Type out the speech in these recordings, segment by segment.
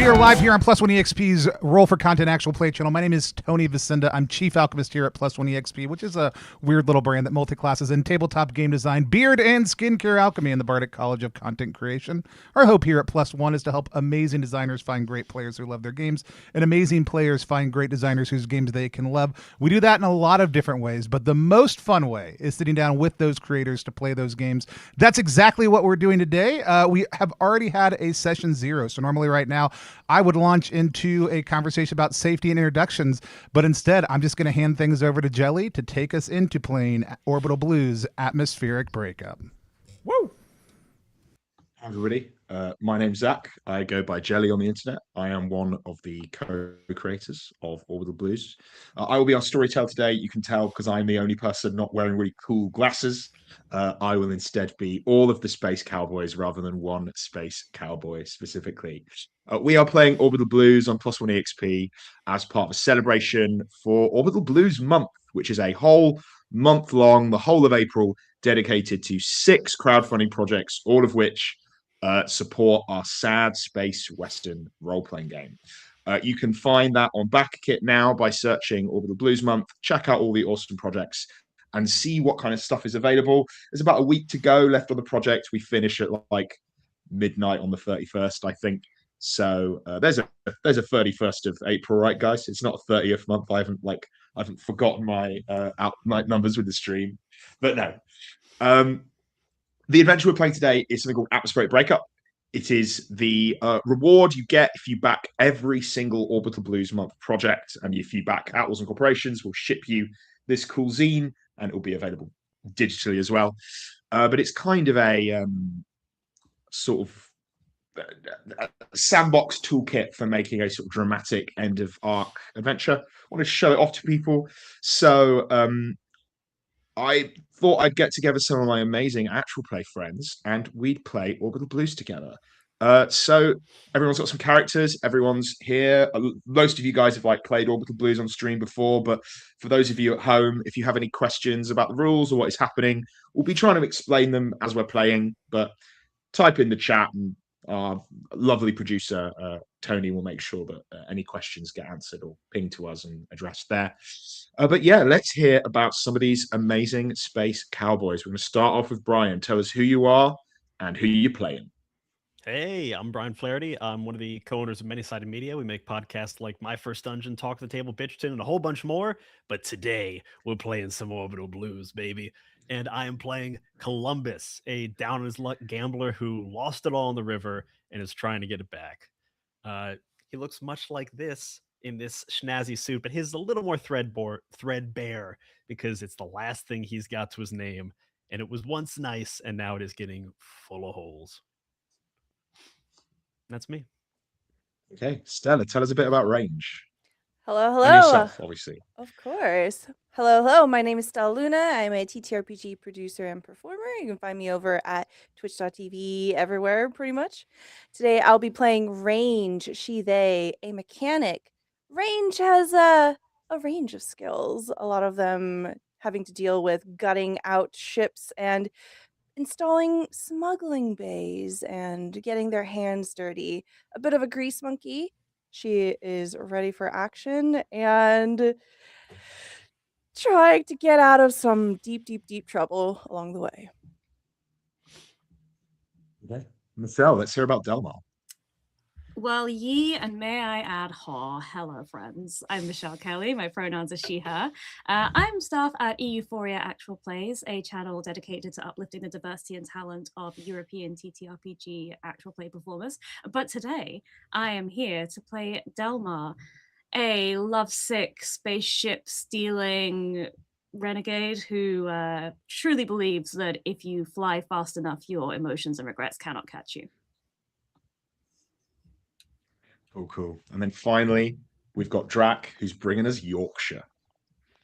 We are live here on Plus One EXP's Roll for Content Actual Play channel. My name is Tony Vicinda. I'm Chief Alchemist here at Plus One EXP, which is a weird little brand that multi-classes in tabletop game design, beard, and skincare alchemy in the Bardic College of Content Creation. Our hope here at Plus One is to help amazing designers find great players who love their games, and amazing players find great designers whose games they can love. We do that in a lot of different ways, but the most fun way is sitting down with those creators to play those games. That's exactly what we're doing today. We have already had a session 0, so normally right now I would launch into a conversation about safety and introductions, but instead I'm just going to hand things over to Jelly to take us into playing Orbital Blues Atmospheric Breakup. Woo! Hi everybody, my name's Zach. I go by Jelly on the internet. I am one of the co-creators of Orbital Blues. I will be our storyteller today. You can tell because I'm the only person not wearing really cool glasses. I will instead be all of the space cowboys rather than one space cowboy specifically. We are playing Orbital Blues on Plus One EXP as part of a celebration for Orbital Blues Month, which is a whole month long, the whole of April, dedicated to 6 crowdfunding projects, all of which support our sad space Western role-playing game. You can find that on BackKit now by searching Orbital Blues Month. Check out all the awesome projects and see what kind of stuff is available. There's about a week to go left on the project. We finish at like midnight on the 31st, I think. So there's a 31st of April, right, guys? It's not 30th month. I haven't forgotten my numbers with the stream, but no. The adventure we're playing today is something called Atmospheric Breakup. It is the reward you get if you back every single Orbital Blues Month project, and if you back Outlaws and Corporations, we'll ship you this cool zine, and it will be available digitally as well. But it's kind of a sort of sandbox toolkit for making a sort of dramatic end of arc adventure. I want to show it off to people. So I thought I'd get together some of my amazing actual play friends and we'd play Orbital Blues together. So everyone's got some characters. Everyone's here. Most of you guys have played Orbital Blues on stream before, but for those of you at home, if you have any questions about the rules or what is happening, we'll be trying to explain them as we're playing. But type in the chat, and our lovely producer Tony will make sure that any questions get answered or pinged to us and addressed there. But yeah, let's hear about some of these amazing space cowboys. We're going to start off with Brian. Tell us who you are and who you're playing. Hey, I'm Brian Flaherty. I'm one of the co-owners of Many Sided Media. We make podcasts like My First Dungeon, Talk the Table, Bitchton, and a whole bunch more. But today, we're playing some Orbital Blues, baby. And I am playing Columbus, a down on his luck gambler who lost it all in the river and is trying to get it back. He looks much like this in this schnazzy suit, but his is a little more threadbare because it's the last thing he's got to his name. And it was once nice, and now it is getting full of holes. That's me. Okay, Stella, tell us a bit about Range. Hello, hello. And yourself, obviously. Of course. Hello, hello. My name is Stella Luna. I'm a TTRPG producer and performer. You can find me over at twitch.tv, everywhere, pretty much. Today, I'll be playing Range, she, they, a mechanic. Range has a range of skills, a lot of them having to deal with gutting out ships and installing smuggling bays and getting their hands dirty. A bit of a grease monkey. She is ready for action and trying to get out of some deep, deep, deep trouble along the way. Okay. Michelle, let's hear about Delmar. Well, ye and may I add haw. Hello, friends. I'm Michelle Kelly. My pronouns are she, her. I'm staff at Euphoria Actual Plays, a channel dedicated to uplifting the diversity and talent of European TTRPG actual play performers. But today, I am here to play Delmar, a lovesick spaceship stealing renegade who truly believes that if you fly fast enough, your emotions and regrets cannot catch you. Oh, cool. And then finally, we've got Drac, who's bringing us Yorkshire.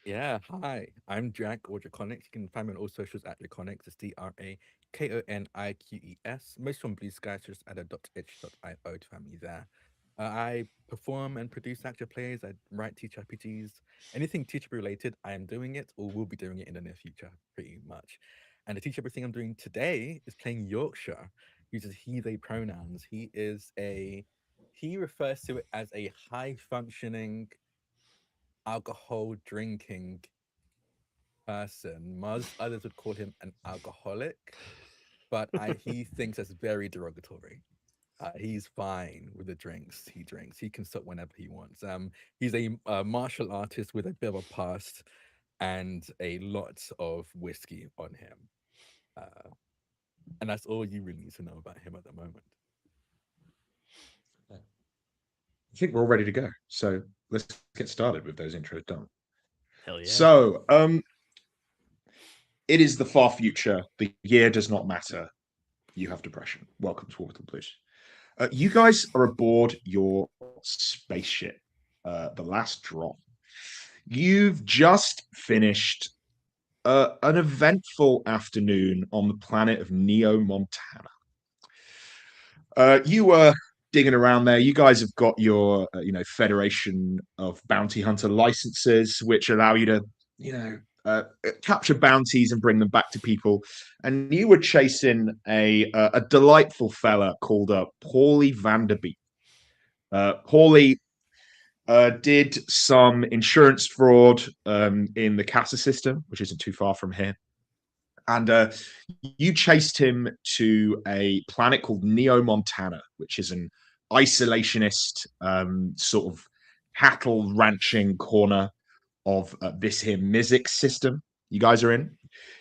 Yeah, hi. I'm Drac or Draconics. You can find me on all socials at Draconics. It's DRAKONIQES. Most on Blue Sky, so just add a .itch.io to find me there. I perform and produce actual plays. I write TTRPGs. Anything TTRPG related, I am doing it or will be doing it in the near future, pretty much. And the TTRPG thing I'm doing today is playing Yorkshire, uses he, they pronouns. He is a he refers to it as a high functioning alcohol drinking person. Most others would call him an alcoholic, but he thinks that's very derogatory. He's fine with the drinks he drinks. He can stop whenever he wants. He's a martial artist with a bit of a past and a lot of whiskey on him. And that's all you really need to know about him at the moment. I think we're all ready to go. So let's get started with those intros done. Hell yeah. So, it is the far future. The year does not matter. You have depression. Welcome to Orbital Blues. You guys are aboard your spaceship, the last drop. You've just finished an eventful afternoon on the planet of Neo, Montana. You were digging around there. You guys have got your, Federation of Bounty Hunter licenses, which allow you to, capture bounties and bring them back to people. And you were chasing a delightful fella called Paulie Vanderbeek. Paulie did some insurance fraud in the CASA system, which isn't too far from here. And you chased him to a planet called Neo Montana, which is an isolationist sort of cattle ranching corner of this here Mizik system you guys are in.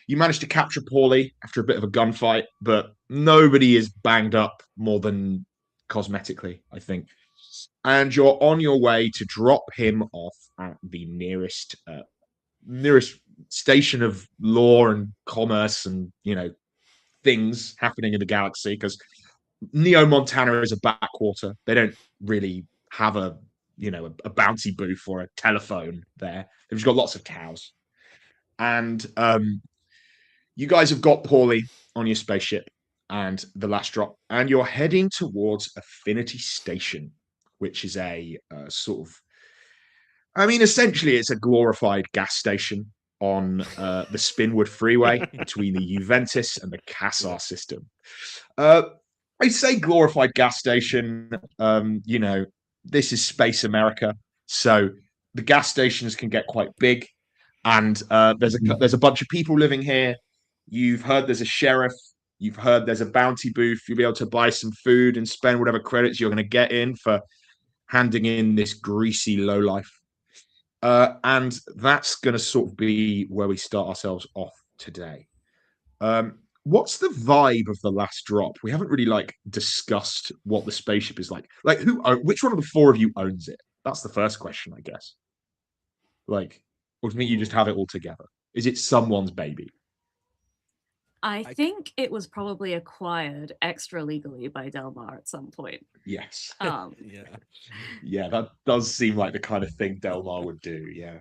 You managed to capture Paulie after a bit of a gunfight, but nobody is banged up more than cosmetically, I think. And you're on your way to drop him off at the nearest station of law and commerce and things happening in the galaxy, because Neo Montana is a backwater. They don't really have a bounty booth or a telephone there. They've just got lots of cows. And you guys have got Paulie on your spaceship and the last drop, and you're heading towards Affinity Station, which is a sort of, essentially it's a glorified gas station on the Spinwood Freeway between the Juventus and the Cassar system. I say glorified gas station, this is Space America, so the gas stations can get quite big, and there's a bunch of people living here. You've heard there's a sheriff. You've heard there's a bounty booth. You'll be able to buy some food and spend whatever credits you're going to get in for handing in this greasy lowlife. And that's going to sort of be where we start ourselves off today. What's the vibe of the last drop? We haven't really discussed what the spaceship is like. Which one of the four of you owns it? That's the first question, I guess. Or do you think you just have it all together? Is it someone's baby? I think it was probably acquired extra legally by Delmar at some point. Yes. Yeah, that does seem like the kind of thing Delmar would do. Yeah.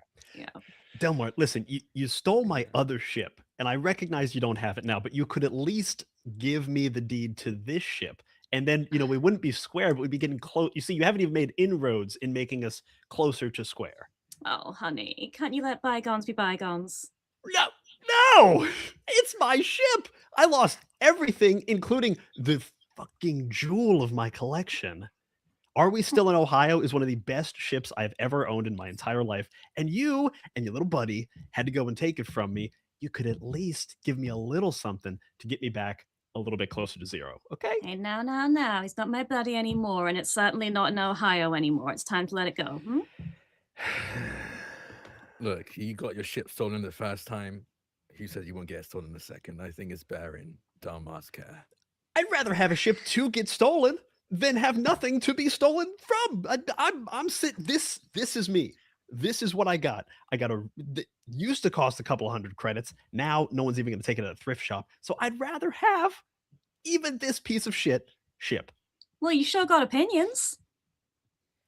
Delmar, listen, you stole my other ship, and I recognize you don't have it now, but you could at least give me the deed to this ship. And then, we wouldn't be square, but we'd be getting close. You see, you haven't even made inroads in making us closer to square. Oh, honey, can't you let bygones be bygones? No! It's my ship! I lost everything, including the fucking jewel of my collection. Are We Still in Ohio is one of the best ships I've ever owned in my entire life. And you and your little buddy had to go and take it from me. You could at least give me a little something to get me back a little bit closer to zero, okay? Hey, now. He's not my buddy anymore, and it's certainly not in Ohio anymore. It's time to let it go. Look, you got your ship stolen the first time. You said you won't get stolen the second. I think it's better in Dalmar's care. I'd rather have a ship to get stolen than have nothing to be stolen from. This is me. This is what I got. Used to cost a couple hundred credits. Now no one's even going to take it at a thrift shop. So I'd rather have even this piece of ship. Well, you sure got opinions.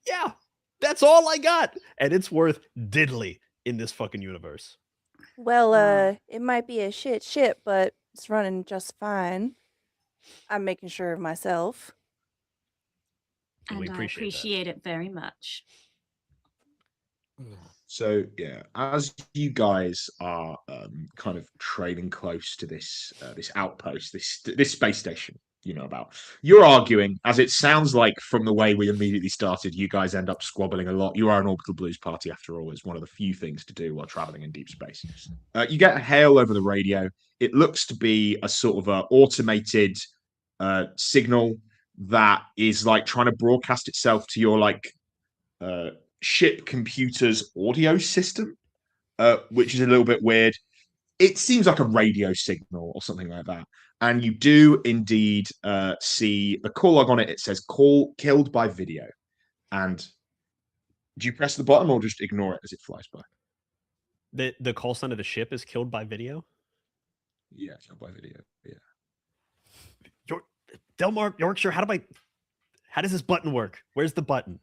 Yeah, that's all I got. And it's worth diddly in this fucking universe. Well, it might be a shit ship, but it's running just fine. I'm making sure of myself. And we I appreciate appreciate it very much. So yeah, as you guys are kind of trailing close to this outpost, this space station, you know about. You're arguing, as it sounds like from the way we immediately started, you guys end up squabbling a lot. You are an Orbital Blues party, after all. It's one of the few things to do while traveling in deep space. You get a hail over the radio. It looks to be a sort of automated signal that is like trying to broadcast itself to your ship computer's audio system, which is a little bit weird. It seems like a radio signal or something like that. And you do indeed see the call log on it. It says "call killed by video." And do you press the button or just ignore it as it flies by? The call sign of the ship is killed by video? Yeah, killed by video. Yeah. Delmar, Yorkshire, how does this button work? Where's the button?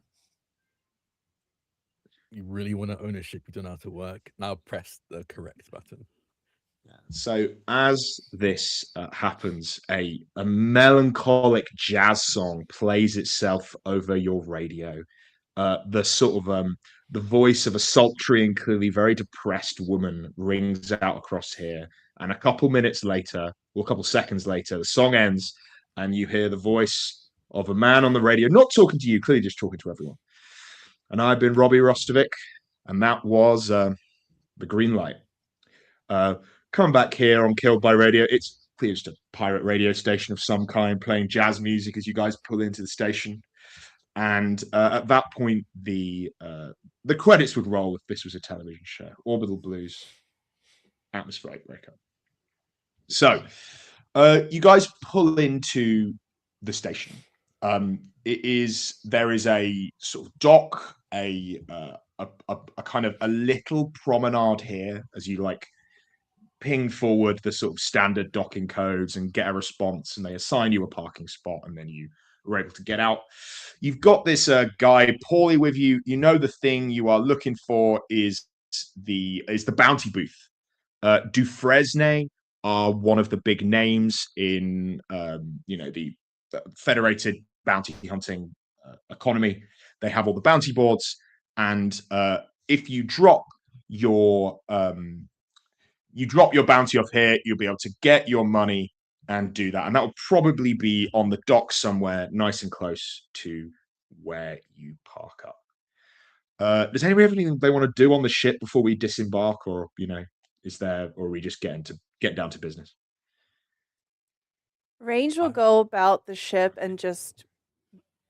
You really want to own a ship you don't know how to work? Now press the correct button. So as this happens, a melancholic jazz song plays itself over your radio. The sort of the voice of a sultry and clearly very depressed woman rings out across here. And a couple minutes later, or a couple seconds later, the song ends, and you hear the voice of a man on the radio, not talking to you, clearly just talking to everyone. And I've been Robbie Rostovic, and that was the green light. Come back here on Killed by Radio. It's clearly just a pirate radio station of some kind playing jazz music as you guys pull into the station. And at that point, the credits would roll if this was a television show. Orbital Blues, Atmospheric Breakup. So you guys pull into the station. There is a sort of dock, a kind of a little promenade here as you ping forward the sort of standard docking codes and get a response, and they assign you a parking spot, and then you are able to get out. You've got this guy Paulie with you. You know the thing you are looking for is the bounty booth. Dufresne are one of the big names in the federated bounty hunting economy. They have all the bounty boards, and if you drop your bounty off here, you'll be able to get your money and do that. And that will probably be on the dock somewhere nice and close to where you park up. Does anybody have anything they want to do on the ship before we disembark, or are we just get down to business? Range will go about the ship and just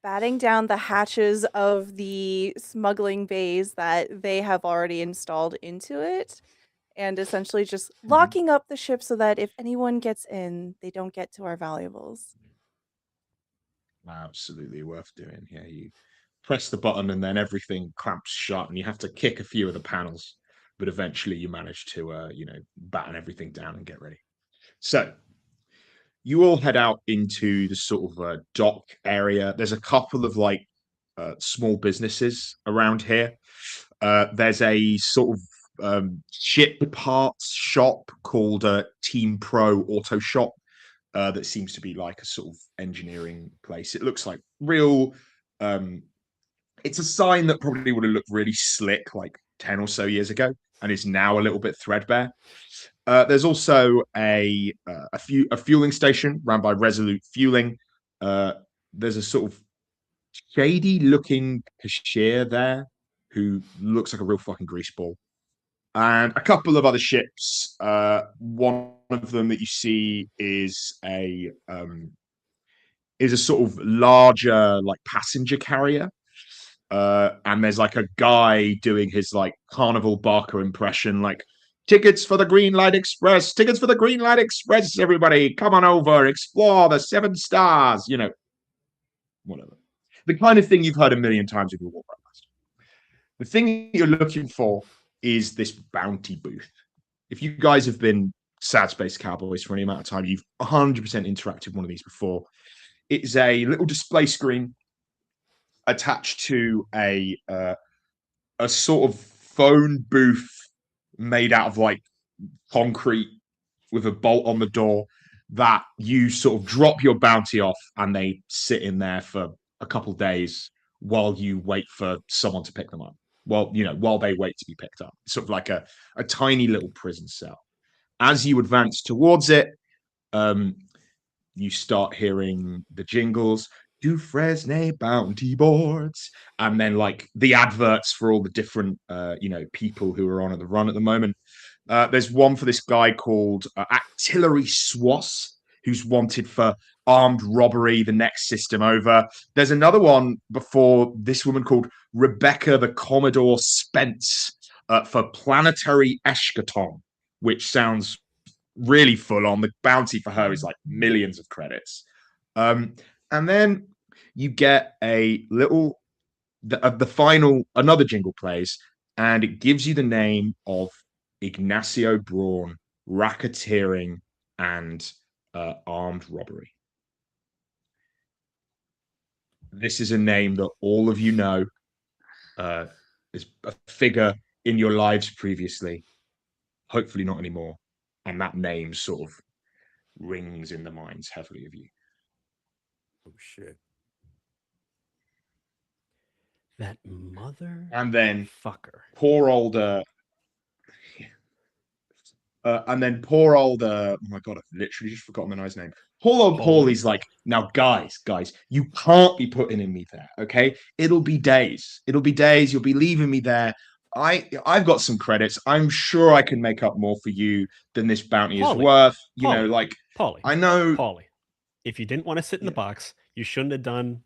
batting down the hatches of the smuggling bays that they have already installed into it, and essentially just locking up the ship so that if anyone gets in, they don't get to our valuables. Absolutely worth doing. Yeah, you press the button and then everything clamps shut, and you have to kick a few of the panels, but eventually you manage to batten everything down and get ready. So you all head out into the sort of dock area. There's a couple of small businesses around here. There's a sort of ship parts shop called Team Pro Auto Shop that seems to be like a sort of engineering place. It looks like real. It's a sign that probably would have looked really slick 10 or so years ago and is now a little bit threadbare. There's also a fueling station run by Resolute Fueling. There's a sort of shady-looking cashier there who looks like a real fucking greaseball. And a couple of other ships. One of them that you see is a sort of larger passenger carrier. And there's a guy doing his Carnival Barker impression, tickets for the Green Light Express, tickets for the Green Light Express, everybody, come on over, explore the 7 stars, whatever. The kind of thing you've heard a million times if you walk right past. The thing you're looking for is this bounty booth. If you guys have been Sad Space Cowboys for any amount of time, you've 100% interacted with one of these before. It's a little display screen attached to a sort of phone booth made out of concrete with a bolt on the door that you sort of drop your bounty off, and they sit in there for a couple days while you wait for someone to pick them up. While they wait to be picked up. It's sort of like a tiny little prison cell. As you advance towards it, you start hearing the jingles, do Fresnay bounty boards, and then like the adverts for all the different people who are on at the run at the moment. There's one for this guy called Artillery Swass, who's wanted for armed robbery the next system over. There's another one before this woman called Rebecca the Commodore Spence for planetary eschaton, which sounds really full on. The bounty for her is like millions of credits. And then you get a little, the final, another jingle plays, and it gives you the name of Ignacio Braun, racketeering and armed robbery. This is a name that all of you know, is a figure in your lives previously, hopefully not anymore. And that name sort of rings in the minds heavily of you. Oh shit. That mother. And then fucker. Poor old oh my god, I've literally just forgotten the guy's name. Poor old Paulie's like, now guys, you can't be putting in me there, okay? It'll be days. You'll be leaving me there. I've got some credits. I'm sure I can make up more for you than this bounty is worth. Paulie, I know. Paulie, if you didn't want to sit in the box, you shouldn't have done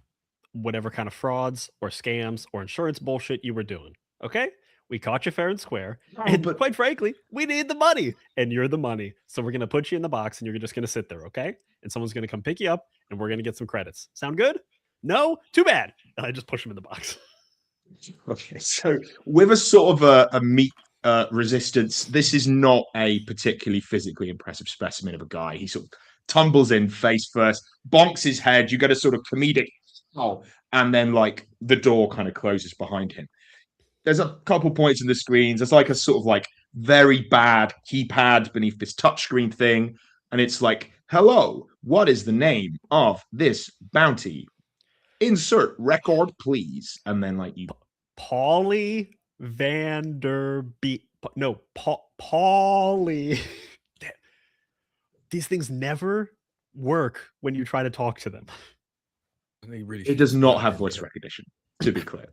whatever kind of frauds or scams or insurance bullshit you were doing. Okay? We caught you fair and square. But quite frankly, we need the money. And you're the money. So we're going to put you in the box and you're just going to sit there, okay? And someone's going to come pick you up and we're going to get some credits. Sound good? No? Too bad. And I just push him in the box. Okay, so with a sort of a meat resistance, this is not a particularly physically impressive specimen of a guy. He sort of tumbles in face first, bonks his head. You get a sort of comedic, and then like the door kind of closes behind him. There's a couple points in the screens. There's like a sort of like very bad keypad beneath this touchscreen thing. And it's like, hello, what is the name of this bounty? Insert record, please. And then like you... Paulie Vanderbeek. No, Paulie. These things never work when you try to talk to them. It does not have voice recognition, to be clear.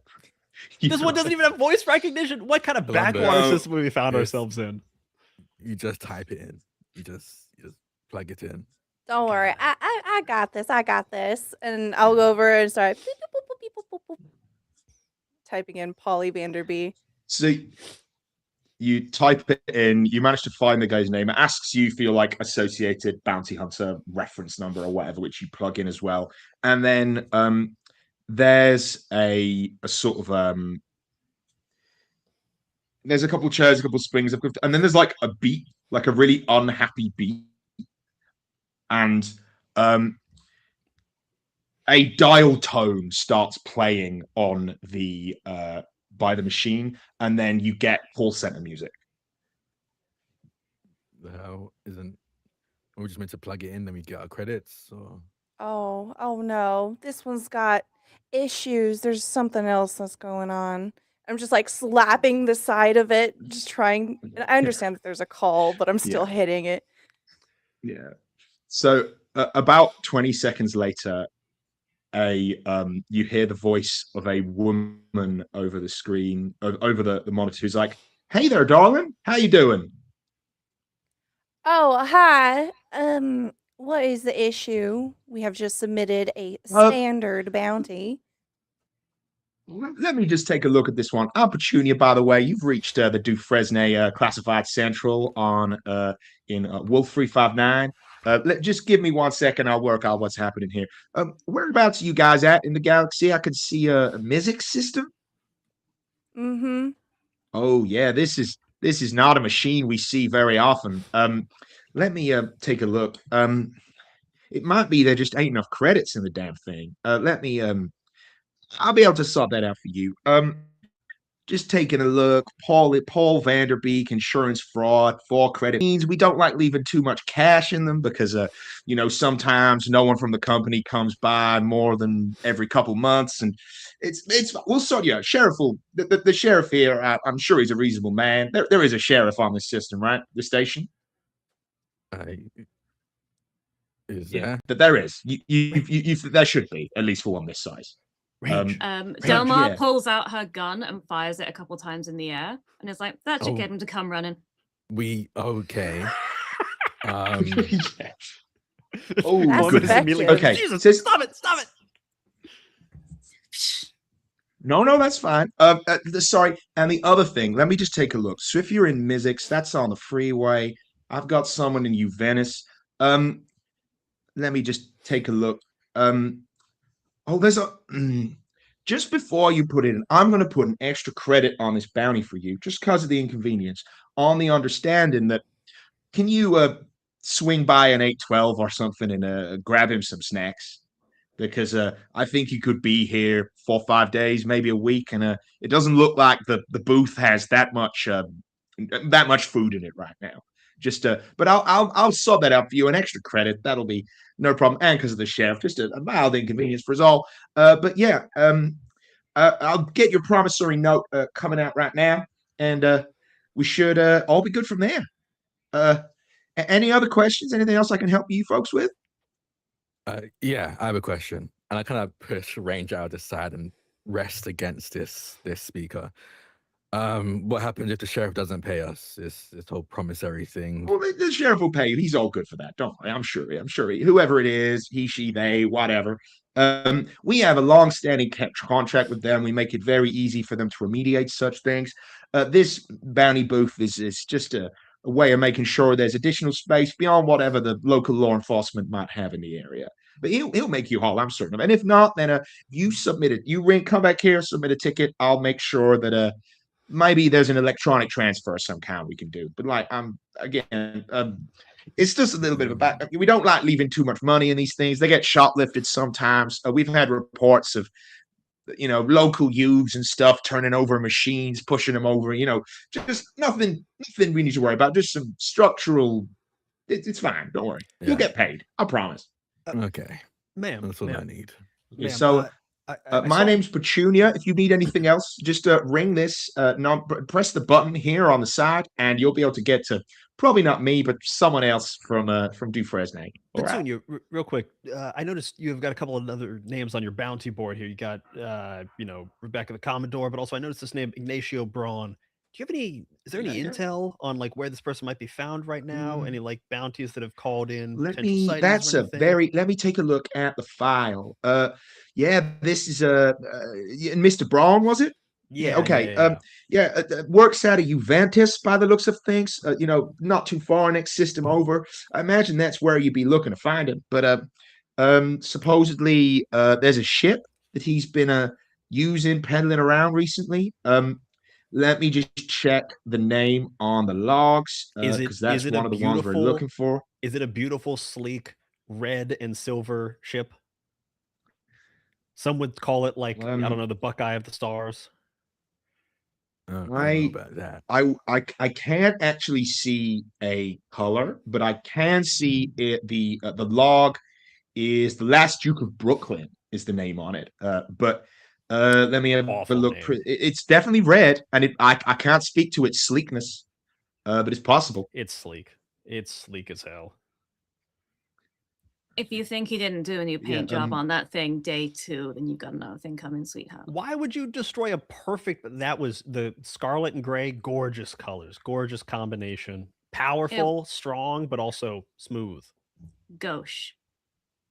This one doesn't even have voice recognition. What kind of backwater system have we found ourselves in? You just type it in. You just plug it in. Don't worry, I got this. And I'll go over and start typing in Paulie Vanderbeek. So you type it in, you manage to find the guy's name. It asks you for your like associated bounty hunter reference number or whatever, which you plug in as well. And then there's a sort of there's a couple of chairs, a couple of springs, and then there's like a beat, like a really unhappy beat, and a dial tone starts playing on the by the machine, and then you get call center music. The hell isn't? Are we just meant to plug it in, then we get our credits? Or... Oh no, this one's got issues. There's something else that's going on. I'm just like slapping the side of it, just trying. I understand that there's a call, but I'm still hitting it. Yeah. So about 20 seconds later, you hear the voice of a woman over the screen, over the monitor, who's like, "Hey there, darling. How you doing?" Oh, hi. What is the issue? We have just submitted a standard bounty. Let me just take a look at this one. Petunia, by the way, you've reached the Dufresne Classified Central on in Wolf 359. Just give me 1 second. I'll work out what's happening here. Whereabouts are you guys at in the galaxy? I could see a Mizik system. Mm-hmm. Oh yeah, this is not a machine we see very often. Let me take a look. It might be there just ain't enough credits in the damn thing. Let me I'll be able to sort that out for you. Just taking a look. Paul Vanderbeek, insurance fraud, 4 credit means we don't like leaving too much cash in them because sometimes no one from the company comes by more than every couple months, and it's we'll sort you out. Sheriff will the sheriff here. I'm sure he's a reasonable man. There is a sheriff on the system, right? The station. Is Yeah, there? that there is. There should be, at least for one this size. Range. Delmar yeah. pulls out her gun and fires it a couple times in the air, and is like, "That should Oh. get him to come running." Okay. Yeah. Oh, That's goodness. effective. Okay. Jesus, Sis- stop it! Stop it! No, that's fine. Sorry. And the other thing, let me just take a look. So if you're in Mizzix, that's on the freeway. I've got someone in Venice. Let me just take a look. There's a just before you put it in, I'm going to put an extra credit on this bounty for you, just because of the inconvenience, on the understanding that can you swing by an 812 or something and grab him some snacks? Because I think he could be here 4 or 5 days, maybe a week, and it doesn't look like the booth has that much food in it right now. Just but I'll sort that out for you. An extra credit, that'll be no problem. And because of the chef, just a mild inconvenience for us all. But yeah, I'll get your promissory note coming out right now, and we should all be good from there. Any other questions? Anything else I can help you folks with? Yeah, I have a question, and I kind of push Range out of the side and rest against this speaker. What happens if the sheriff doesn't pay us? This whole promissory thing. Well, the sheriff will pay you. He's all good for that. Don't worry. I'm sure. Whoever it is, he, she, they, whatever. We have a long-standing contract with them. We make it very easy for them to remediate such things. This bounty booth is just a way of making sure there's additional space beyond whatever the local law enforcement might have in the area. But he'll make you haul, I'm certain of. And if not, then you submit it. Come back here, submit a ticket. I'll make sure that maybe there's an electronic transfer of some kind we can do. But like it's just a little bit of a back. We don't like leaving too much money in these things. They get shoplifted sometimes. We've had reports of local youths and stuff turning over machines, pushing them over. Just nothing we need to worry about. Just some structural. It's fine. Don't worry. Yeah. You'll get paid. I promise. Okay, Ma'am, that's what I need. Okay, ma'am, so. I My saw- name's Petunia. If you need anything else, just ring this. Press the button here on the side, and you'll be able to get to probably not me, but someone else from Dufresne. All right. Petunia, real quick. I noticed you've got a couple of other names on your bounty board here. You got, Rebecca the Commodore, but also I noticed this name Ignacio Braun. Do you have any? Is there any intel on like where this person might be found right now? Any like bounties that have called in? Potential sightings or anything? Let me take a look at the file. Yeah, this is Mr. Braun, was it? Yeah. Okay. Works out of Juventus by the looks of things. Not too far next system over. I imagine that's where you'd be looking to find him. But supposedly there's a ship that he's been using, peddling around recently. Let me just check the name on the logs because that's one of the ones we're looking for. Is it a beautiful, sleek, red and silver ship? Some would call it like I don't know, the Buckeye of the Stars. I don't know about that. I can't actually see a color, but I can see it. The log is the Last Duke of Brooklyn is the name on it. But let me have a look. It's definitely red, and I can't speak to its sleekness, but it's possible. It's sleek. It's sleek as hell. If you think he didn't do a new paint job on that thing day 2, then you've got another thing coming, sweetheart. Why would you destroy a perfect? That was the scarlet and gray, gorgeous colors, gorgeous combination, powerful, strong, but also smooth. Gauche.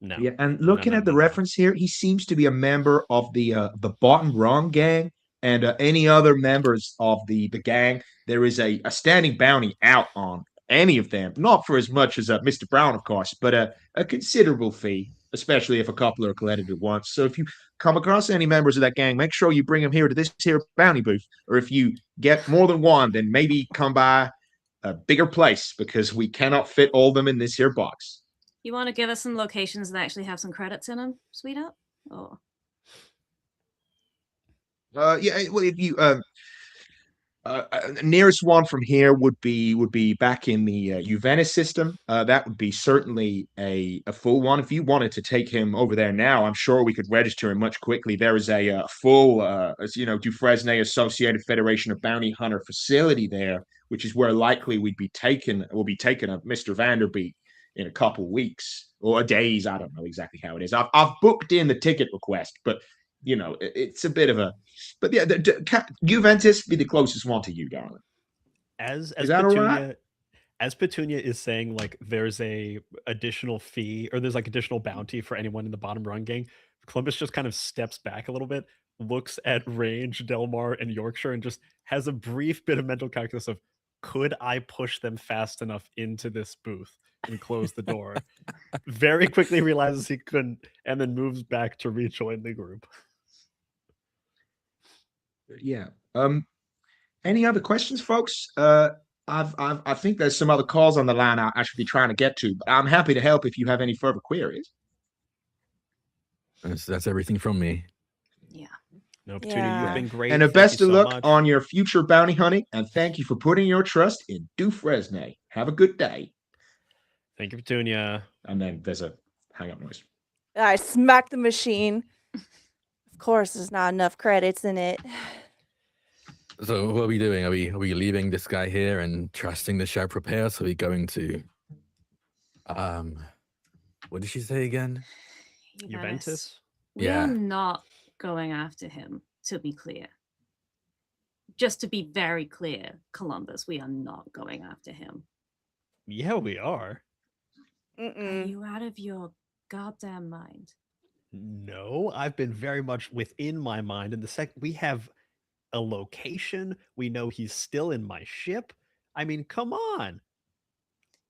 No. Yeah, and looking at the reference here, he seems to be a member of the Bottom Rung gang, and any other members of the gang. There is a standing bounty out on any of them, not for as much as Mr. Brown, of course, but a considerable fee, especially if a couple are collected at once. So if you come across any members of that gang, make sure you bring them here to this here bounty booth. Or if you get more than one, then maybe come by a bigger place because we cannot fit all of them in this here box. You want to give us some locations that actually have some credits in them, sweetheart? Or yeah, well, if you nearest one from here would be back in the Juventus system. That would be certainly a full one. If you wanted to take him over there now, I'm sure we could register him much quickly. There is a full, Dufresne Associated Federation of Bounty Hunter facility there, which is where likely we'll be taking Mr. Vanderbeek in a couple weeks or days. I don't know exactly how it is. I've booked in the ticket request, but you know, it's a bit of a. But yeah, Juventus be the closest one to you, darling. As Is that Petunia, all right? as Petunia is saying, like there's a additional fee or there's like additional bounty for anyone in the bottom run gang. Columbus just kind of steps back a little bit, looks at Range, Delmar, and Yorkshire, and just has a brief bit of mental calculus of, could I push them fast enough into this booth and close the door? Very quickly realizes he couldn't, and then moves back to rejoin the group. Yeah. Any other questions, folks? I think there's some other calls on the line I should be trying to get to, but I'm happy to help if you have any further queries. That's everything from me. Yeah. No, Petunia, you've been great. And a Thank best you of so luck much. on your future bounty hunting, and thank you for putting your trust in Dufresne. Have a good day. Thank you, Petunia. And then there's a hang up noise. I smacked the machine. Of course, there's not enough credits in it. So what are we doing? Are we leaving this guy here and trusting the sheriff repairs? Or are we going to what did she say again? Juventus? We Yeah. are not going after him, to be clear. Just to be very clear, Columbus, we are not going after him. Yeah, we are. Are you out of your goddamn mind? No, I've been very much within my mind. And the second we have a location, we know he's still in my ship. I mean, come on.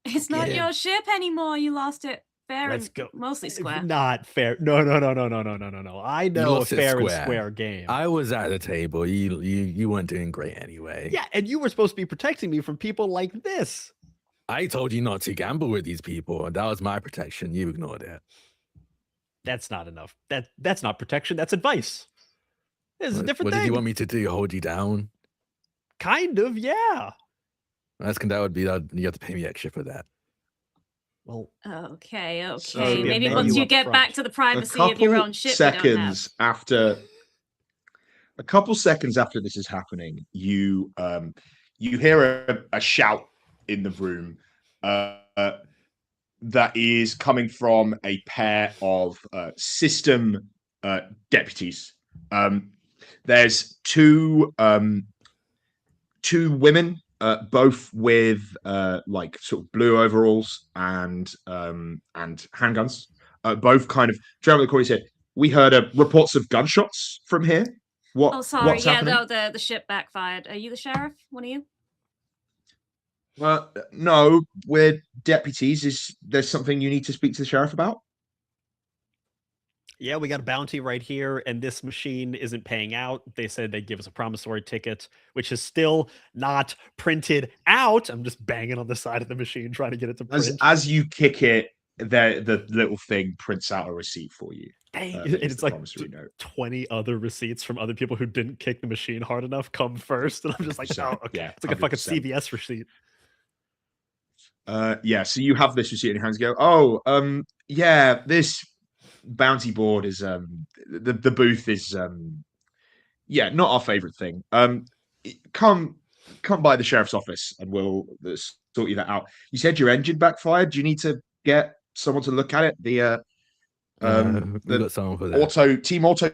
It's not Yeah. your ship anymore. You lost it fair Let's and go. mostly square. Not fair. No. I know a lost it fair and square. square game. I was at the table. You weren't doing great anyway. Yeah, and you were supposed to be protecting me from people like this. I told you not to gamble with these people, and that was my protection. You ignored it. That's not enough. That's not protection. That's advice. It's a different What thing. did you want me to do? Hold you down? Kind of, yeah. That would be you have to pay me extra for that. Well, Okay. So, Maybe yeah, once menu you up get front. back to the A privacy of your own ship, seconds after this is happening, you hear a shout in the room that is coming from a pair of system deputies. There's two women, both with like sort of blue overalls and handguns. Both kind of traveling the corridor. Said, "We heard reports of gunshots from here. Oh, sorry. What's Yeah, happening?" no, the ship backfired. Are you the sheriff? One of you? No, we're deputies. Is there something you need to speak to the sheriff about? yeah, we got a bounty right here, and this machine isn't paying out. They said they'd give us a promissory ticket, which is still not printed out. I'm just banging on the side of the machine trying to get it to print. As you kick it, the little thing prints out a receipt for you. Dang, and and it's the like promissory note. 20 other receipts from other people who didn't kick the machine hard enough come first, and I'm just like, So, oh, okay. yeah, It's like a fucking 100%. CVS receipt. Yeah, so you have this receipt in your hands. You go, yeah, this bounty board is the booth is yeah, not our favorite thing. Come by the sheriff's office and we'll sort you that out. You said your engine backfired. Do you need to get someone to look at it? We got someone for that. Team Auto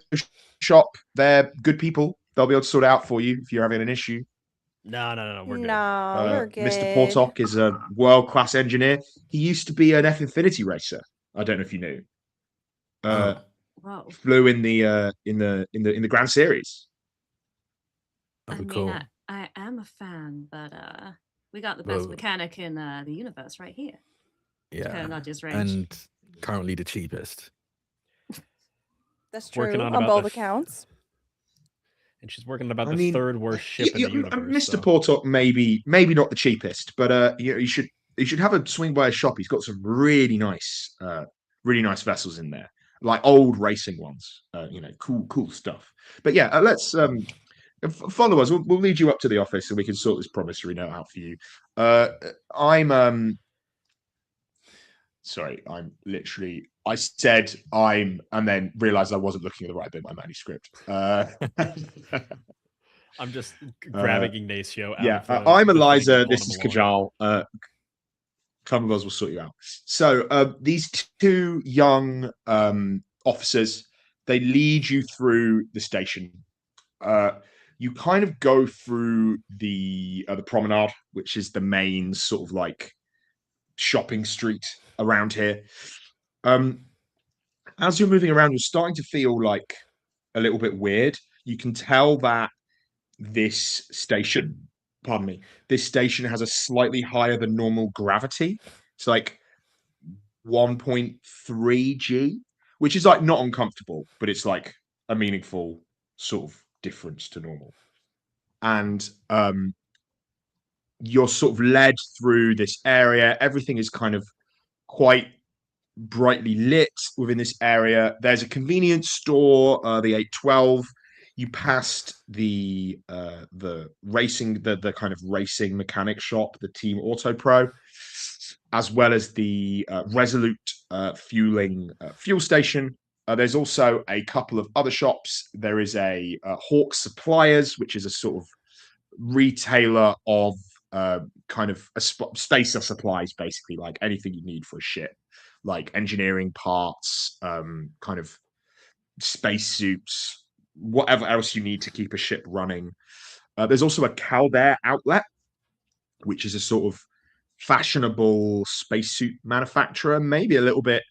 Shop, they're good people. They'll be able to sort it out for you if you're having an issue. No, we're good. No, we're good. Mr. Portok is a world-class engineer. He used to be an F-Infinity racer. I don't know if you knew. Whoa. Flew in the Grand Series. I mean, Cool. I am a fan, but we got the best Well- mechanic in the universe right here. Yeah, Not just range. and currently the cheapest. That's true Working on on about both the- accounts. And she's working about I the mean, third worst ship in the universe. Mr. so- Portok maybe not the cheapest, but you should have a swing by his shop. He's got some really nice vessels in there, like old racing ones. Cool stuff. But yeah, let's follow us. We'll lead you up to the office and we can sort this promissory note out for you. Sorry, I said I'm, and then realized I wasn't looking at the right bit of my manuscript. I'm just grabbing Ignacio out. Yeah, of the I'm thing and Eliza. pulling This him is along. Kajal. Commonwealth will sort you out. So these two young officers, they lead you through the station. You kind of go through the promenade, which is the main sort of like shopping street around here. As you're moving around, you're starting to feel like a little bit weird. You can tell that this station, pardon me, this station has a slightly higher than normal gravity. It's like 1.3 G, which is like not uncomfortable, but it's like a meaningful sort of difference to normal. And you're sort of led through this area. Everything is kind of quite brightly lit within this area. There's a convenience store, the 812. You passed the racing, the kind of racing mechanic shop, the Team Auto Pro, as well as the Resolute fuel station. There's also a couple of other shops. There is a Hawk Suppliers, which is a sort of retailer of kind of spacer supplies, basically, like anything you need for a ship, like engineering parts, kind of spacesuits, whatever else you need to keep a ship running. There's also a Caldair outlet, which is a sort of fashionable spacesuit manufacturer, maybe a little bit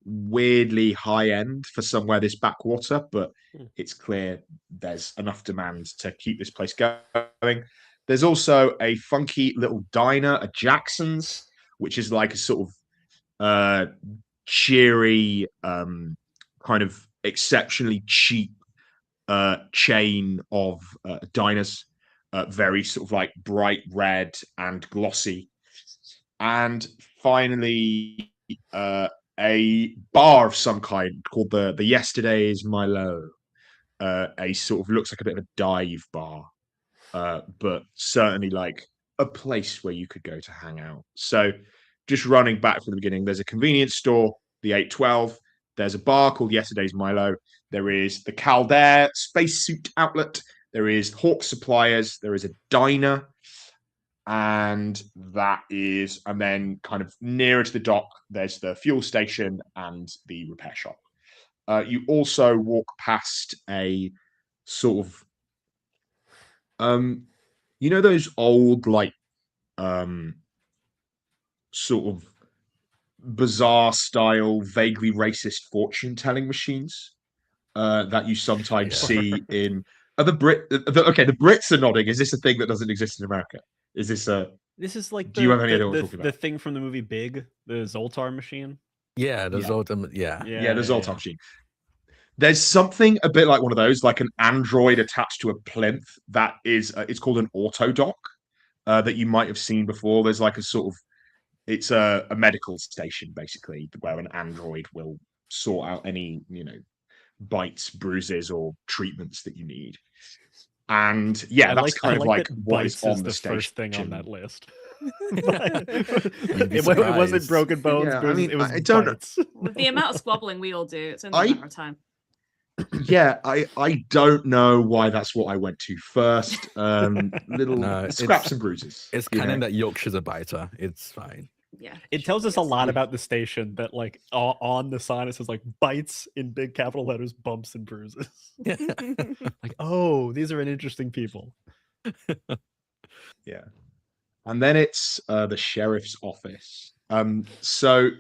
weirdly high end for somewhere this backwater, but it's clear there's enough demand to keep this place going. There's also a funky little diner, a Jackson's, which is like a sort of cheery, kind of exceptionally cheap chain of diners, very sort of like bright red and glossy. And finally, a bar of some kind called the Yesterday's Milo. A sort of looks like a bit of a dive bar, but certainly like a place where you could go to hang out. So just running back from the beginning, there's a convenience store, the 812. There's a bar called Yesterday's Milo. There is the Caldair spacesuit outlet. There is Hawk Suppliers. There is a diner. And then kind of nearer to the dock, there's the fuel station and the repair shop. You also walk past a sort of, you know, those old, like, sort of bizarre style, vaguely racist fortune telling machines that you sometimes see in the Brits are nodding. Is this a thing that doesn't exist in America? Is this a? This is like Do you have any idea what I'm talking the about? thing from the movie Big, the Zoltar machine. Yeah, the Yeah. Zoltar. Yeah. The Zoltar machine. There's something a bit like one of those, like an android attached to a plinth that is, it's called an autodoc, that you might have seen before. There's like a sort of, it's a medical station, basically, where an android will sort out any, you know, bites, bruises, or treatments that you need. And yeah, that's kind of like what is on the station. First thing on that list. You'd be It wasn't surprised. broken bones. Yeah, I bruises, mean, it was I don't- bites. With the amount of squabbling we all do, it's only a matter of time. Yeah, I don't know why that's what I went to first. Little No, scraps and bruises. It's you canon know? that Yorkshire's a biter. It's fine. Yeah. It tells us a lot about the station that, like, on the sign it says like bites in big capital letters, bumps and bruises. Like, oh, these are an interesting people. Yeah. And then it's the sheriff's office. So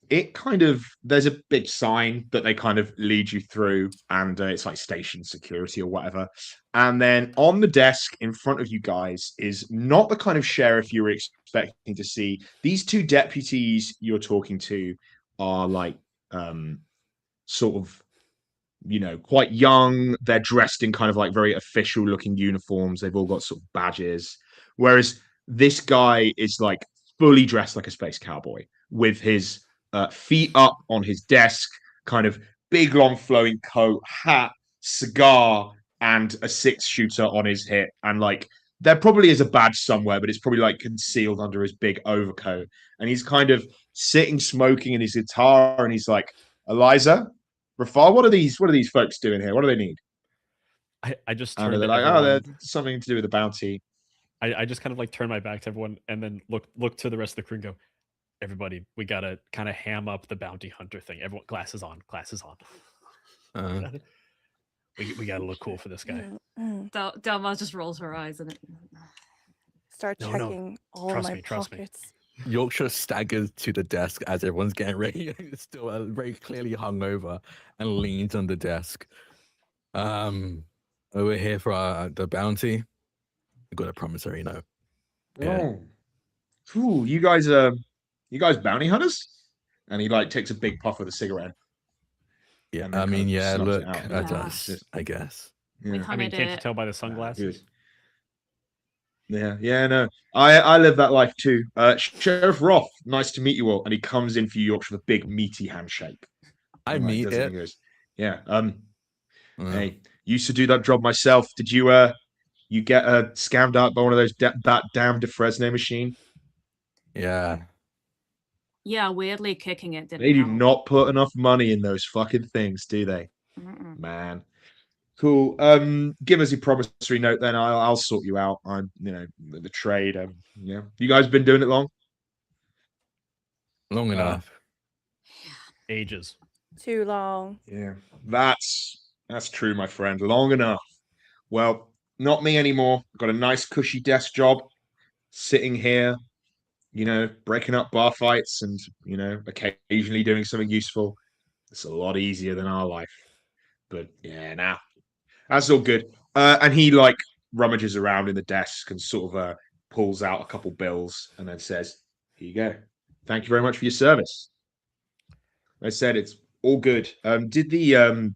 it kind of, there's a big sign that they kind of lead you through, and it's like station security or whatever. And then on the desk in front of you guys is not the kind of sheriff you were expecting to see. These two deputies you're talking to are like sort of, you know, quite young. They're dressed in kind of like very official looking uniforms. They've all got sort of badges. Whereas this guy is like fully dressed like a space cowboy with his feet up on his desk, kind of big, long, flowing coat, hat, cigar, and a 6-shooter on his hip. And like, there probably is a badge somewhere, but it's probably like concealed under his big overcoat. And he's kind of sitting smoking in his guitar, and he's like, "Eliza, Rafal, what are these folks doing here? What do they need?" I just And turned they're to like, everyone. "Oh, they're something to do with the bounty." I just kind of like turn my back to everyone and then look to the rest of the crew and go, everybody, we gotta kind of ham up the bounty hunter thing. Everyone, glasses on, glasses on. Uh, we gotta look cool for this guy. Delmar just rolls her eyes and Start No, checking all trust my me, trust me. pockets. Yorkshire staggers to the desk as everyone's getting ready. It's still very clearly hungover and leans on the desk. We're here for the bounty. I got a promissory note. Yeah. Oh, cool. You guys bounty hunters? And he like takes a big puff of the cigarette. Yeah, And then I kind mean, of yeah, snuffs it look out. at Yeah. us, I guess. we Yeah. I mean, hunted can't you it. tell by the Good. sunglasses? Yeah, no. I live that life too. Sheriff Roth, nice to meet you all. And he comes in for you, Yorkshire, with a big meaty handshake. I And, like, meet does it it. and goes, yeah. Uh, Hey, used to do that job myself. Did you you get scammed out by one of those that damn DeFresno machine? yeah. Yeah, weirdly kicking it didn't They do help. not put enough money in those fucking things, do they? Mm-mm. Man. Cool. Give us your promissory note then. I'll sort you out. I'm, the trade. Yeah. You guys been doing it long? Long enough. Ages. Too long. Yeah. That's true, my friend. Long enough. Well, not me anymore. Got a nice cushy desk job, sitting here, breaking up bar fights and, occasionally doing something useful. It's a lot easier than our life. But yeah, now that's all good. And he like rummages around in the desk and sort of pulls out a couple bills and then says, "Here you go. Thank you very much for your service." I said it's all good. Did the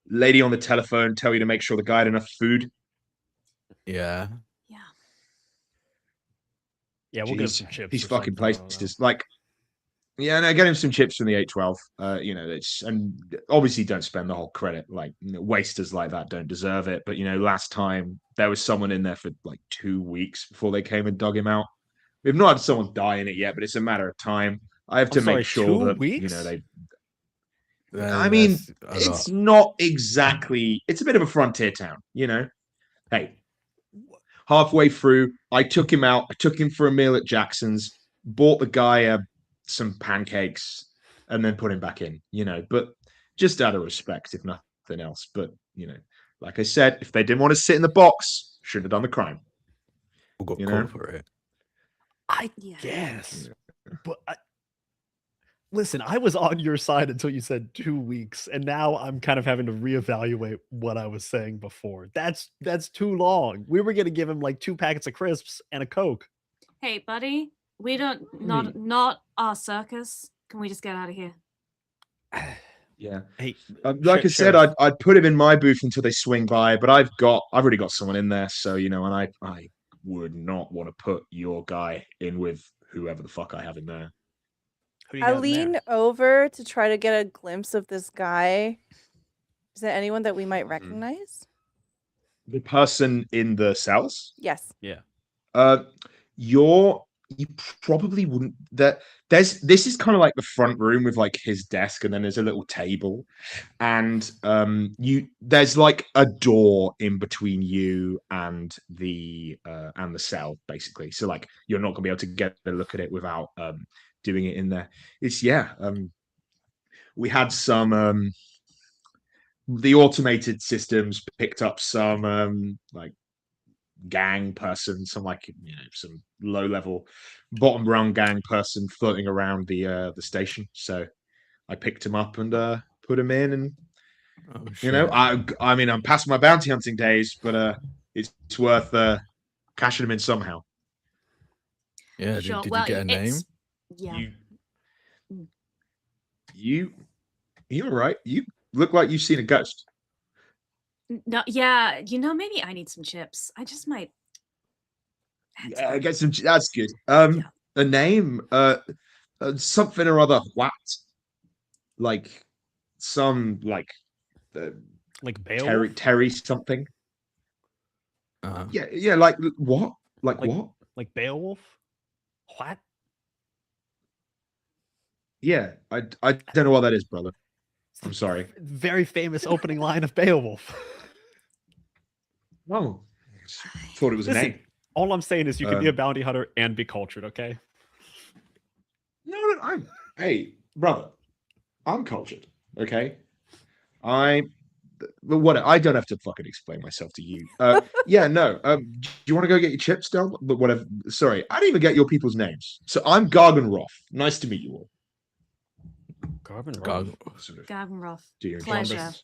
lady on the telephone tell you to make sure the guy had enough food? Yeah. Yeah. Yeah, we'll get him Jeez, some chips. these or fucking something, I don't know. places. Like, yeah, no, get him some chips from the 812. It's and obviously don't spend the whole credit. Like, wasters like that don't deserve it. But last time there was someone in there for like 2 weeks before they came and dug him out. We've not had someone die in it yet, but it's a matter of time. I have I'm to sorry, make sure 2 that weeks? they. Then I mean, that's a it's lot. not exactly. It's a bit of a frontier town, Hey, halfway through, I took him out. I took him for a meal at Jackson's. Bought the guy some pancakes, and then put him back in. But just out of respect, if nothing else. But like I said, if they didn't want to sit in the box, shouldn't have done the crime. We'll go You call know? for it. I Yeah. guess. But listen, I was on your side until you said 2 weeks, and now I'm kind of having to reevaluate what I was saying before. That's too long. We were gonna give him like 2 packets of crisps and a Coke. Hey, buddy, we don't not our circus. Can we just get out of here? Yeah. Hey, Like I said, Sheriff, I'd put him in my booth until they swing by, but I've already got someone in there, so and I would not want to put your guy in with whoever the fuck I have in there. who do you I got in there? lean over to try to get a glimpse of this guy. Is there anyone that we might recognize? The person in the cells? Yes. You probably wouldn't. This is kind of like the front room with like his desk, and then there's a little table, and there's like a door in between you and the cell, basically. So like you're not gonna be able to get a look at it without doing it in there. We had some the automated systems picked up some like gang person, some like some low level bottom rung gang person floating around the station. So I picked him up and put him in, and Oh shit. I mean I'm past my bounty hunting days, but it's worth cashing him in somehow. Yeah. Sure. Did well, you get a name? it's- Yeah. You're right. You look like you've seen a ghost. No, yeah, maybe I need some chips. I just might. Yeah, I get some. That's good. Yeah. A name, something or other. What? Like some like Like Beowulf? Terry something. Uh-huh. Yeah. Like what? Like what? Like Beowulf? What? Yeah, I don't know what that is, brother. I'm sorry. Very famous opening line of Beowulf. Oh, thought it was a Listen, name. all I'm saying is you can be a Um, bounty hunter and be cultured, okay? No, hey, brother, I'm cultured, okay? What I don't have to fucking explain myself to you. Yeah, no. Do you want to go get your chips done? But whatever. Sorry, I didn't even get your people's names. So I'm Garganroth. Nice to meet you all. Carbon God, Sort of Gavin do your pleasure. introductions.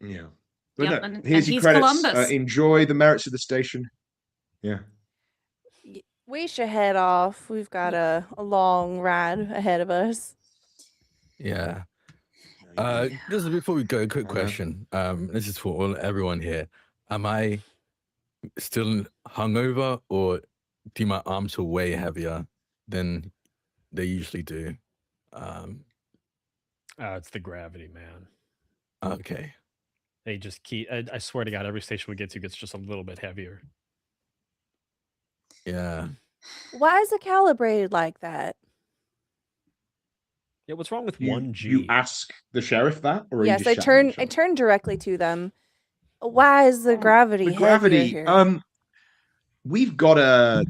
Yeah. But Yep, no, and here's your he's credits. Columbus. Enjoy the merits of the station. Yeah. Waste your head off. We've got a long ride ahead of us. yeah. Just before we go, a quick question. This is for everyone here. Am I still hungover, or do my arms feel way heavier than they usually do? It's the gravity, man. Okay. They just keep. I swear to God, every station we get to gets just a little bit heavier. Yeah. Why is it calibrated like that? Yeah, what's wrong with You 1G? ask the sheriff that, or are you Yes, just I chatting with each turn other? directly to them. Why is the gravity The heavier gravity. here? We've got a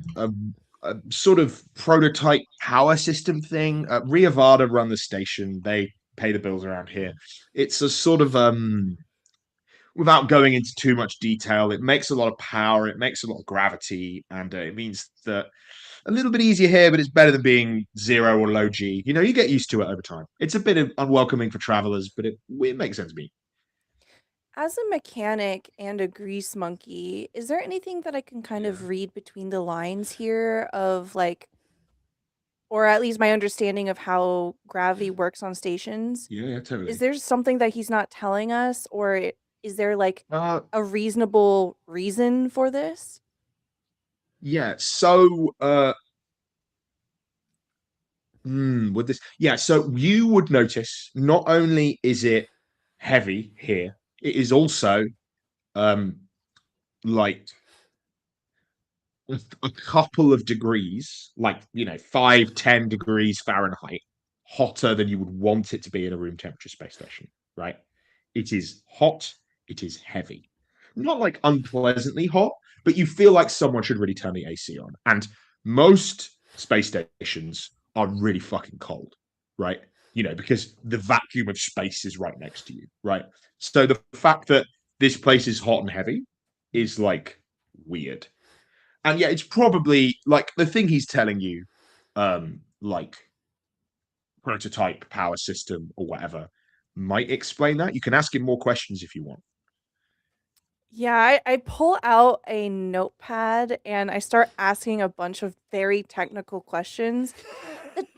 sort of prototype power system thing. Ria Vada run the station. They pay the bills around here. It's a sort of without going into too much detail, it makes a lot of power, it makes a lot of gravity, and it means that a little bit easier here, but it's better than being 0 or low G. You know, you get used to it over time. It's a bit of unwelcoming for travelers, but it makes sense to me. As a mechanic and a grease monkey, is there anything that I can kind of Yeah. read between the lines here of like, or at least my understanding of how gravity works on stations? Yeah, Is totally. there something that he's not telling us, or is there like Uh, a reasonable reason for this? yeah. So, with this, yeah. So you would notice not only is it heavy here, it is also um like a couple of degrees, like 5-10 degrees Fahrenheit, hotter than you would want it to be in a room temperature space station, right? It is hot, it is heavy. Not like unpleasantly hot, but you feel like someone should really turn the AC on. And most space stations are really fucking cold, right? Because the vacuum of space is right next to you, right? So the fact that this place is hot and heavy is like weird. And yeah, it's probably like the thing he's telling you, like prototype power system or whatever, might explain that. You can ask him more questions if you want. Yeah, I pull out a notepad and I start asking a bunch of very technical questions.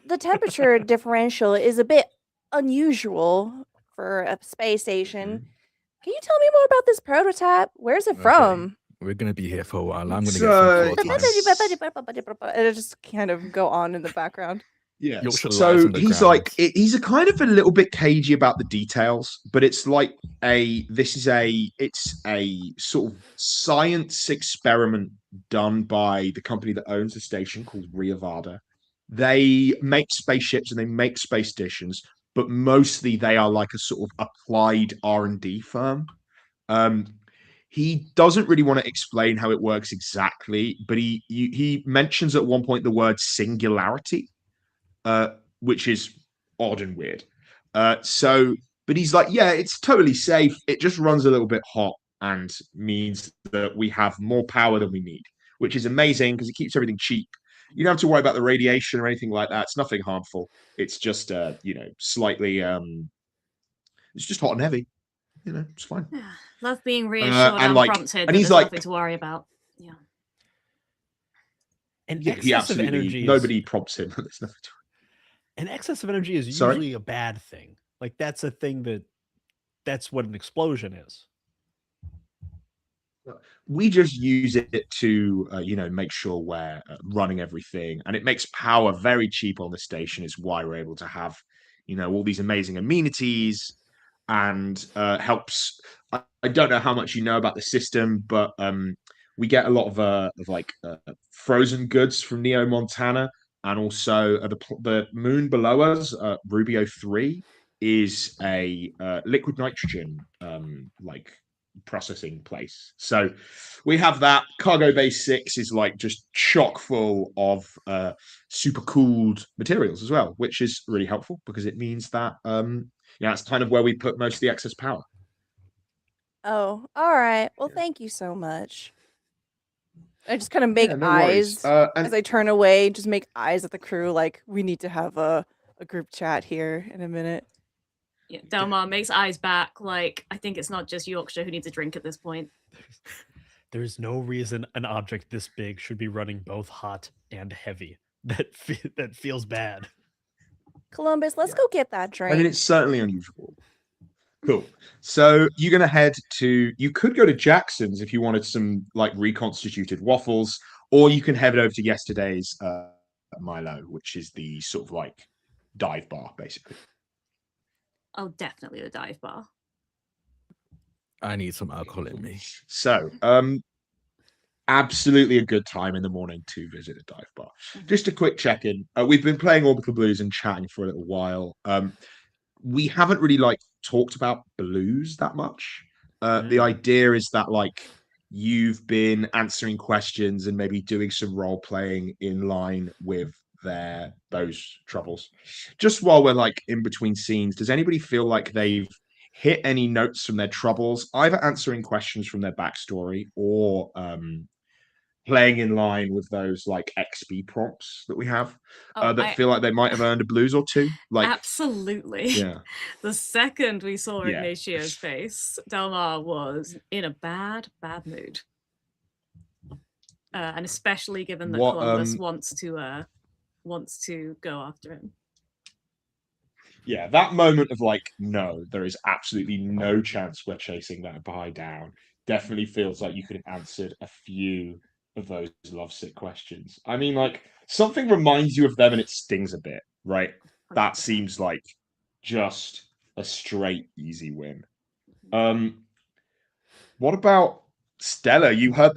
The temperature differential is a bit unusual for a space station. Can you tell me more about this prototype? Where's it Okay. from? We're gonna be here for a while. I'm gonna It's, get some floor time. it's- It'll just kind of go on in the background. Yeah. Yorkshire lies So on the he's ground. he's a kind of a little bit cagey about the details, but it's like it's a sort of science experiment done by the company that owns the station called Ria Vada. They make spaceships and they make space stations, but mostly they are like a sort of applied R&D firm. Um, he doesn't really want to explain how it works exactly, but he mentions at one point the word singularity, which is odd and weird. But he's like, yeah, it's totally safe. It just runs a little bit hot and means that we have more power than we need, which is amazing because it keeps everything cheap. You don't have to worry about the radiation or anything like that. It's nothing harmful. It's just, slightly, it's just hot and heavy. It's fine. Love being reassured and unprompted that he's there's like, nothing to worry about. Yeah. An yeah, he excess of absolutely, energy nobody prompts him. There's nothing to an excess of energy is Sorry? usually a bad thing. Like that's a thing that's what an explosion is. We just use it to make sure we're running everything, and it makes power very cheap on the station. Is why we're able to have all these amazing amenities, and helps. I don't know how much you know about the system, but we get a lot of frozen goods from Neo Montana, and also the moon below us, Rubio 3, is a liquid nitrogen processing place. So we have that. Cargo Bay 6 is like just chock full of super cooled materials as well, which is really helpful because it means that it's kind of where we put most of the excess power. Oh, all right. Well, thank you so much. I just kind of make no worries. eyes as I turn away, just make eyes at the crew like, we need to have a group chat here in a minute. Yeah, Delmar makes eyes back like, I think it's not just Yorkshire who needs a drink at this point. There's no reason an object this big should be running both hot and heavy. That feels bad. Columbus, let's go get that drink. I mean, it's certainly unusual. Cool. So you're going to head to, you could go to Jackson's if you wanted some like reconstituted waffles, or you can head over to yesterday's Milo, which is the sort of like dive bar, basically. Oh, definitely the dive bar. I need some alcohol in me. So, absolutely a good time in the morning to visit a dive bar. Just a quick check-in. We've been playing Orbital Blues and chatting for a little while. We haven't really like talked about blues that much. The idea is that like you've been answering questions and maybe doing some role playing in line with those troubles. Just while we're like in between scenes, does anybody feel like they've hit any notes from their troubles, either answering questions from their backstory or playing in line with those like XP prompts that we have feel like they might have earned a blues or two? Like, absolutely. Yeah. The second we saw Yeah. Ignatio's face, Delmar was in a bad mood. And especially given that Columbus wants to go after him. Yeah, that moment of like, no, there is absolutely no chance we're chasing that guy down. Definitely feels like you could have answered a few of those lovesick questions. I mean, like, something reminds you of them and it stings a bit, right? That seems like just a straight easy win. What about Stella? You've heard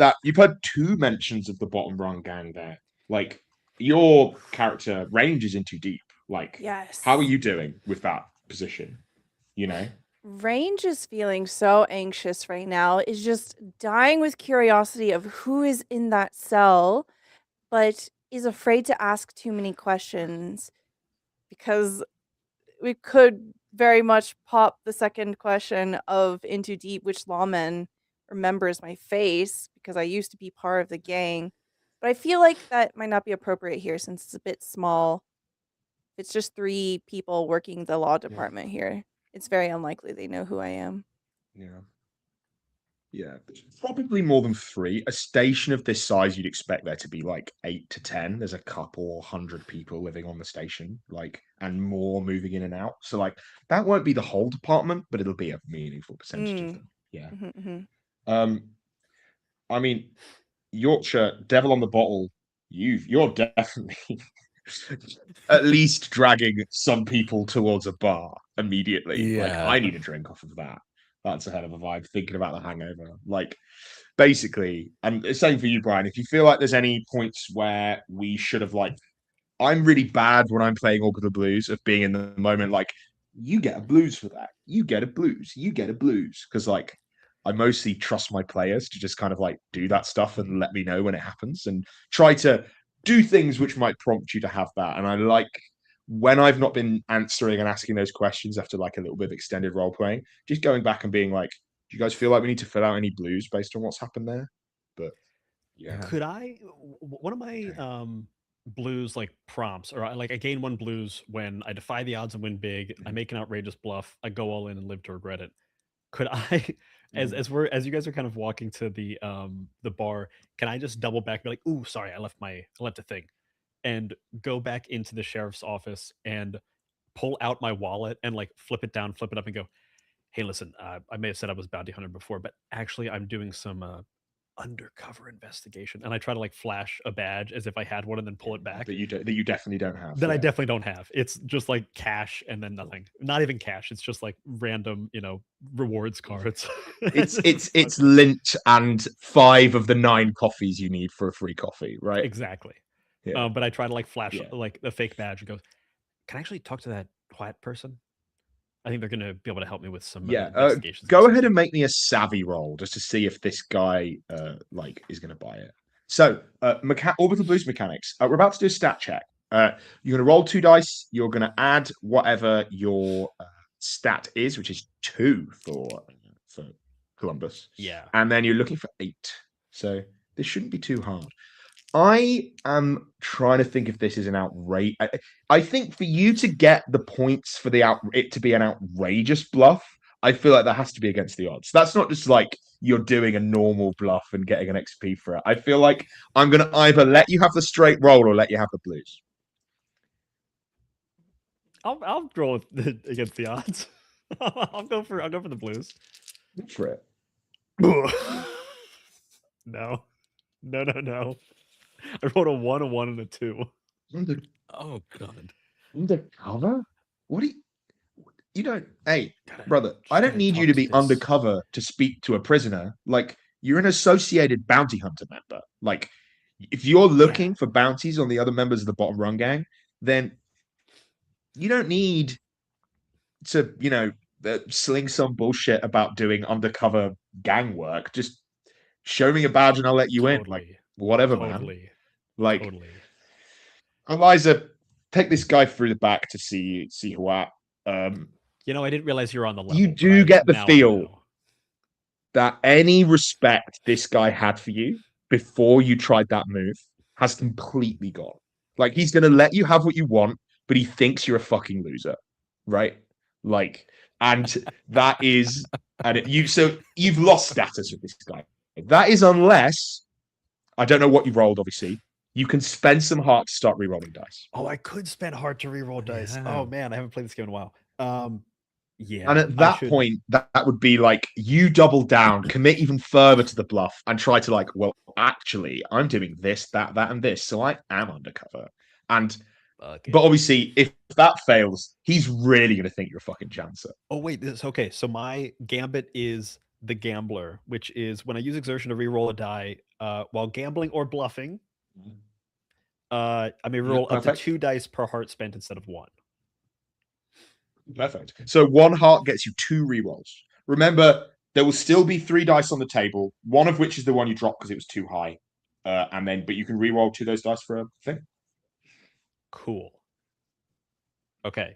two mentions of the bottom rung gang there. Like, your character range is in too deep. Like, yes. How are you doing with that position? You know? Range is feeling so anxious right now, is just dying with curiosity of who is in that cell, but is afraid to ask too many questions because we could very much pop the second question of Into Deep, which lawman remembers my face because I used to be part of the gang. But I feel like that might not be appropriate here since it's a bit small. It's just 3 people working the law department here. It's very unlikely they know who I am. Yeah, probably more than 3. A station of this size, you'd expect there to be like 8 to 10. There's a couple 100 people living on the station, like, and more moving in and out. So like that won't be the whole department, but it'll be a meaningful percentage of them. Yeah. I mean, Yorkshire, Devil on the Bottle, you're definitely at least dragging some people towards a bar immediately. Yeah. Like, I need a drink off of that. That's a hell of a vibe, thinking about the hangover. Like, basically, and it's same for you, Brian. If you feel like there's any points where we should have, like, I'm really bad when I'm playing Orbital Blues of being in the moment, like, you get a blues for that. You get a blues. You get a blues. Because, like, I mostly trust my players to just kind of, like, do that stuff and let me know when it happens and try to do things which might prompt you to have that. And I like when I've not been answering and asking those questions after like a little bit of extended role playing, just going back and being like, do you guys feel like we need to fill out any blues based on what's happened there? But yeah. Could one of my blues like prompts, or like I gain 1 blues when I defy the odds and win big, I make an outrageous bluff, I go all in and live to regret it. Could I, as you guys are kind of walking to the bar, can I just double back and be like, ooh, sorry, I left a thing, and go back into the sheriff's office and pull out my wallet and like flip it down, flip it up, and go, hey, listen, I may have said I was bounty hunter before, but actually I'm doing some undercover investigation, and I try to like flash a badge as if I had one and then pull it back that you definitely don't have. That I definitely don't have. It's just like cash and then nothing. Not even cash. It's just like random, rewards cards. It's lint and 5 of the 9 coffees you need for a free coffee, right? Exactly. Yeah. But I try to like flash like a fake badge and go, can I actually talk to that quiet person? I think they're going to be able to help me with some Yeah, investigations. go ahead and make me a savvy roll just to see if this guy is going to buy it. So, Orbital Blues mechanics. We're about to do a stat check. You're going to roll 2 dice. You're going to add whatever your stat is, which is 2 for Columbus. Yeah. And then you're looking for 8. So this shouldn't be too hard. I am trying to think if this is an outrage. I think for you to get the points for it to be an outrageous bluff, I feel like that has to be against the odds. That's not just like you're doing a normal bluff and getting an XP for it. I feel like I'm going to either let you have the straight roll or let you have the blues. I'll roll against the odds. I'll go for the blues. Go for it. No. I rolled a 1, a 1, and a 2. Oh god. Undercover? What do you don't? Hey, Gotta- brother, just I don't gotta need you talk to be this. undercover to speak to a prisoner. Like, you're an associated bounty hunter member. Like, if you're looking for bounties on the other members of the bottom rung gang, then you don't need to, sling some bullshit about doing undercover gang work. Just show me a badge and I'll let you in. Like, whatever, man. Like, Totally. Eliza, take this guy through the back to see what. I didn't realize you were on the level. You do get the feel that any respect this guy had for you before you tried that move has completely gone. Like, he's going to let you have what you want, but he thinks you're a fucking loser, right? Like, and that is, so you've lost status with this guy. That is unless, I don't know what you rolled, obviously. You can spend some heart to start re-rolling dice. Oh, I could spend hard to re-roll dice. Oh man, I haven't played this game in a while. Yeah. And at that point, that would be like you double down, commit even further to the bluff, and try to well, actually, I'm doing this, that, and this, so I am undercover. And but obviously, if that fails, he's really going to think you're a fucking chancer. Oh wait, okay. So my gambit is the gambler, which is when I use exertion to re-roll a die while gambling or bluffing. I may roll up to 2 dice per heart spent instead of 1. Perfect. So 1 heart gets you 2 rerolls. Remember, there will still be 3 dice on the table, one of which is the one you dropped because it was too high. But you can reroll 2 of those dice for a thing. Cool. Okay.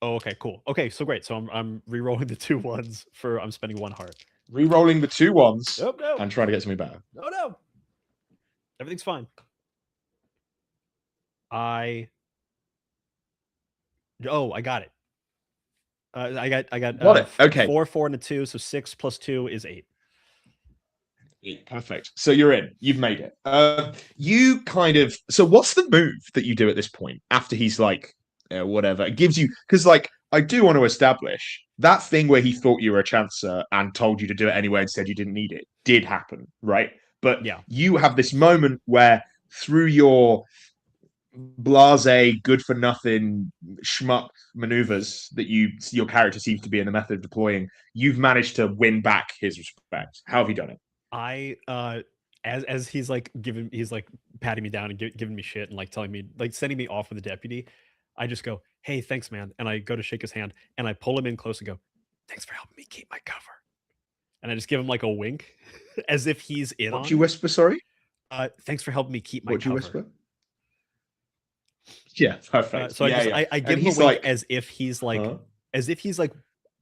Oh, okay, cool. Okay, so great. So I'm re-rolling the 2 ones for I'm spending 1 heart. Re-rolling the 2 ones no. and trying to get something better. No. Everything's fine. I got it. I got it. Okay. 4, 4, and a 2. So 6 plus 2 is 8. Perfect. So you're in. You've made it. So what's the move that you do at this point after he's like, whatever? It gives you, because I do want to establish that thing where he thought you were a chancer and told you to do it anyway and said you didn't need it did happen, right? But you have this moment where through your blase, good for nothing schmuck maneuvers that your character seems to be in the method of deploying, you've managed to win back his respect. How have you done it? I as he's patting me down and giving me shit and telling me sending me off with the deputy, I just go, "Hey, thanks, man," and I go to shake his hand and I pull him in close and go, "Thanks for helping me keep my cover," and I just give him a wink as if he's in. What'd you whisper? Sorry. Thanks for helping me keep my cover. What'd you whisper? Yeah, perfect. So I give him a wink as if he's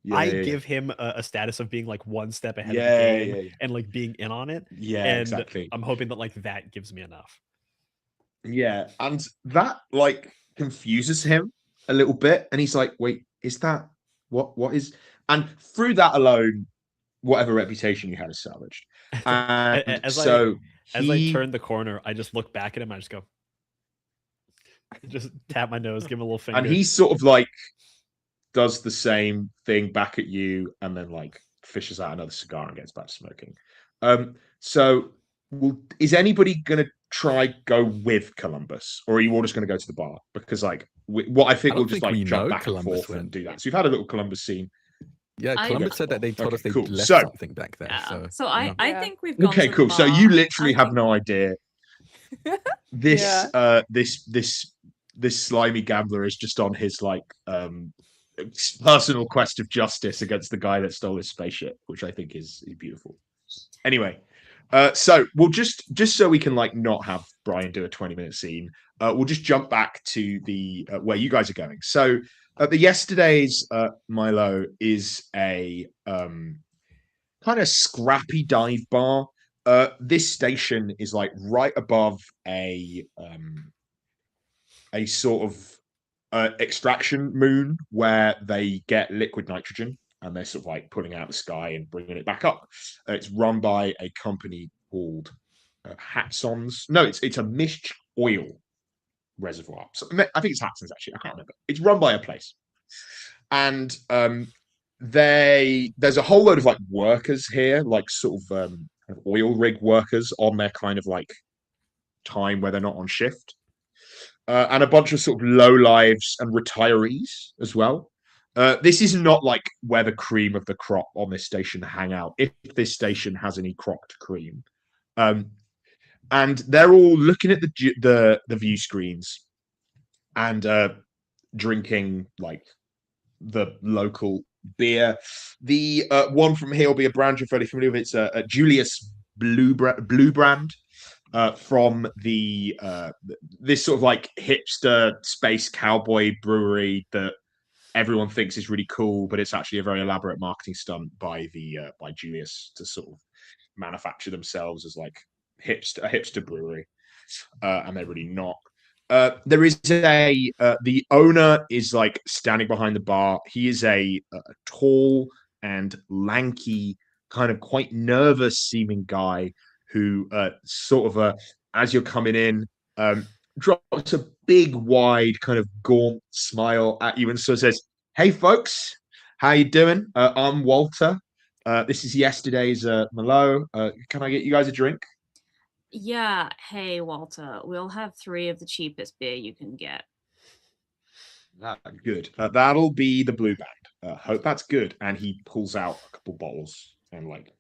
give him a status of being 1 step ahead of the game and being in on it. Yeah, and exactly. I'm hoping that that gives me enough. Yeah, and that confuses him a little bit, and he's like, "Wait, is that what is?" And through that alone, whatever reputation you had is salvaged. And as I turn the corner, I just look back at him. I just go. Just tap my nose, give him a little finger. And he sort of does the same thing back at you and then fishes out another cigar and gets back to smoking. So is anybody going to try go with Columbus, or are you all just going to go to the bar? Because what I think we'll just jump back and forth and do that. So we've had a little Columbus scene. Yeah, Columbus said that they told us they left something back there. Yeah. So I think we've gone okay, to cool. the So bar. you literally have no idea. This slimy gambler is just on his personal quest of justice against the guy that stole his spaceship, which I think is beautiful. Anyway, so we'll just so we can like not have Brian do a 20-minute scene, we'll just jump back to the where you guys are going. So the yesterday's Milo is a kind of scrappy dive bar. This station is like right above a sort of extraction moon where they get liquid nitrogen and they're sort of like pulling out the sky and bringing it back up. It's run by a company called Hatsons. No, it's a Mist oil reservoir. So, I think it's Hatsons actually. I can't remember. It's run by a place, and there's a whole load of like workers here, like sort of oil rig workers on their kind of like time where they're not on shift. And a bunch of sort of low lives and retirees as well. This is not like where the cream of the crop on this station hang out, if this station has any cropped cream. And they're all looking at the view screens and drinking like the local beer. The one from here will be a brand you're fairly familiar with. It's a Julius Blue Brand. From the this sort of like hipster space cowboy brewery that everyone thinks is really cool, but it's actually a very elaborate marketing stunt by Julius to sort of manufacture themselves as like a hipster brewery, and they're really not. There is the owner is like standing behind the bar. He is a tall and lanky, kind of quite nervous seeming guy who sort of as you're coming in drops a big wide kind of gaunt smile at you and sort of says, "Hey folks, how you doing? I'm Walter. This is yesterday's Malo. Can I get you guys a drink?" Yeah, hey Walter, we'll have 3 of the cheapest beer you can get. Good. That'll be the Blue Band. Hope that's good. And he pulls out a couple bottles and like,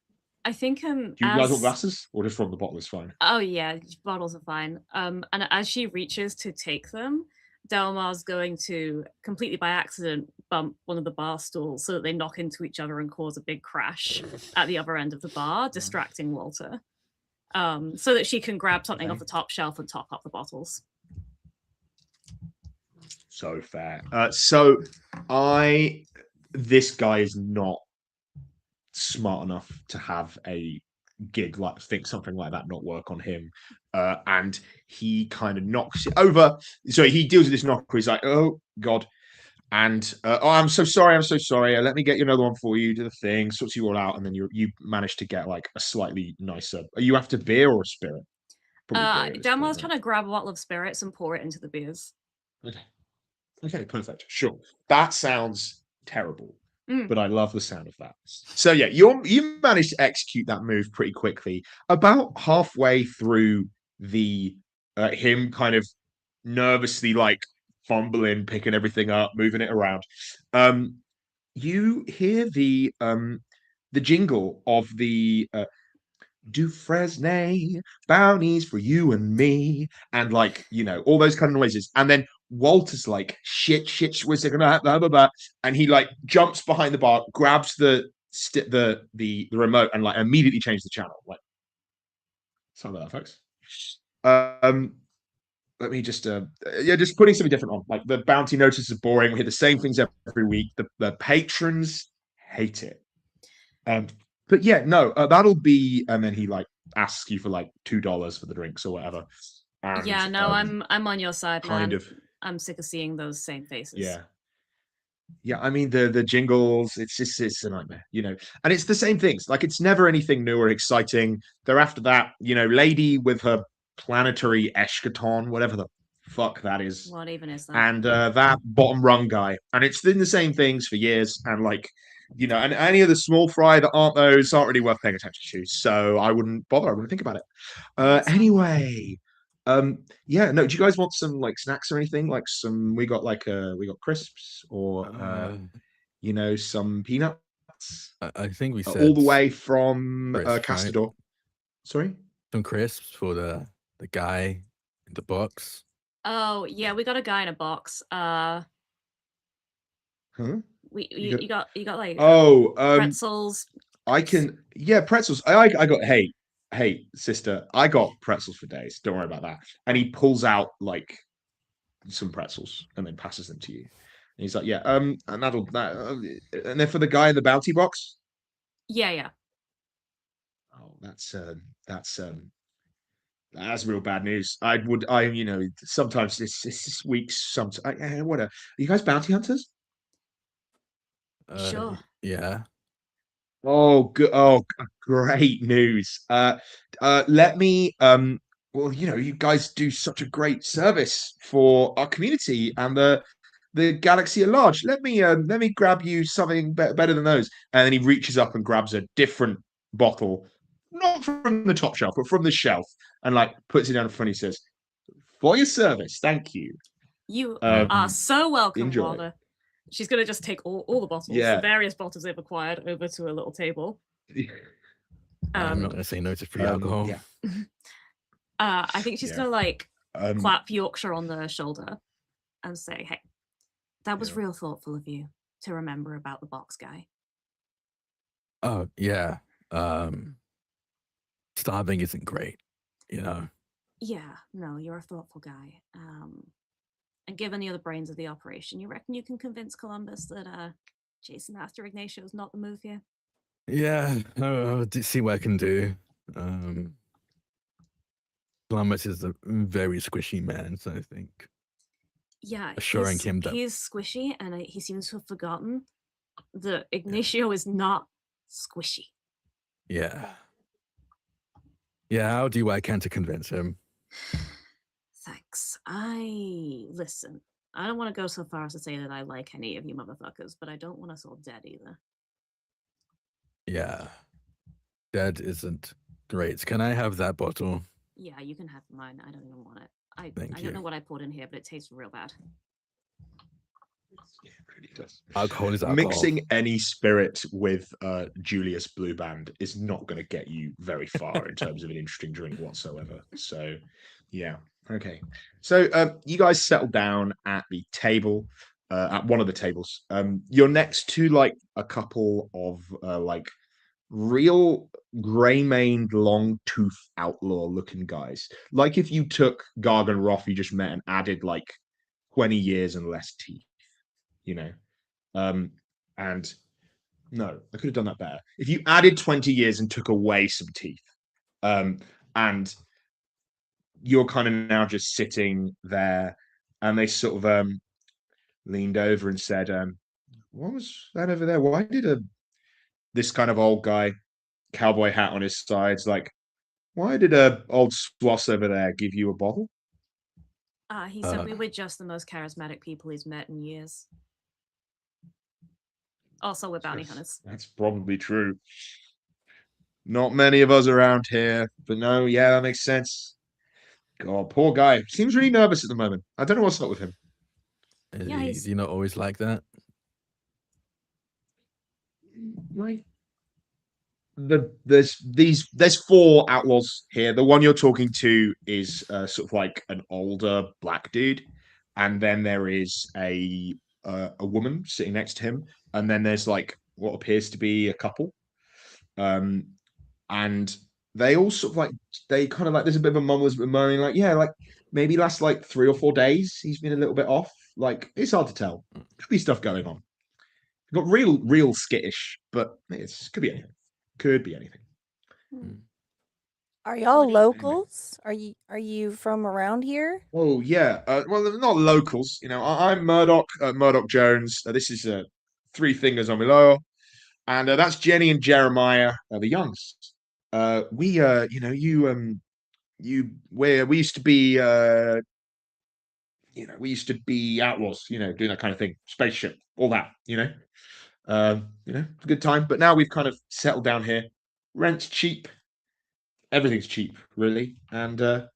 I think do you guys want glasses or just from the bottle is fine? Oh yeah, bottles are fine. And as she reaches to take them, Delmar's going to completely by accident bump one of the bar stools so that they knock into each other and cause a big crash at the other end of the bar, distracting Walter. So that she can grab something off the top shelf and top up the bottles. So fair. This guy is not smart enough to have a gig like think something like that not work on him, and he kind of knocks it over. So he deals with this knocker. He's like, "Oh God." And I'm so sorry. Let me get you another one for you. Do the thing, sorts you all out, and then you manage to get like a slightly nicer. Are you after beer or a spirit? Delmar's trying to grab a bottle of spirits and pour it into the beers. Okay, perfect. Sure. That sounds terrible, but I love the sound of that. So yeah, you managed to execute that move pretty quickly. About halfway through the him kind of nervously like fumbling, picking everything up, moving it around. You hear the jingle of the Dufresne bounties for you and me, and like all those kind of noises, and then Walter's like shit, where's it gonna happen? And he like jumps behind the bar, grabs the remote, and like immediately changes the channel. Like, something like that, folks. Let me just just putting something different on. Like the bounty notices are boring. We hear the same things every week. The patrons hate it. But yeah, no, that'll be. And then he like asks you for like $2 for the drinks or whatever. And, yeah, no, I'm on your side, kind man. of. I'm sick of seeing those same faces. Yeah. I mean the jingles. It's a nightmare, And it's the same things. Like it's never anything new or exciting. They're after that, lady with her planetary eschaton, whatever the fuck that is. What even is that? And that bottom rung guy. And it's been the same things for years. And like, and any of the small fry that aren't really worth paying attention to. So I wouldn't bother. I wouldn't think about it. Anyway, yeah, no, do you guys want some like snacks or anything? Like we got crisps or some peanuts. I think we said all the way from crisps, Castador. Right? Sorry? Some crisps for the guy in the box. Oh, yeah, we got a guy in a box. Huh? You got like pretzels. I can, yeah, pretzels. I got, hey, sister, I got pretzels for days. Don't worry about that. And he pulls out like some pretzels and then passes them to you. And he's like, yeah, and and then for the guy in the bounty box. Yeah. Oh, that's real bad news. Sometimes it's weeks. What are you guys bounty hunters? Sure. Yeah. Oh, good. Oh, great news. Let me. Well, you guys do such a great service for our community and the galaxy at large. Let me grab you something better than those. And then he reaches up and grabs a different bottle, not from the top shelf, but from the shelf, and like puts it down in front. He says, "For your service, thank you." You are so welcome, enjoy. Wanda. She's gonna just take all the bottles, the various bottles they've acquired, over to a little table. I'm not gonna say no to free alcohol. Yeah. I think she's gonna like clap Yorkshire on the shoulder and say, "Hey, that was real thoughtful of you to remember about the box guy." Oh yeah. Starving isn't great, Yeah, no, you're a thoughtful guy. And given the other brains of the operation, you reckon you can convince Columbus that chasing after Ignacio is not the move here? Yeah, I'll see what I can do. Columbus is a very squishy man, so I think assuring him that he's squishy, and he seems to have forgotten that Ignacio is not squishy. Yeah, I'll do what I can to convince him. Thanks. Listen, I don't want to go so far as to say that I like any of you motherfuckers, but I don't want us all dead either. Yeah. Dead isn't great. Can I have that bottle? Yeah, you can have mine. I don't even want it. I Thank don't know what I poured in here, but it tastes real bad. Yeah, it really does. Alcohol is alcohol. Mixing any spirit with Julius Blue Band is not going to get you very far in terms of an interesting drink whatsoever. So, yeah. Okay. So you guys settle down at the table, at one of the tables. You're next to like a couple of like real grey-maned, long-tooth outlaw-looking guys. Like if you took Gargan Roth you just met and added like 20 years and less teeth, and no, I could have done that better. If you added 20 years and took away some teeth, and you're kind of now just sitting there, and they sort of leaned over and said, what was that over there? Why did this kind of old guy, cowboy hat on his sides, like, why did old Swass over there give you a bottle? He said we were just the most charismatic people he's met in years. Also, we're bounty hunters. That's probably true. Not many of us around here, but no, yeah, that makes sense. God, poor guy. Seems really nervous at the moment. I don't know what's up with him. Is he not always like that? Like, there's four outlaws here. The one you're talking to is sort of like an older black dude, and then there is a woman sitting next to him, and then there's like what appears to be a couple, and they all sort of like they kind of like there's a bit of a mum was moaning like like maybe last like 3 or 4 days he's been a little bit off. Like it's hard to tell. Could be stuff going on. Got real skittish, but could be anything. Could be anything. Are y'all locals? Are you from around here? Oh yeah. Well, they're not locals. I'm Murdoch. Murdoch Jones. This is Three Fingers on my lower, and that's Jenny and Jeremiah, the Youngs. We we used to be we used to be outlaws. Doing that kind of thing, spaceship, all that. It's a good time. But now we've kind of settled down here. Rent's cheap. Everything's cheap, really. And good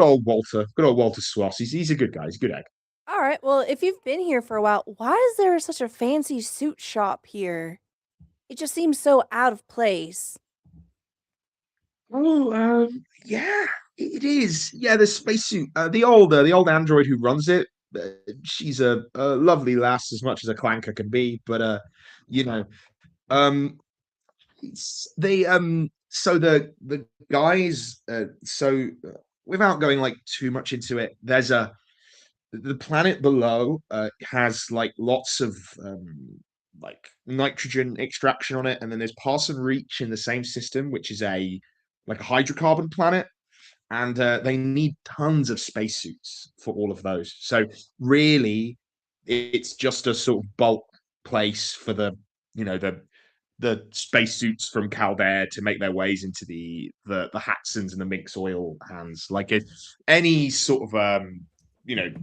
old Walter Swass. He's a good guy. He's a good egg. All right. Well, if you've been here for a while, why is there such a fancy suit shop here? It just seems so out of place. Oh, yeah, it is. Yeah, the spacesuit. The old android who runs it she's a lovely lass, as much as a clanker can be. But you know, they so the guys. Without going like too much into it, there's the planet below has like lots of like nitrogen extraction on it, and then there's Parson Reach in the same system, which is a hydrocarbon planet, and they need tons of spacesuits for all of those. So really, it's just a sort of bulk place for the spacesuits from Calbert to make their ways into the Hatsons and the Minx Oil hands. Like any sort of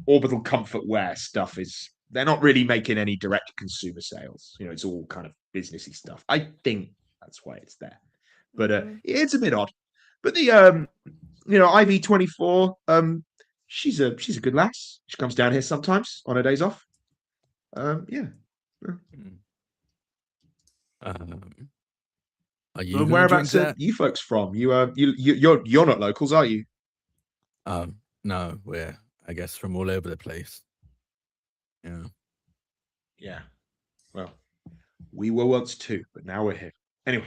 orbital comfort wear stuff they're not really making any direct consumer sales. It's all kind of businessy stuff. I think that's why it's there. But it's a bit odd. But the IV24, she's a good lass. She comes down here sometimes on her days off. Yeah. Are you whereabouts are you folks from? You're not locals, are you? No, we're I guess from all over the place. Yeah. Yeah. Well, we were once too, but now we're here. Anyway,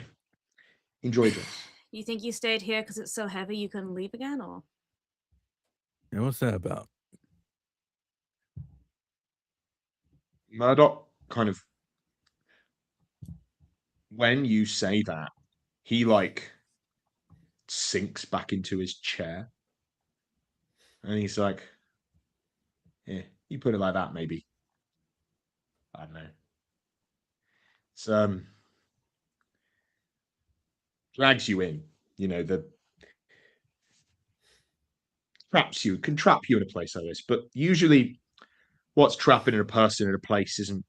enjoy this. You think you stayed here because it's so heavy you couldn't leave again, or? Yeah, what's that about? Murdoch kind of, when you say that, he like sinks back into his chair. And he's like, yeah, you put it like that, maybe. I don't know. It's drags you in, can trap you in a place like this. But usually what's trapping in a person in a place isn't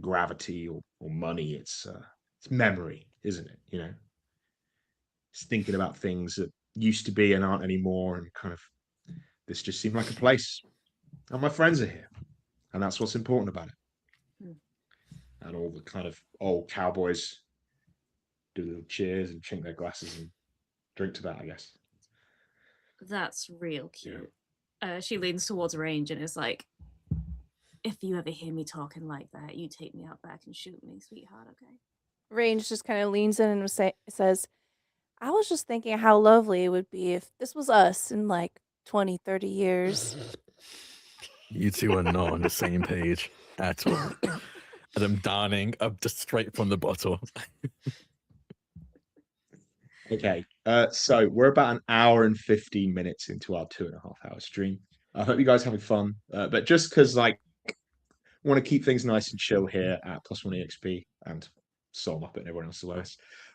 gravity or money. It's memory, isn't it? It's thinking about things that used to be and aren't anymore, and kind of this just seemed like a place. And my friends are here, and that's what's important about it. And all the kind of old cowboys do little cheers and chink their glasses and drink to that, I guess. That's real cute. Yeah. She leans towards Range and is like, if you ever hear me talking like that, you take me out back and shoot me, sweetheart, okay? Range just kind of leans in and says, I was just thinking how lovely it would be if this was us in like 20, 30 years. You two are not on the same page at all. And I'm darning up just straight from the bottle. Okay, so we're about an hour and 15 minutes into our 2.5-hour stream. I hope you guys are having fun. But just because I want to keep things nice and chill here at +1EXP and Soul Muppet and everyone else as well,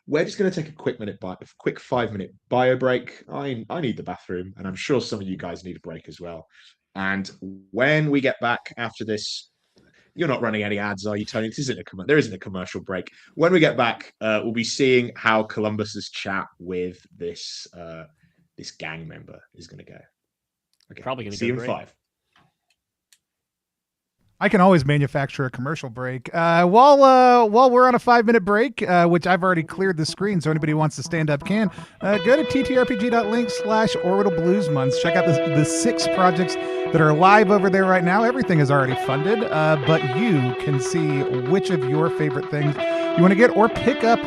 we're just going to take a quick 5-minute bio break. I need the bathroom, and I'm sure some of you guys need a break as well. And when we get back after this, you're not running any ads, are you, Tony? There isn't a commercial break. When we get back, we'll be seeing how Columbus's chat with this gang member is going to go. Okay, probably going to see you in 5. I can always manufacture a commercial break. While we're on a 5-minute break, which I've already cleared the screen, so anybody who wants to stand up can, go to ttrpg.link/orbitalbluesmonth. Check out the 6 projects that are live over there right now. Everything is already funded, but you can see which of your favorite things you want to get, or pick up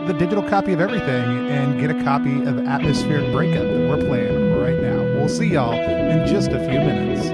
the digital copy of everything and get a copy of Atmospheric Breakup that we're playing right now. We'll see y'all in just a few minutes.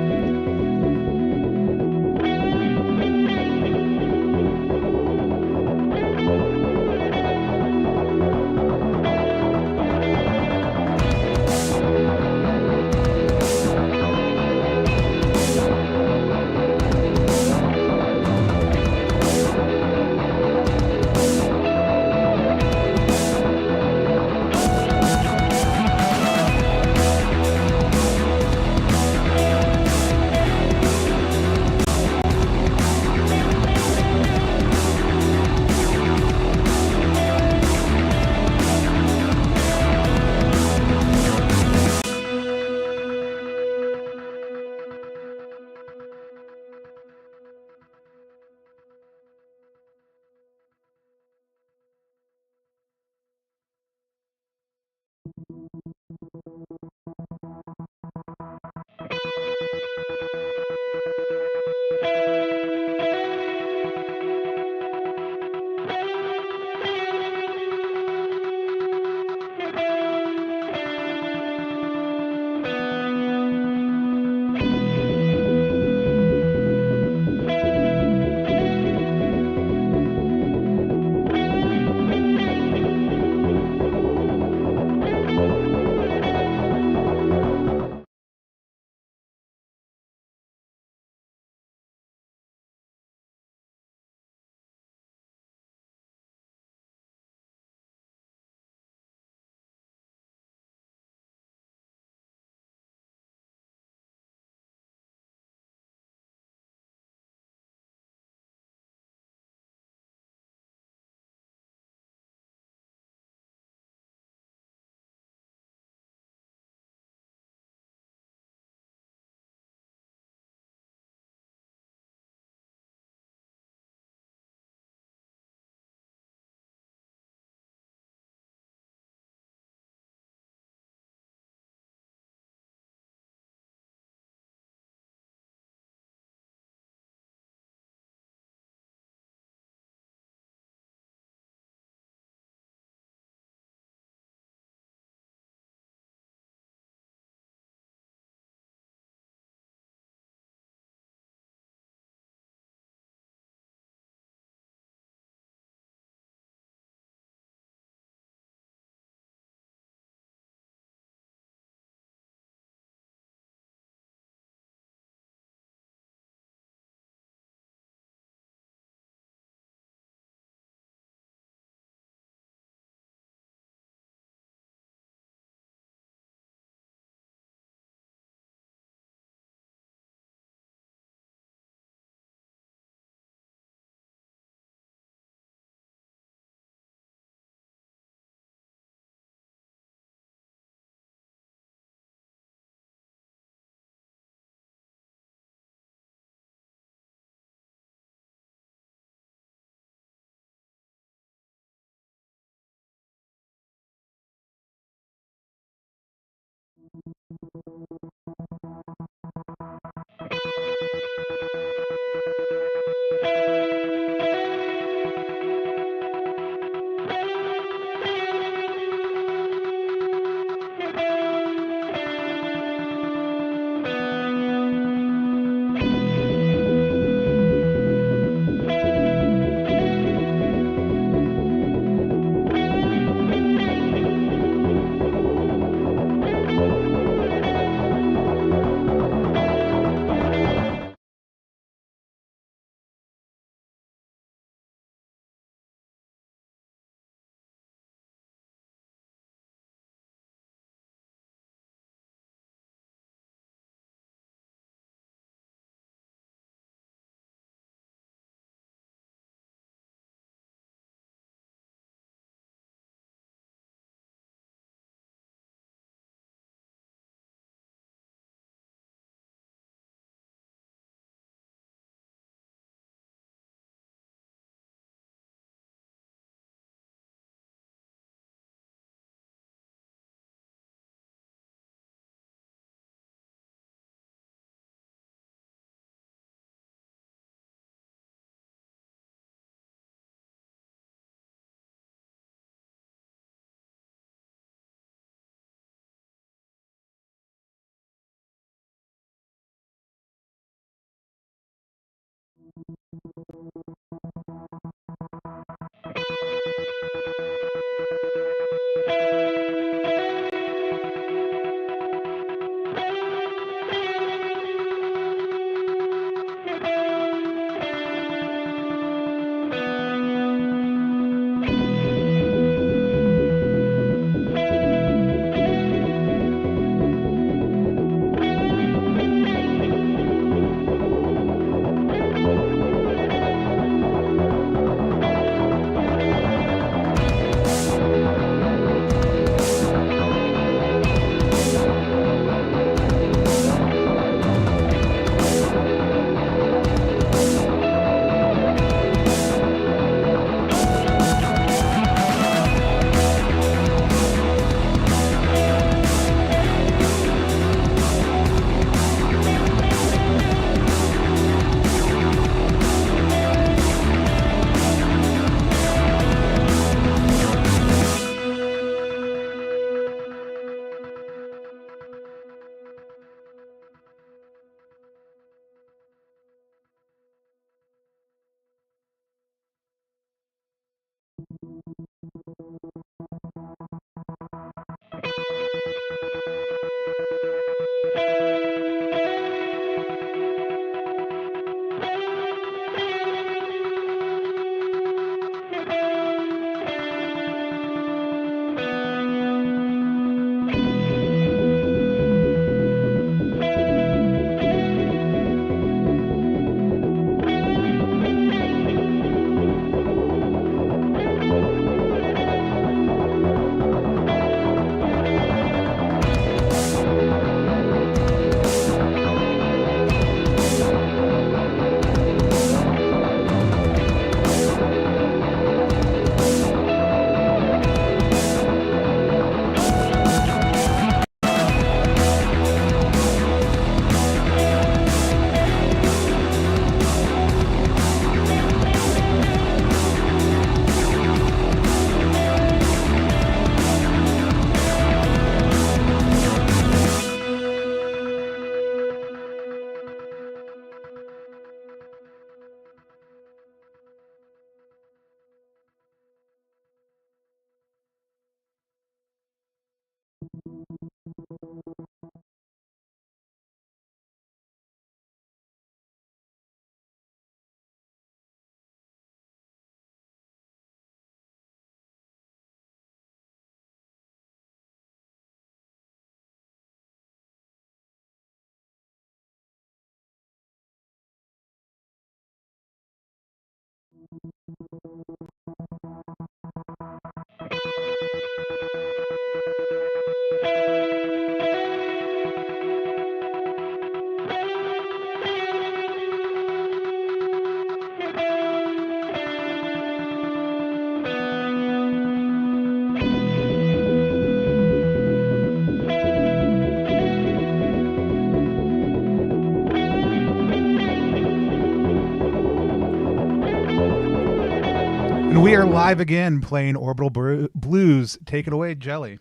And we are live again playing Orbital Blues. Take it away, Jelly.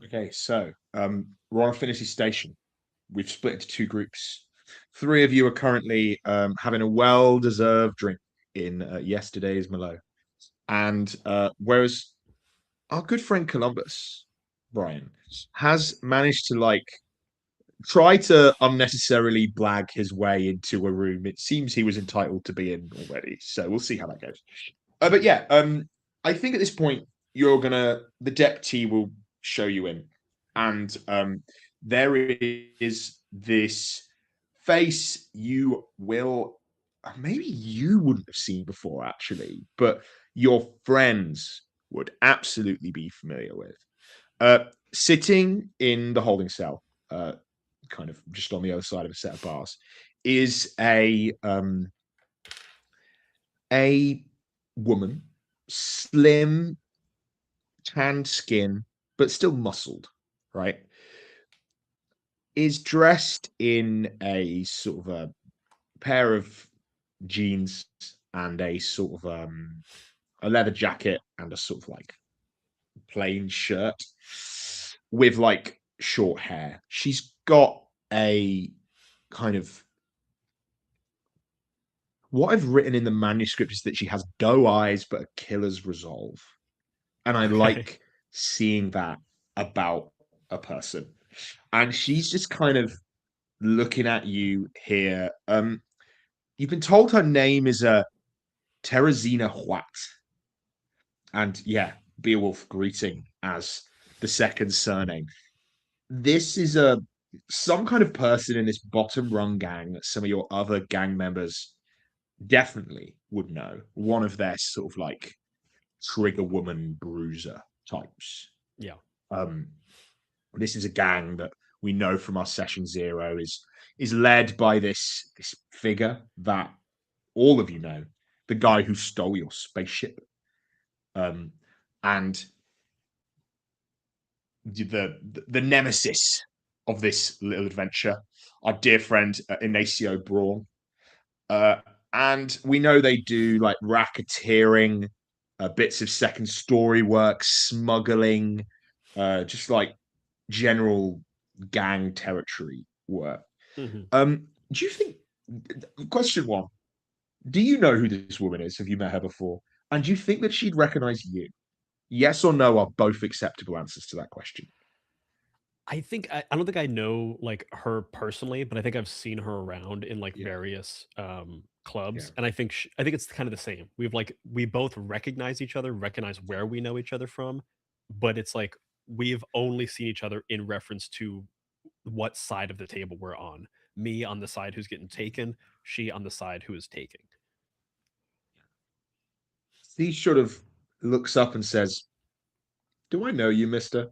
Okay, so we're on Affinity Station. We've split into two groups. 3 of you are currently having a well-deserved drink in yesterday's Merlot. And whereas our good friend Columbus, Brian, has managed to try to unnecessarily blag his way into a room it seems he was entitled to be in already. So we'll see how that goes. But yeah, I think at this point the deputy will show you in, and there is this face you will maybe you wouldn't have seen before actually, but your friends would absolutely be familiar with. Sitting in the holding cell, kind of just on the other side of a set of bars, is a woman, slim, tanned skin, but still muscled, right? Is dressed in a sort of a pair of jeans and a sort of a leather jacket and a sort of plain shirt with short hair. She's got a kind of what I've written in the manuscript is that she has doe eyes but a killer's resolve. And I like seeing that about a person. And she's just kind of looking at you here. You've been told her name is Teresina Huat. And yeah, Beowulf greeting as the second surname. This is some kind of person in this bottom rung gang that some of your other gang members definitely would know. One of their sort of trigger woman bruiser types. Yeah. This is a gang that we know from our session 0 is led by this figure that all of you know, the guy who stole your spaceship. And the nemesis of this little adventure, our dear friend Ignacio Braun. And we know they do racketeering, bits of second story work, smuggling, just general gang territory work. Mm-hmm. Do you think? Question 1: do you know who this woman is? Have you met her before? And do you think that she'd recognize you? Yes or no are both acceptable answers to that question. I think I don't think I know her personally, but I think I've seen her around in various clubs, and I think it's kind of the same. We both recognize each other, recognize where we know each other from, but it's we've only seen each other in reference to what side of the table we're on. Me on the side who's getting taken, she on the side who is taking. He sort of looks up and says, "Do I know you, mister?"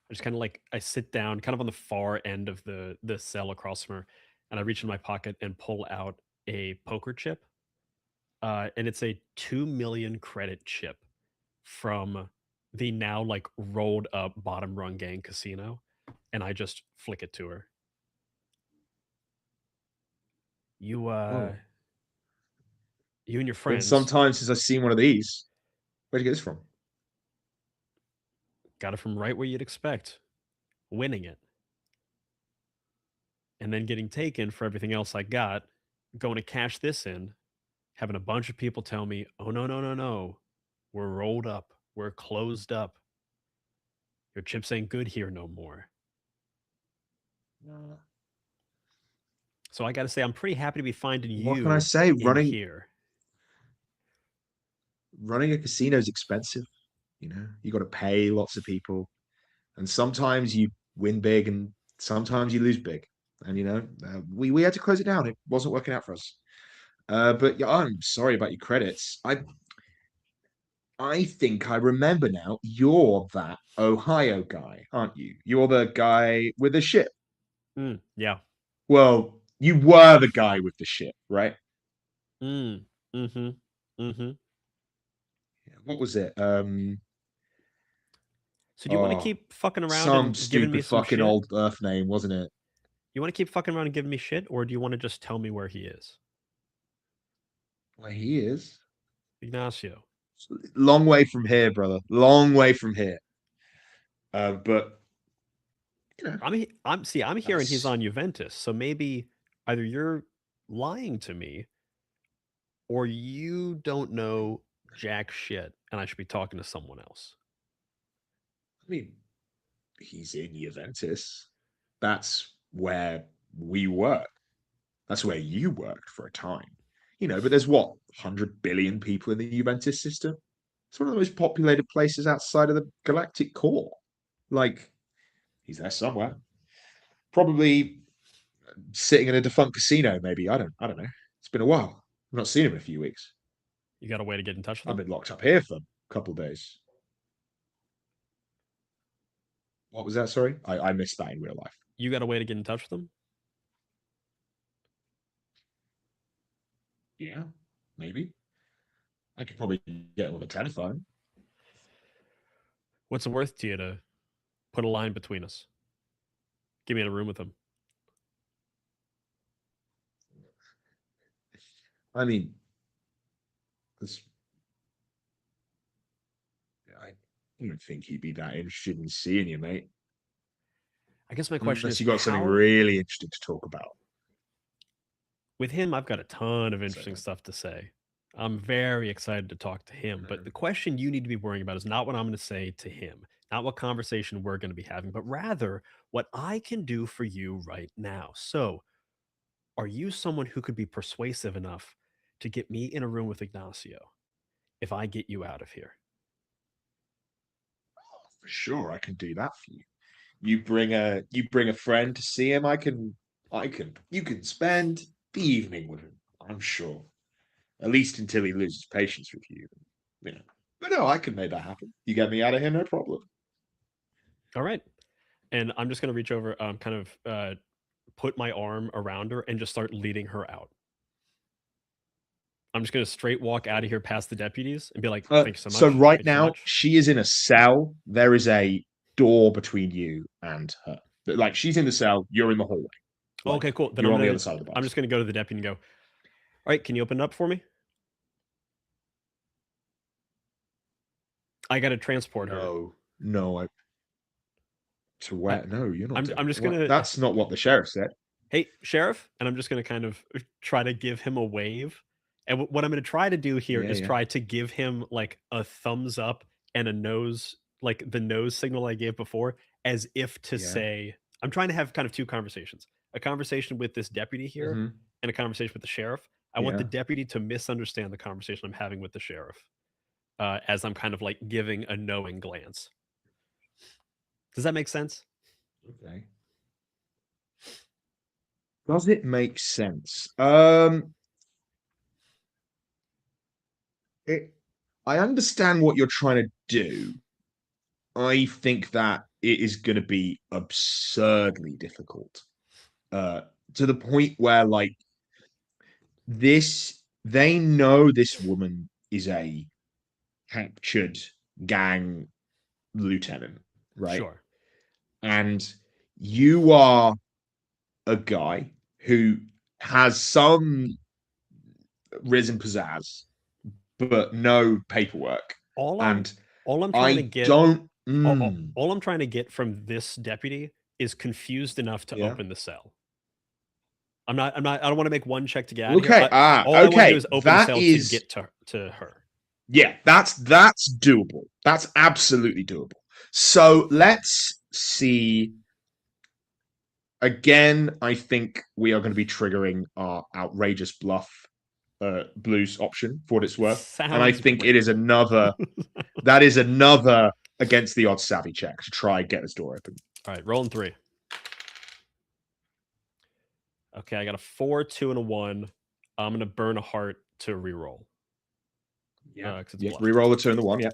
I just kind of I sit down kind of on the far end of the cell across from her, and I reach in my pocket and pull out a poker chip. And it's a 2 million credit chip from the now rolled up bottom rung gang casino, and I just flick it to her. You you and your Been friends some time since I've seen one of these. Where'd you get this from? got it from right where you'd expect, winning it. And then getting taken for everything else I got, going to cash this in, having a bunch of people tell me, "Oh no, no, no, no. We're rolled up. We're closed up. Your chips ain't good here no more." So I got to say, I'm pretty happy to be finding you. What can I say? Running a casino is expensive. You got to pay lots of people, and sometimes you win big, and sometimes you lose big. And we had to close it down. It wasn't working out for us. But yeah, I'm sorry about your credits. I think I remember now. You're that Ohio guy, aren't you? You're the guy with the ship. Yeah. Well, you were the guy with the ship, right? Mm-hmm. What was it? So do you want to keep fucking around some and giving me stupid some fucking shit? old Earth name, wasn't it? You want to keep fucking around and giving me shit, or do you want to just tell me where he is? Where he is. Ignacio. Long way from here, brother. Long way from here. But you know, I'm hearing he's that's- on Juventus, so maybe either you're lying to me or you don't know jack shit and I should be talking to someone else. I mean, he's in Juventus. That's where we work. That's where you worked for a time. You know, but there's what, 100 billion people in the Juventus system? It's one of the most populated places outside of the galactic core. Like, he's there somewhere. Probably sitting in a defunct casino, maybe. I don't know. It's been a while. I've not seen him in a few weeks. You got a way to get in touch with I've him? been locked up here for a couple of days. What was that? Sorry, I missed that in real life. You got a way to get in touch with him? Yeah, maybe. I could probably get him on the telephone. What's it worth to you to put a line between us? Get me in a room with him. I mean, I don't think he'd be that interested in seeing you, mate. I guess my question Unless is, you got something how- really interesting to talk about. with him, I've got a ton of interesting then. stuff to say. I'm very excited to talk to him. But the question you need to be worrying about is not what I'm going to say to him, not what conversation we're going to be having, but rather what I can do for you right now. So, are you someone who could be persuasive enough to get me in a room with Ignacio if I get you out of here? For sure, I can do that for you. You bring a friend to see him. You can spend the evening with him. I'm sure, at least until he loses patience with you. You know, but no, I can make that happen. You get me out of here, no problem. All right. And I'm just going to reach over, put my arm around her and just start leading her out. I'm just going to straight walk out of here past the deputies and be like, thank you so much. So right Thank you so now, much." she is in a cell. There is a door between you and her. Like, she's in the cell, you're in the hallway. Like, Okay, cool. Then you're I'm on the gonna- other side of the box. I'm just going to go to the deputy and go, all right, can you open it up for me? I got to transport her. No. To where? No, you're not. I'm just What? gonna- That's not what the sheriff said. Hey, sheriff. And I'm just going to kind of try to give him a wave. And what I'm going to try to do here is try to give him like a thumbs up and a nose, like the nose signal I gave before, as if to say, I'm trying to have kind of two conversations. A conversation with this deputy here Mhm. and a conversation with the sheriff. I want the deputy to misunderstand the conversation I'm having with the sheriff, as I'm kind of like giving a knowing glance. Does that make sense? Okay. Does it make sense? I understand what you're trying to do. I think that it is going to be absurdly difficult. To the point where, like, they know this woman is a captured gang lieutenant, right? Sure. And you are a guy who has some risen pizzazz, but no paperwork. All I'm trying I to get don't. all I'm trying to get from this deputy is confused enough to open the cell. I don't want to make one check to get out of here. All I want to do is open the cell to get to her. Yeah, that's doable. That's absolutely doable. So let's see. Again, I think we are going to be triggering our outrageous bluff blues option for what it's worth. And I think it is another that is another against the odds savvy check to try and get this door open. All right, rolling 3. Okay, I got a 4, 2, and a 1. I'm gonna burn a heart to reroll. Yeah, it's reroll the 2 and the 1. Yeah.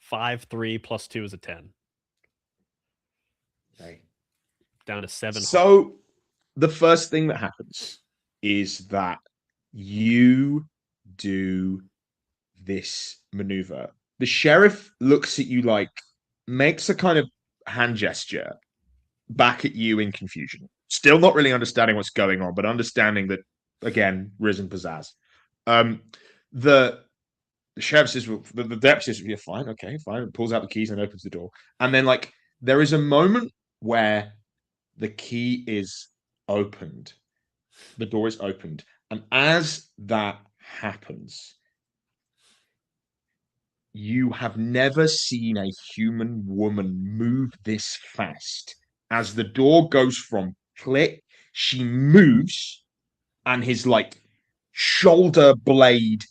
5, 3 plus 2 is a 10. Okay. Down to 7. So the first thing that happens is that you do this maneuver. The sheriff looks at you, like, makes a kind of hand gesture back at you in confusion. Still not really understanding what's going on, but understanding that again, risen pizzazz. The sheriff says, the deputy says, yeah, fine, okay, fine. Pulls out the keys and opens the door. And then, like, there is a moment where the key is opened. The door is opened. And as that happens, you have never seen a human woman move this fast. As the door goes from click, she moves, and his like shoulder blade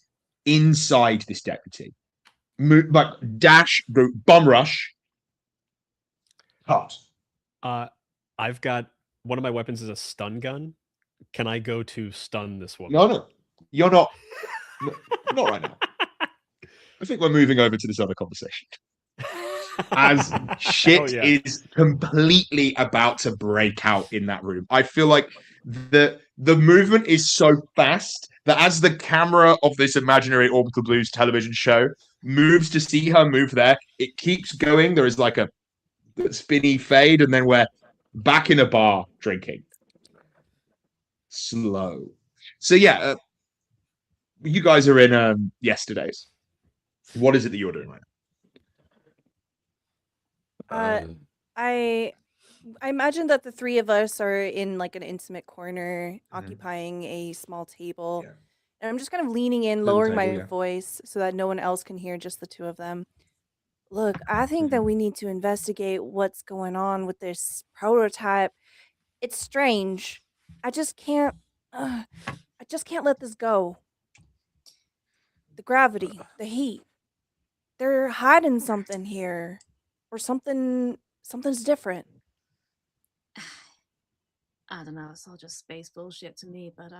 inside this deputy. Like dash, bum rush, cut. I've got one of my weapons is a stun gun. Can I go to stun this woman? No, you're not. Not right now. I think we're moving over to this other conversation. As shit is completely about to break out in that room. I feel like the movement is so fast that as the camera of this imaginary Orbital Blues television show moves to see her move there, it keeps going. There is like a spinny fade, and then we're back in a bar drinking. Slow. So yeah, you guys are in yesterday's. What is it that you're doing right now? I imagine that the three of us are in like an intimate corner, occupying a small table. Yeah. And I'm just kind of leaning in, Little lowering table, my yeah. voice so that no one else can hear, just the two of them. Look, I think that we need to investigate what's going on with this prototype. It's strange. I just can't let this go. The gravity, the heat. They're hiding something here. Or something's different. I don't know, it's all just space bullshit to me, but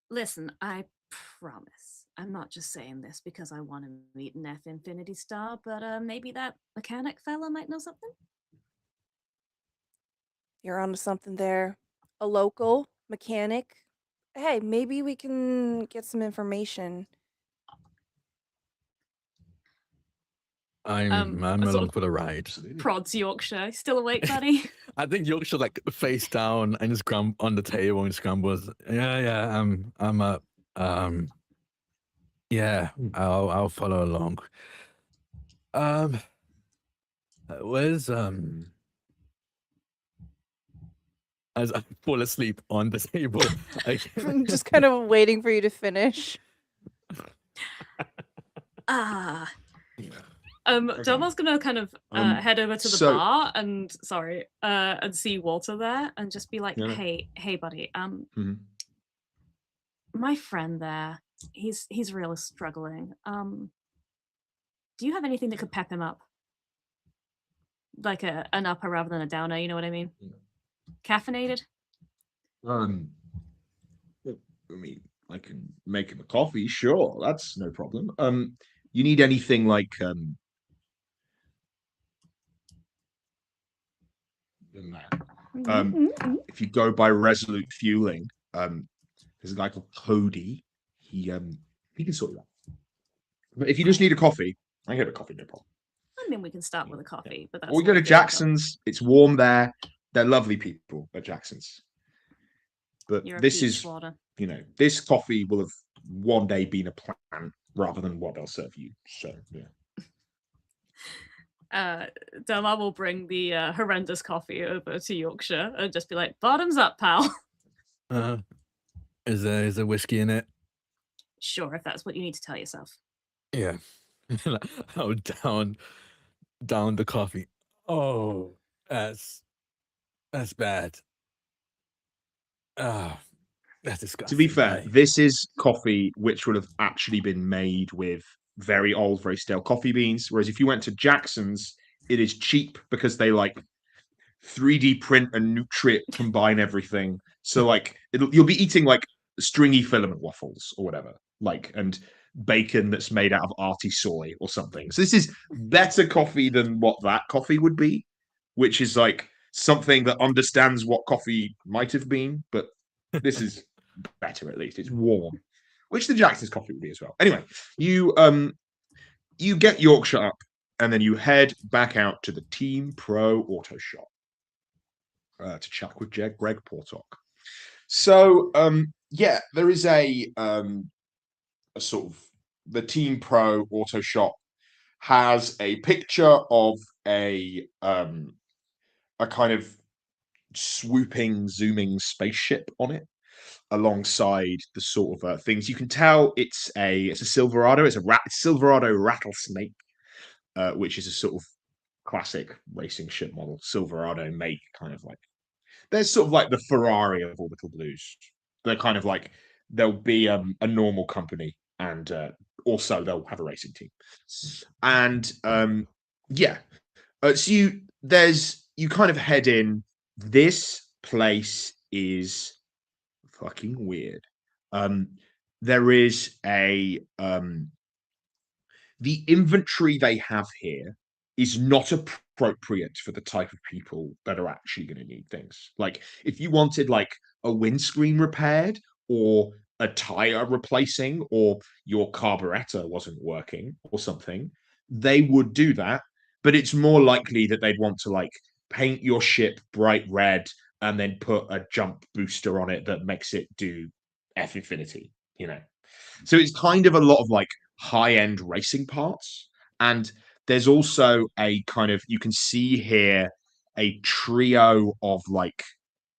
listen, I promise. I'm not just saying this because I want to meet an F Infinity Star, but maybe that mechanic fella might know something? You're onto something there. A local mechanic. Hey, maybe we can get some information. I'm along for the ride. Prods Yorkshire. Still awake, buddy? I think Yorkshire like face down and just on the table and scrambles. Yeah, I'm up. Yeah, I'll follow along. Where's as I fall asleep on the table. I'm just kind of waiting for you to finish. Delmar's gonna kind of head over to the bar and and see Walter there and just be like, hey buddy, my friend there, he's really struggling. Do you have anything that could pep him up? Like an upper rather than a downer, you know what I mean? Caffeinated? I mean, I can make him a coffee, sure, that's no problem. You need anything like than that. If you go by Resolute Fueling, there's a guy called Cody. He can sort you out. But if you just need a coffee, I can get a coffee, no problem. I mean, we can start with a coffee, but that's. Or we go to Jackson's. It's warm there. They're lovely people at Jackson's. But this is, you know, this coffee will have one day been a plan rather than what they'll serve you. So yeah. Delmar will bring the horrendous coffee over to Yorkshire and just be like, "Bottoms up, pal." Is there whiskey in it? Sure, if that's what you need to tell yourself. Yeah. Oh, down the coffee. Oh, that's bad. That's disgusting. To be fair, this is coffee which would have actually been made with very old, very stale coffee beans. Whereas if you went to Jackson's, it is cheap because they like 3D print and nutrient combine everything. So like you'll be eating like stringy filament waffles or whatever, like, and bacon that's made out of arty soy or something. So this is better coffee than what that coffee would be, which is like something that understands what coffee might have been, but this is better at least. It's warm, which the Jackson's coffee would be as well. Anyway, you get Yorkshire up, and then you head back out to the Team Pro Auto Shop to chat with Greg Portok. So yeah, there is a sort of the Team Pro Auto Shop has a picture of a kind of swooping, zooming spaceship on it, alongside the sort of things. You can tell it's a Silverado. It's a Silverado Rattlesnake, which is a sort of classic racing ship model. Silverado make kind of like they're sort of like the Ferrari of Orbital Blues. They're kind of like they'll be a normal company, and also they'll have a racing team. And yeah, so you kind of head in. This place is fucking weird. Um, there is a the inventory they have here is not appropriate for the type of people that are actually going to need things. Like if you wanted like a windscreen repaired or a tire replacing or your carburetor wasn't working or something, they would do that. But it's more likely that they'd want to like paint your ship bright red and then put a jump booster on it that makes it do F infinity, you know. So it's kind of a lot of like high-end racing parts. And there's also a kind of you can see here a trio of like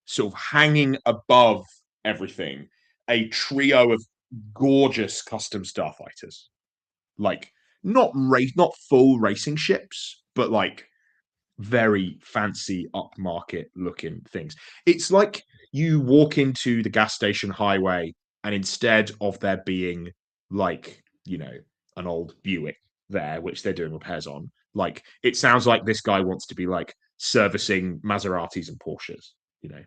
sort of hanging above everything, a trio of gorgeous custom starfighters. Like not full racing ships, but like very fancy upmarket looking things. It's like you walk into the gas station highway, and instead of there being like, you know, an old Buick there, which they're doing repairs on, like it sounds like this guy wants to be like servicing Maseratis and Porsches, you know,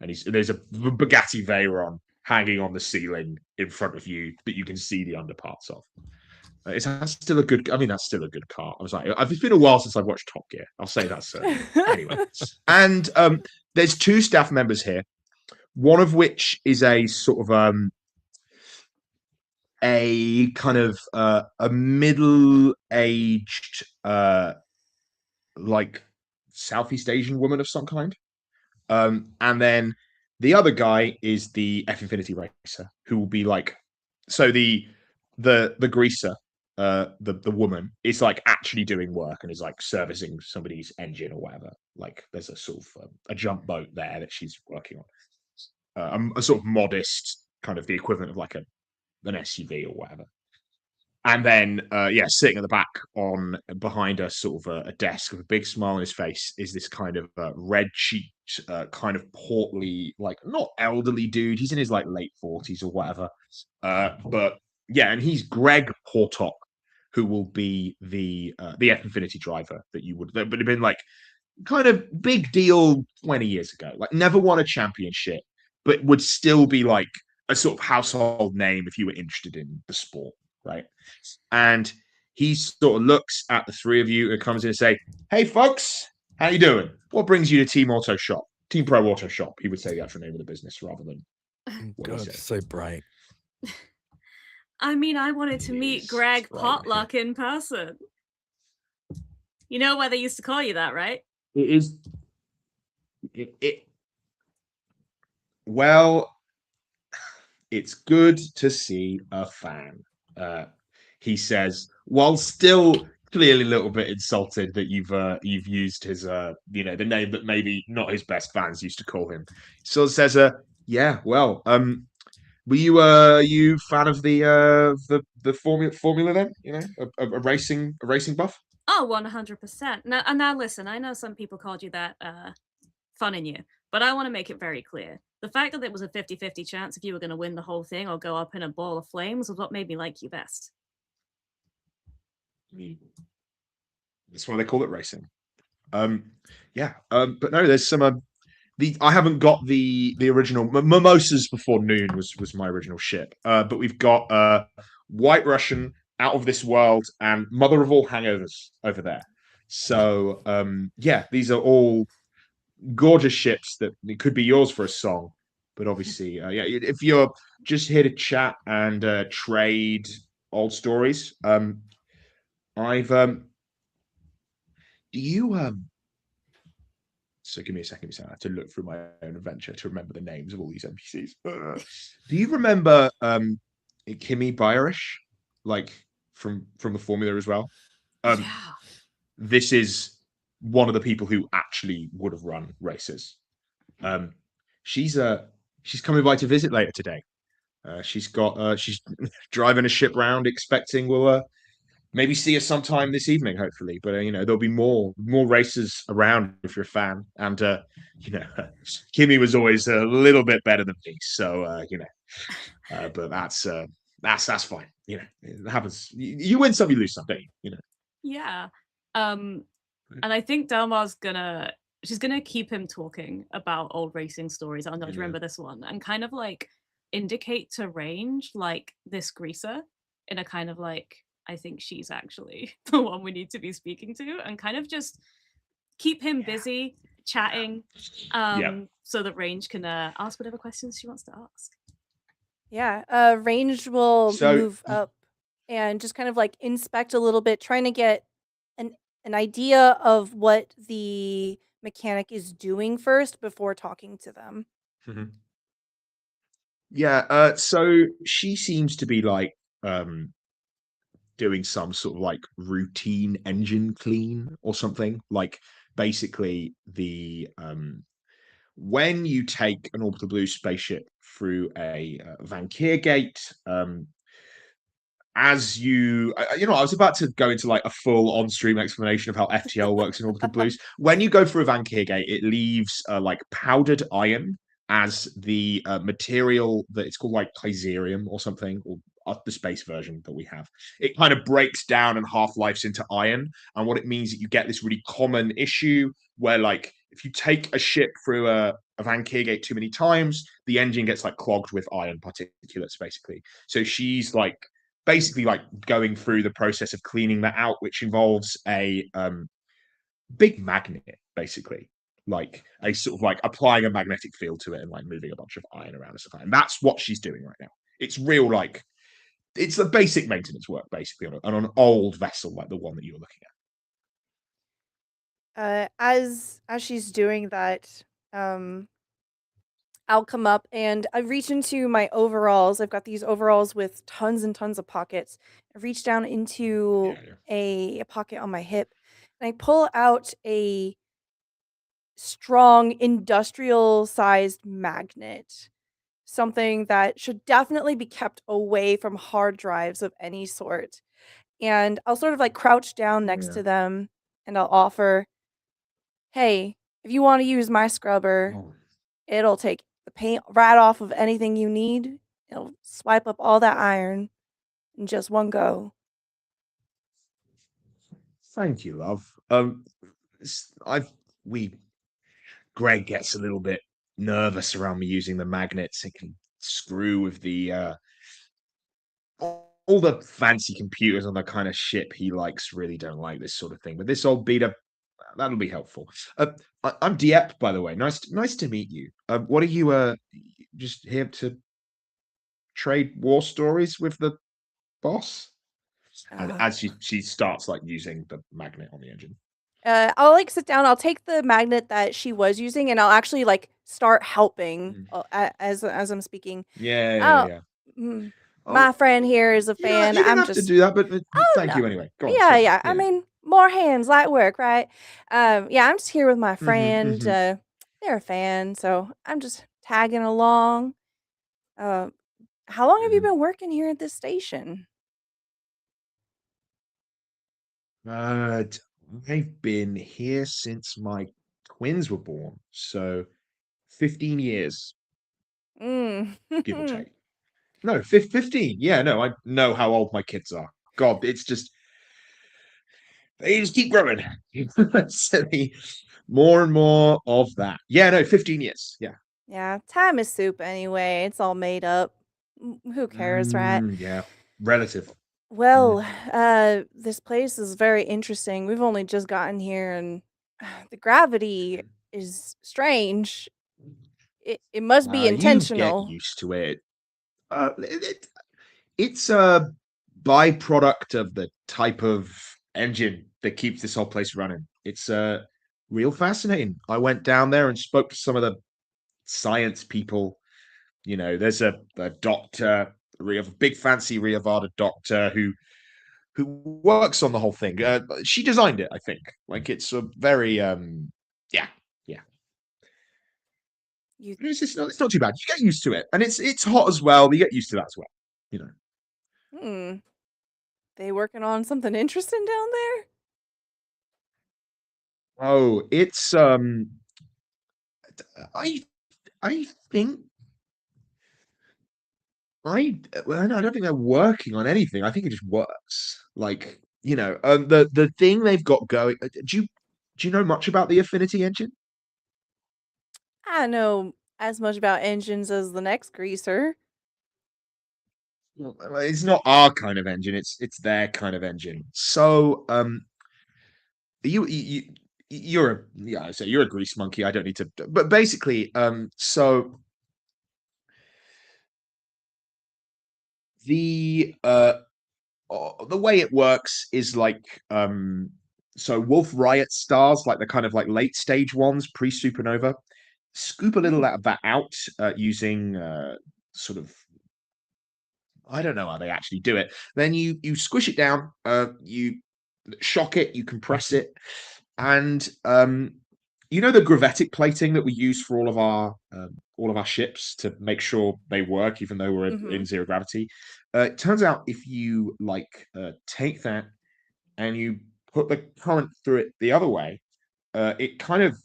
and there's a Bugatti Veyron hanging on the ceiling in front of you that you can see the underparts of. That's still a good. I mean, that's still a good car. I was like, it's been a while since I've watched Top Gear. I'll say that's anyway. And there's two staff members here. One of which is a sort of a kind of a middle-aged like Southeast Asian woman of some kind. And then the other guy is the F Infinity racer, who will be like, so the greaser, the woman is like actually doing work and is like servicing somebody's engine or whatever. Like there's a sort of a jump boat there that she's working on. A sort of modest kind of the equivalent of like an SUV or whatever. And then, yeah, sitting at the back on behind a sort of a desk with a big smile on his face is this kind of red-cheeked, kind of portly, like not elderly dude. He's in his like late 40s or whatever. But yeah, and he's Greg Portok, who will be the F Infinity driver that would have been like kind of big deal 20 years ago. Like never won a championship, but would still be like a sort of household name if you were interested in the sport, right? And he sort of looks at the three of you and comes in and say, "Hey, folks, how you doing? What brings you to Team Auto Shop? Team Pro Auto Shop." He would say the actual name of the business rather than what he God, said. so bright. I mean, I wanted to meet Greg Potluck in person. You know why they used to call you that, right? It is. Well, it's good to see a fan. He says, while still clearly a little bit insulted that you've used his the name that maybe not his best fans used to call him. So says, yeah, well, were you fan of the formula then? You know, a racing buff? Oh, 100%. Now listen, I know some people called you that funning you, but I want to make it very clear. The fact that it was a 50-50 chance if you were going to win the whole thing or go up in a ball of flames was what made me like you best. That's why they call it racing. Yeah. But no, there's some I haven't got the original Mimosas Before Noon was my original ship. But we've got White Russian, Out of This World, and Mother of All Hangovers over there. So yeah, these are all gorgeous ships that it could be yours for a song. But obviously, yeah, if you're just here to chat and trade old stories, I've do you So give me a second. I have to look through my own adventure to remember the names of all these NPCs. Do you remember Kimmy Byrish, like from the formula as well? Um, Yeah. this is one of the people who actually would have run races. Um, she's she's coming by to visit later today. She's driving a ship round, expecting we'll maybe see us sometime this evening, hopefully. But there'll be more races around if you're a fan. And Kimmy was always a little bit better than me, so but that's fine. It happens. You win some, you lose some, don't you? Yeah. And I think Delmar's she's gonna keep him talking about old racing stories. I'll not remember this one and kind of like indicate to Range like this greaser in a kind of like, I think she's actually the one we need to be speaking to, and kind of just keep him busy chatting so that Range can ask whatever questions she wants to ask. Yeah, Range will So move up and just kind of like inspect a little bit, trying to get an idea of what the mechanic is doing first before talking to them. Yeah, so she seems to be like doing some sort of like routine engine clean or something. Like basically the when you take an Orbital Blue spaceship through a Vankir gate, as I was about to go into like a full on-stream explanation of how FTL works in Orbital Blues. When you go through a Vankir gate, it leaves like powdered iron as the material that it's called like Kaiserium or something, or the space version that we have. It kind of breaks down and half-lives into iron, and what it means is that you get this really common issue where like if you take a ship through a Vankir gate too many times, the engine gets like clogged with iron particulates, basically. So she's like basically like going through the process of cleaning that out, which involves a big magnet, basically, like a sort of like applying a magnetic field to it and like moving a bunch of iron around and stuff. And that's what she's doing right now. It's real, like it's the basic maintenance work, basically, on an old vessel like the one that you're looking at. As she's doing that, I'll come up and I reach into my overalls. I've got these overalls with tons and tons of pockets. I reach down into a pocket on my hip and I pull out a strong industrial sized magnet. Something that should definitely be kept away from hard drives of any sort. And I'll sort of like crouch down next to them and I'll offer, hey, if you want to use my scrubber, it'll take the paint right off of anything you need. It'll swipe up all that iron in just one go. Thank you, love. Greg gets a little bit nervous around me using the magnets. It can screw with the all the fancy computers on the kind of ship he likes really don't like this sort of thing. But this old beta, that'll be helpful. I'm Dieppe, by the way. Nice to meet you. What are you just here to trade war stories with the boss? And as she starts like using the magnet on the engine. I'll like sit down. I'll take the magnet that she was using, and I'll actually like start helping as I'm speaking. Yeah. My friend here is a fan. You don't I'm have just to do that, but thank you anyway. Go on, yeah. I mean, more hands, light work, right? Yeah, I'm just here with my friend. They're a fan, so I'm just tagging along. How long have you been working here at this station? I've been here since my twins were born, so 15 years, give or take. No, 15. Yeah, no, I know how old my kids are. God, it's just they just keep growing. More and more of that. Yeah, no, 15 years. Yeah. Yeah, time is soup anyway. It's all made up. Who cares, right? Yeah, relative. Well, this place is very interesting. We've only just gotten here, and the gravity is strange. It must be You get intentional. used to it. It's a byproduct of the type of engine that keeps this whole place running. It's real fascinating. I went down there and spoke to some of the science people. You know, there's a doctor, a big fancy Ria Vada doctor who works on the whole thing. She designed it, I think. Like it's a very yeah. You It's not too bad. You get used to it, and it's hot as well. But you get used to that as well. You know. they working on something interesting down there? Oh, it's I think I don't think they're working on anything. I think it just works. Like, you know, the thing they've got going. Do you know much about the Affinity engine? I know as much about engines as the next greaser. Well, it's not our kind of engine. It's their kind of engine. So, you're a so you're a grease monkey. I don't need to. But basically, so the the way it works is like so Wolf Riot stars, like the kind of like late stage ones, pre supernova, scoop a little out of that out using sort of I don't know how they actually do it. Then you squish it down, you shock it, you compress it, and you know the gravitic plating that we use for all of our ships to make sure they work, even though we're in zero gravity. It turns out if you like take that and you put the current through it the other way, it kind of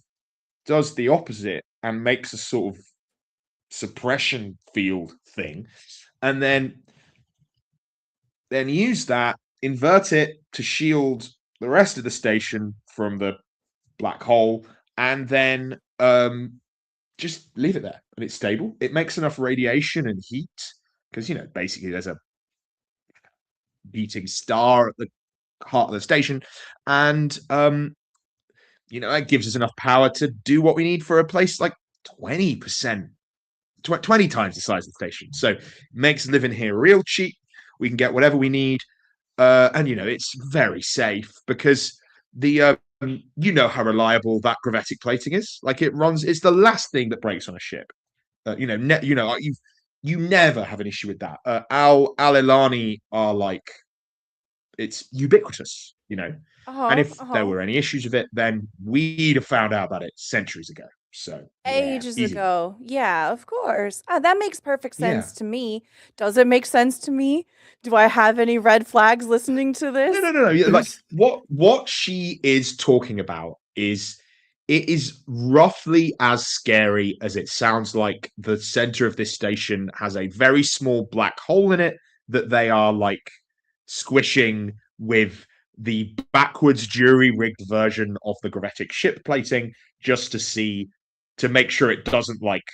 does the opposite and makes a sort of suppression field thing, and then use that, invert it to shield the rest of the station from the black hole, and then just leave it there, and it's stable. It makes enough radiation and heat because you know basically there's a beating star at the heart of the station, and you know, that gives us enough power to do what we need for a place like 20%, 20 times the size of the station. So it makes living here real cheap. We can get whatever we need. And, you know, it's very safe because the, you know how reliable that gravitic plating is. Like it runs, it's the last thing that breaks on a ship. You never have an issue with that. Al Ilani are like, it's ubiquitous, you know. And if there were any issues with it, then we'd have found out about it centuries ago. So Ages easy. ago. Yeah, of course. That makes perfect Yeah. sense to me. Does it make sense to me? Do I have any red flags listening to this? No. Like what she is talking about is it is roughly as scary as it sounds like. The center of this station has a very small black hole in it that they are like squishing with the backwards jury rigged version of the gravitic ship plating just to make sure it doesn't like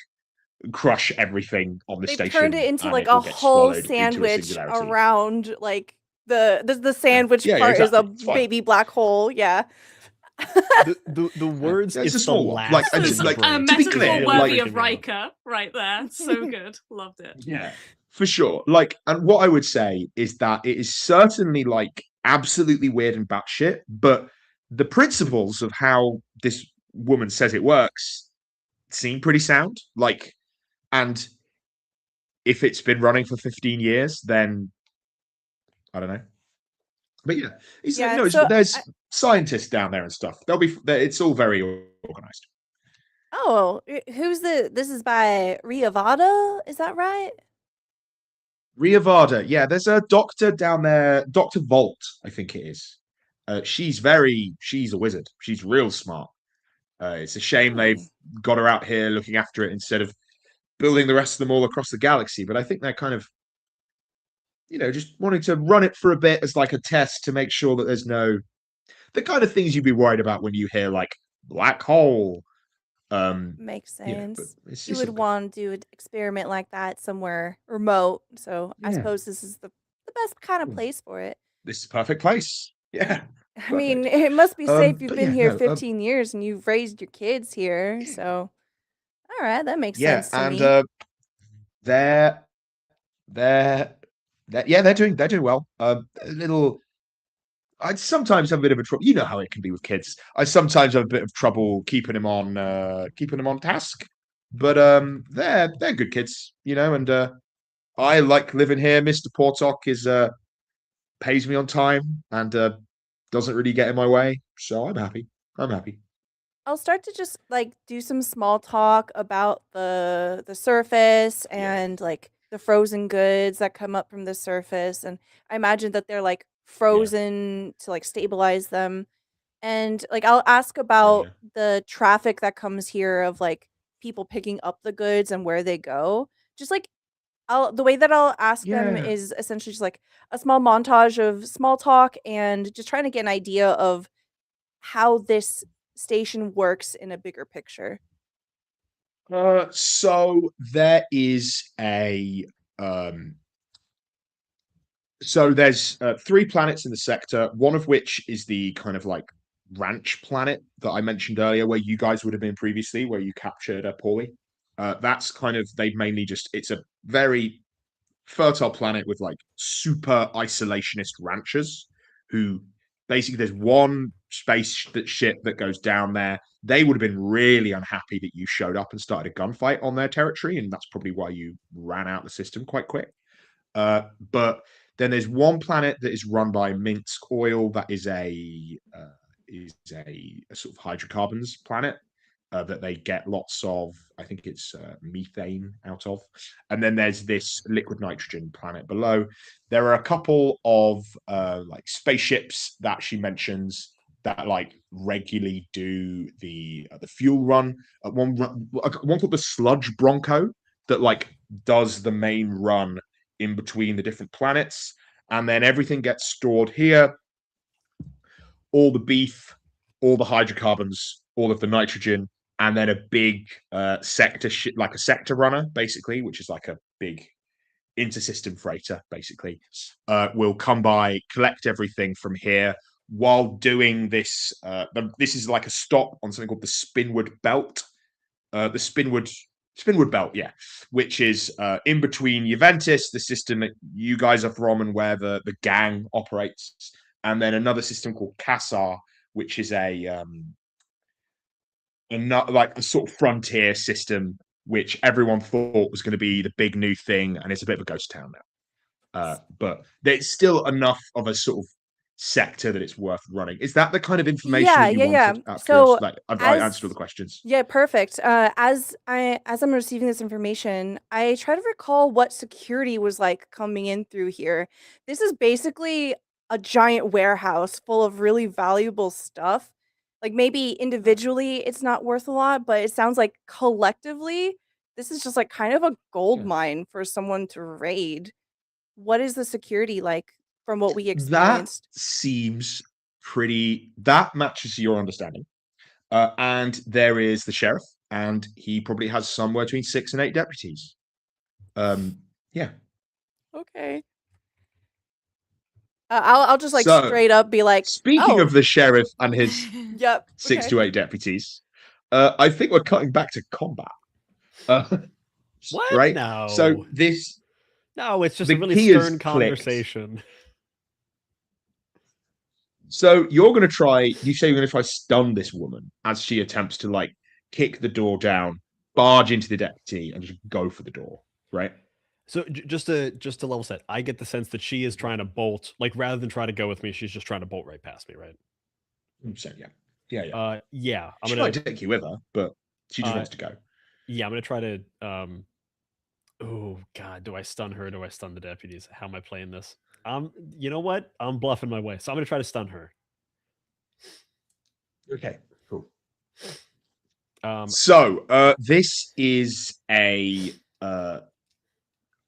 crush everything on the They've station. turned it into and like it will a get whole swallowed into a sandwich singularity. around like the sandwich Yeah, part exactly. is a baby black hole. Yeah. The words it's a it's small the one. last Like, thing This is in the like, brain. to be metaphor clear, worthy like- of Riker right there. So good. Loved it. Yeah, for sure. Like, and what I would say is that it is certainly like absolutely weird and batshit, but the principles of how this woman says it works seem pretty sound. Like, and if it's been running for 15 years, then I don't know. But yeah, there's scientists down there and stuff. It's all very organized. Oh, this is by Ria Vada, is that right? Ria Vada, yeah, there's a doctor down there, Dr. Volt, I think it is. She's a wizard. She's real smart. It's a shame they've got her out here looking after it instead of building the rest of them all across the galaxy. But I think they're kind of, you know, just wanting to run it for a bit as like a test to make sure that there's no the kind of things you'd be worried about when you hear like black hole. Makes sense. You would want to do an experiment like that somewhere remote. So I suppose this is the best kind of place for it. This is a perfect place. Yeah. I mean, it must be safe. You've but been yeah, here no, 15 years and you've raised your kids here. So, all right, that makes yeah, sense to and me. they're doing well. A little I sometimes have a bit of a trouble. You know how it can be with kids. I sometimes have a bit of trouble keeping them on task. But they're good kids, and I like living here. Mr. Portok is pays me on time and doesn't really get in my way, so I'm happy. I'm happy. I'll start to just like do some small talk about the surface Yeah. and like the frozen goods that come up from the surface, and I imagine that they're like Yeah. frozen to like stabilize them. And like I'll ask Yeah. about Yeah. the traffic that comes here of like people picking up the goods and where they go. Just like the way that I'll ask them Yeah. is essentially just like a small montage of small talk and just trying to get an idea of how this station works in a bigger picture. So there is so there's 3 planets in the sector, one of which is the kind of like ranch planet that I mentioned earlier, where you guys would have been previously, where you captured Paulie. That's kind of they've mainly just it's a very fertile planet with like super isolationist ranchers who basically there's one ship that goes down there. They would have been really unhappy that you showed up and started a gunfight on their territory, and that's probably why you ran out the system quite quick. But then there's one planet that is run by Minsk Oil that is a sort of hydrocarbons planet that they get lots of. I think it's methane out of. And then there's this liquid nitrogen planet below. There are a couple of like spaceships that she mentions that like regularly do the fuel run. One called the Sludge Bronco that like does the main run in between the different planets, and then everything gets stored here. All the beef, all the hydrocarbons, all of the nitrogen, and then a big sector like a sector runner, basically, which is like a big intersystem freighter, basically, will come by, collect everything from here. While doing this, this is like a stop on something called the Spinward Belt. The Spinward Belt, yeah, which is in between Juventus, the system that you guys are from, and where the gang operates, and then another system called Kassar, which is like a sort of frontier system, which everyone thought was going to be the big new thing, and it's a bit of a ghost town now. But there's still enough of a sort of sector that it's worth running. Is that the kind of information Yeah, that you yeah, yeah. wanted? Out of So curiosity, like, I answered all as the questions. yeah, perfect. As I'm receiving this information, I try to recall what security was like coming in through here. This is basically a giant warehouse full of really valuable stuff. Like maybe individually it's not worth a lot, but it sounds like collectively this is just like kind of a gold Yeah. mine for someone to raid. What is the security like from what we That experienced? seems pretty. That matches your understanding. And there is the sheriff, and he probably has somewhere between 6 and 8 deputies. Yeah. Okay. I'll just like So, straight up be like, speaking "Oh, of the sheriff and his yep, 6 okay." to 8 deputies, I think we're cutting back to combat. Uh, What? right? So No. this No, it's just a the really key is stern clicked. conversation. So you're going to try. You say you're going to try stun this woman as she attempts to like kick the door down, barge into the deputy, and just go for the door. Right? So just to level set, I get the sense that she is trying to bolt, like rather than try to go with me, she's just trying to bolt right past me, right? 100%, yeah, yeah, yeah. Yeah, I'm She gonna might take you with her, but she just wants to go. yeah, I'm gonna try to oh god, do I stun her? Do I stun the deputies? How am I playing this? You know what? I'm bluffing my way, so I'm gonna try to stun her. Okay, cool. Um, So this is a.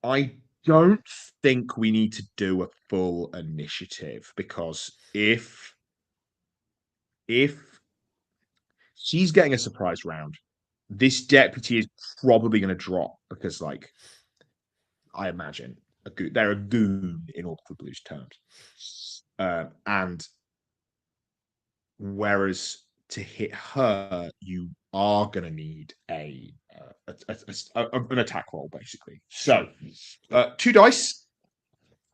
I don't think we need to do a full initiative because if she's getting a surprise round, this deputy is probably going to drop because, like, I imagine they're a goon in Orbital Blues terms, and whereas to hit her, you are going to need an attack roll, basically. So, 2 dice.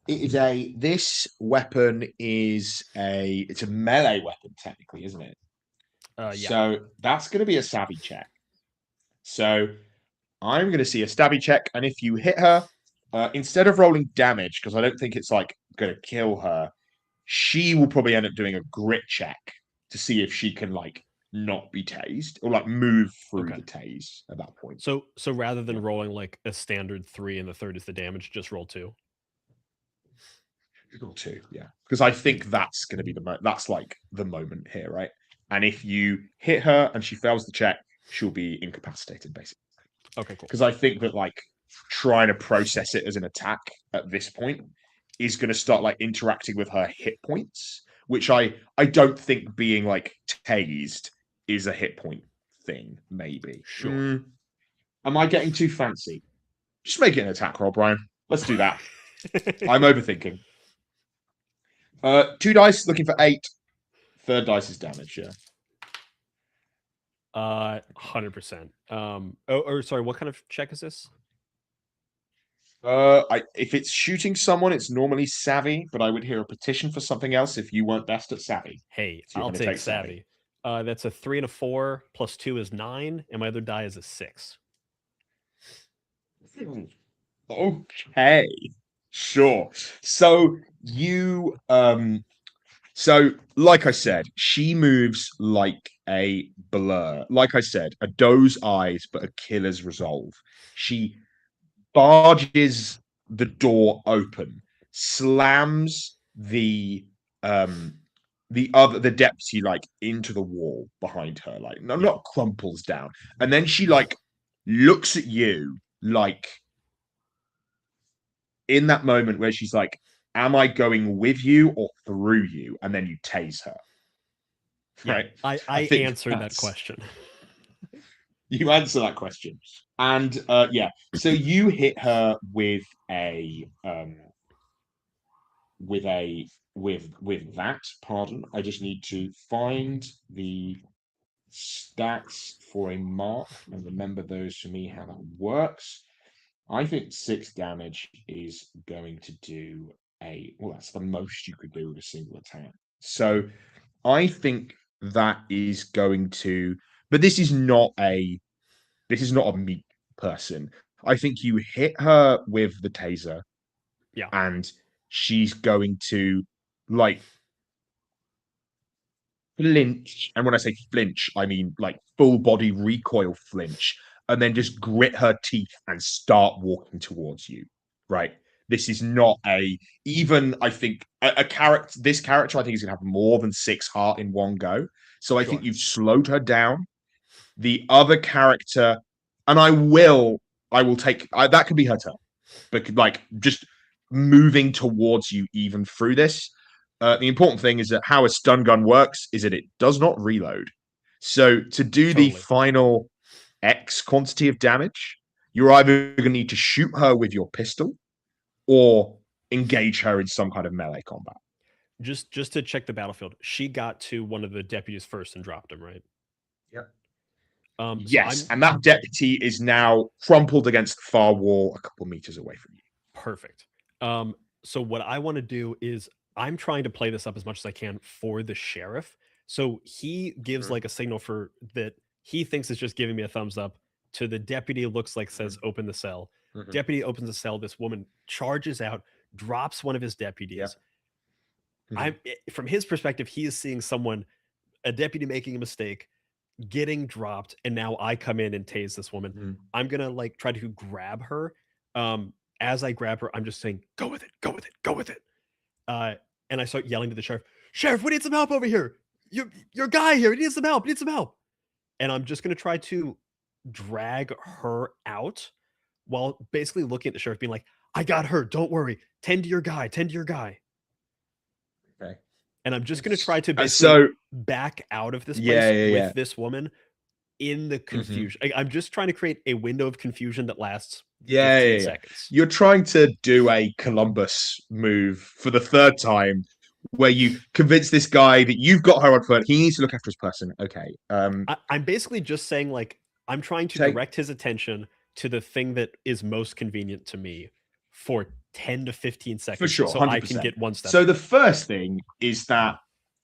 This weapon is it's a melee weapon technically, isn't it? Yeah. So that's going to be a savvy check. So I'm going to see a stabby check, and if you hit her, instead of rolling damage, because I don't think it's like going to kill her, she will probably end up doing a grit check to see if she can like not be tased or like move through Okay. the tase at that point. So rather than rolling like a standard 3 and the third is the damage, just roll 2. Roll 2, yeah, because I think that's going to be that's like the moment here, right? And if you hit her and she fails the check, she'll be incapacitated basically. Okay, cool. Because I think that like trying to process it as an attack at this point is going to start like interacting with her hit points, which I don't think being like tased is a hit point thing. Maybe. Sure. Am I getting too fancy? Just make it an attack roll, Brian. Let's do that. I'm overthinking. 2 dice, looking for 8. Third dice is damage. Yeah. 100%. Or sorry, what kind of check is this? If it's shooting someone, it's normally savvy, but I would hear a petition for something else if you weren't best at savvy. Hey, So you're I'll gonna take take savvy. savvy. That's a 3 and a 4 plus 2 is 9, and my other die is a 6. Okay, sure. So you so like I said, she moves like a blur. Like I said, a doe's eyes, but a killer's resolve. She barges the door open, slams the deputy like into the wall behind her, like no, Yeah. not crumples down, and then she like looks at you like in that moment where she's like, am I going with you or through you? And then you tase her. Yeah, Right. I think answered that that's- question. You answer that question. And yeah, so you hit her with a with that, pardon. I just need to find the stats for a mark and remember those for me how that works. I think 6 damage is going to do that's the most you could do with a single attack. So I think that is going to, but this is not a meat person. I think you hit her with the taser. Yeah. And she's going to like flinch. And when I say flinch, I mean like full body recoil flinch, and then just grit her teeth and start walking towards you. Right. This is not even I think a character. This character I think is gonna have more than 6 heart in one go. So I think Sure. you've slowed her down. The other character, and I will take that could be her turn, but like just moving towards you even through this. The important thing is that how a stun gun works is that it does not reload. So to do the Totally. final X quantity of damage, you're either going to need to shoot her with your pistol or engage her in some kind of melee combat. Just to check the battlefield, she got to one of the deputies first and dropped him, right? Yep. Yes, and that deputy is now crumpled against the far wall a couple meters away from you. Perfect. So what I want to do is I'm trying to play this up as much as I can for the sheriff. So he gives like a signal for that he thinks it's just giving me a thumbs up to the deputy. Looks like says open the cell. Deputy opens the cell. This woman charges out, drops one of his deputies. From his perspective, he is seeing a deputy making a mistake, getting dropped, and now I come in and tase this woman. I'm gonna like try to grab her. As I grab her, I'm just saying, "Go with it, go with it, go with it." And I start yelling to the sheriff, "Sheriff, we need some help over here. Your guy here, he needs some help. He needs some help." And I'm just gonna try to drag her out while basically looking at the sheriff, being like, "I got her. Don't worry. Tend to your guy. Tend to your guy." Okay. And I'm just going to try to basically back out of this place with this woman in the confusion. I'm just trying to create a window of confusion that lasts 15 seconds. You're trying to do a Columbus move for the 3rd time where you convince this guy that you've got her on foot. He needs to look after his person. Okay. I'm basically just saying, like, I'm trying to direct his attention to the thing that is most convenient to me for 10 to 15 seconds For sure, so I can 100%. get one step. So the first thing is that,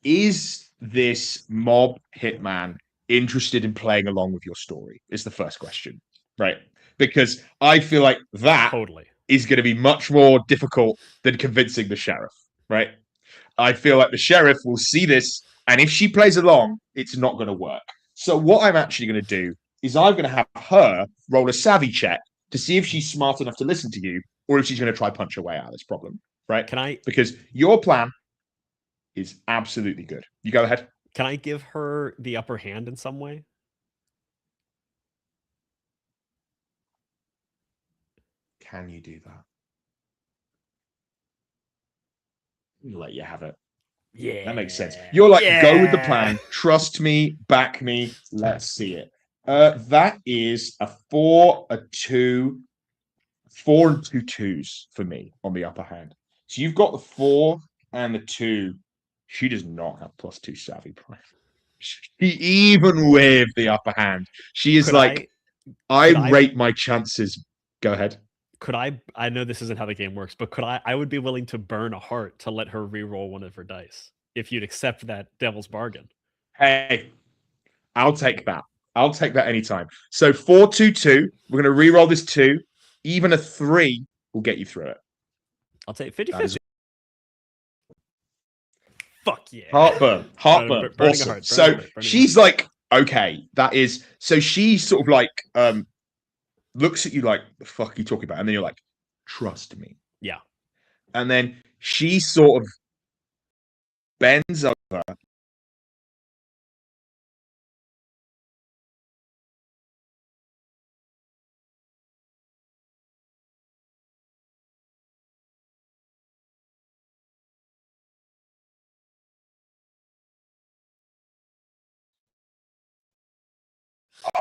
is this mob hitman interested in playing along with your story? Is the first question, right? Because I feel like that Totally. is going to be much more difficult than convincing the sheriff, right? I feel like the sheriff will see this, and if she plays along, it's not going to work. So what I'm actually going to do is I'm going to have her roll a savvy check to see if she's smart enough to listen to you, or if she's going to try punch her way out of this problem, right? Can I Because your plan is absolutely good. You go ahead. can I give her the upper hand in some way? Can you do that? I'll let you have it. Yeah. That makes sense. You're like, yeah. go with the plan. Trust me, back me. Let's see it. That is a 4, a 2, 4 and 2 twos for me on the upper hand. So you've got the 4 and the 2. She does not have +2 savvy prime. Even with the upper hand, she is Could like, I could I- rate my chances. Go ahead. Could I know this isn't how the game works, but I would be willing to burn a heart to let her re-roll one of her dice if you'd accept that devil's bargain. Hey, I'll take that. I'll take that anytime. So 4, 2, 2. We're going to re-roll this 2. Even a 3 will get you through it. I'll take 50 That is 50. Fuck yeah. Heartburn. Heartburn. Burning a Awesome. heart, burning a So heart, burning a she's like, okay, that is. So she sort of like looks at you like, the fuck are you talking about? And then you're like, trust me. Yeah. And then she sort of bends over.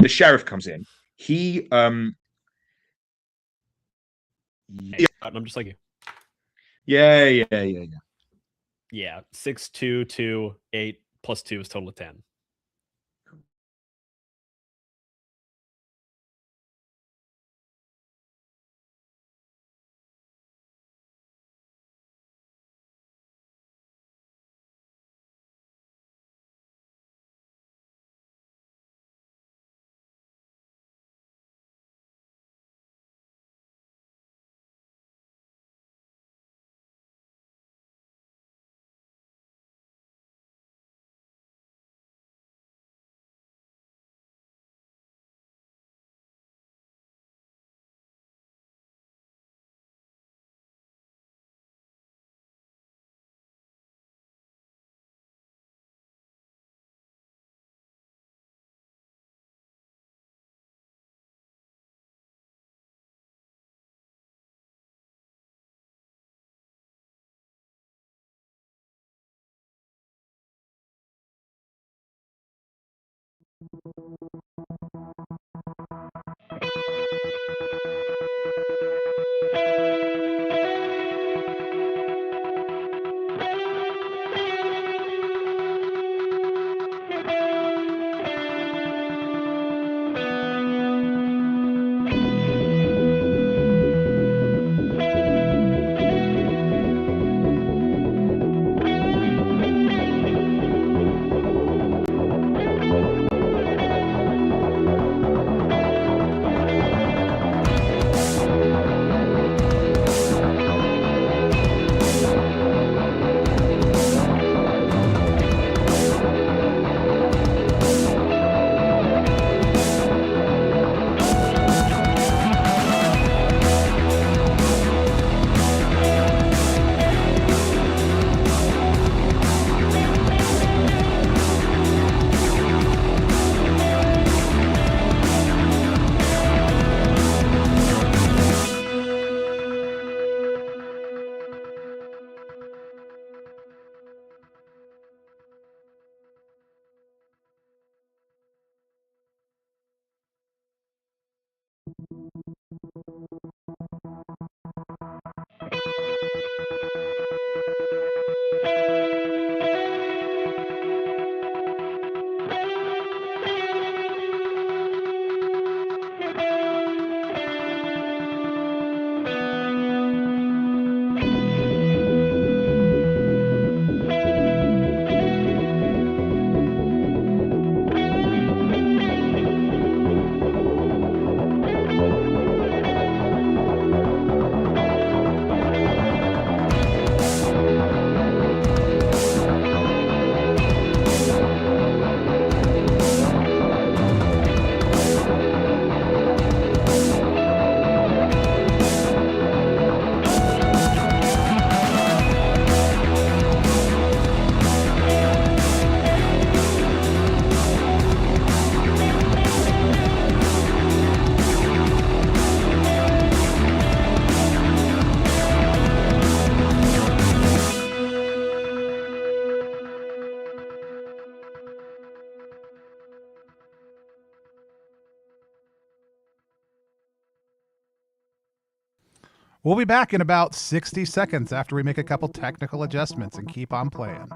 The sheriff comes in. He I'm just like you. yeah. Yeah. 6, 2, 2, 8 plus 2 is total of 10. We'll be back in about 60 seconds after we make a couple technical adjustments and keep on playing.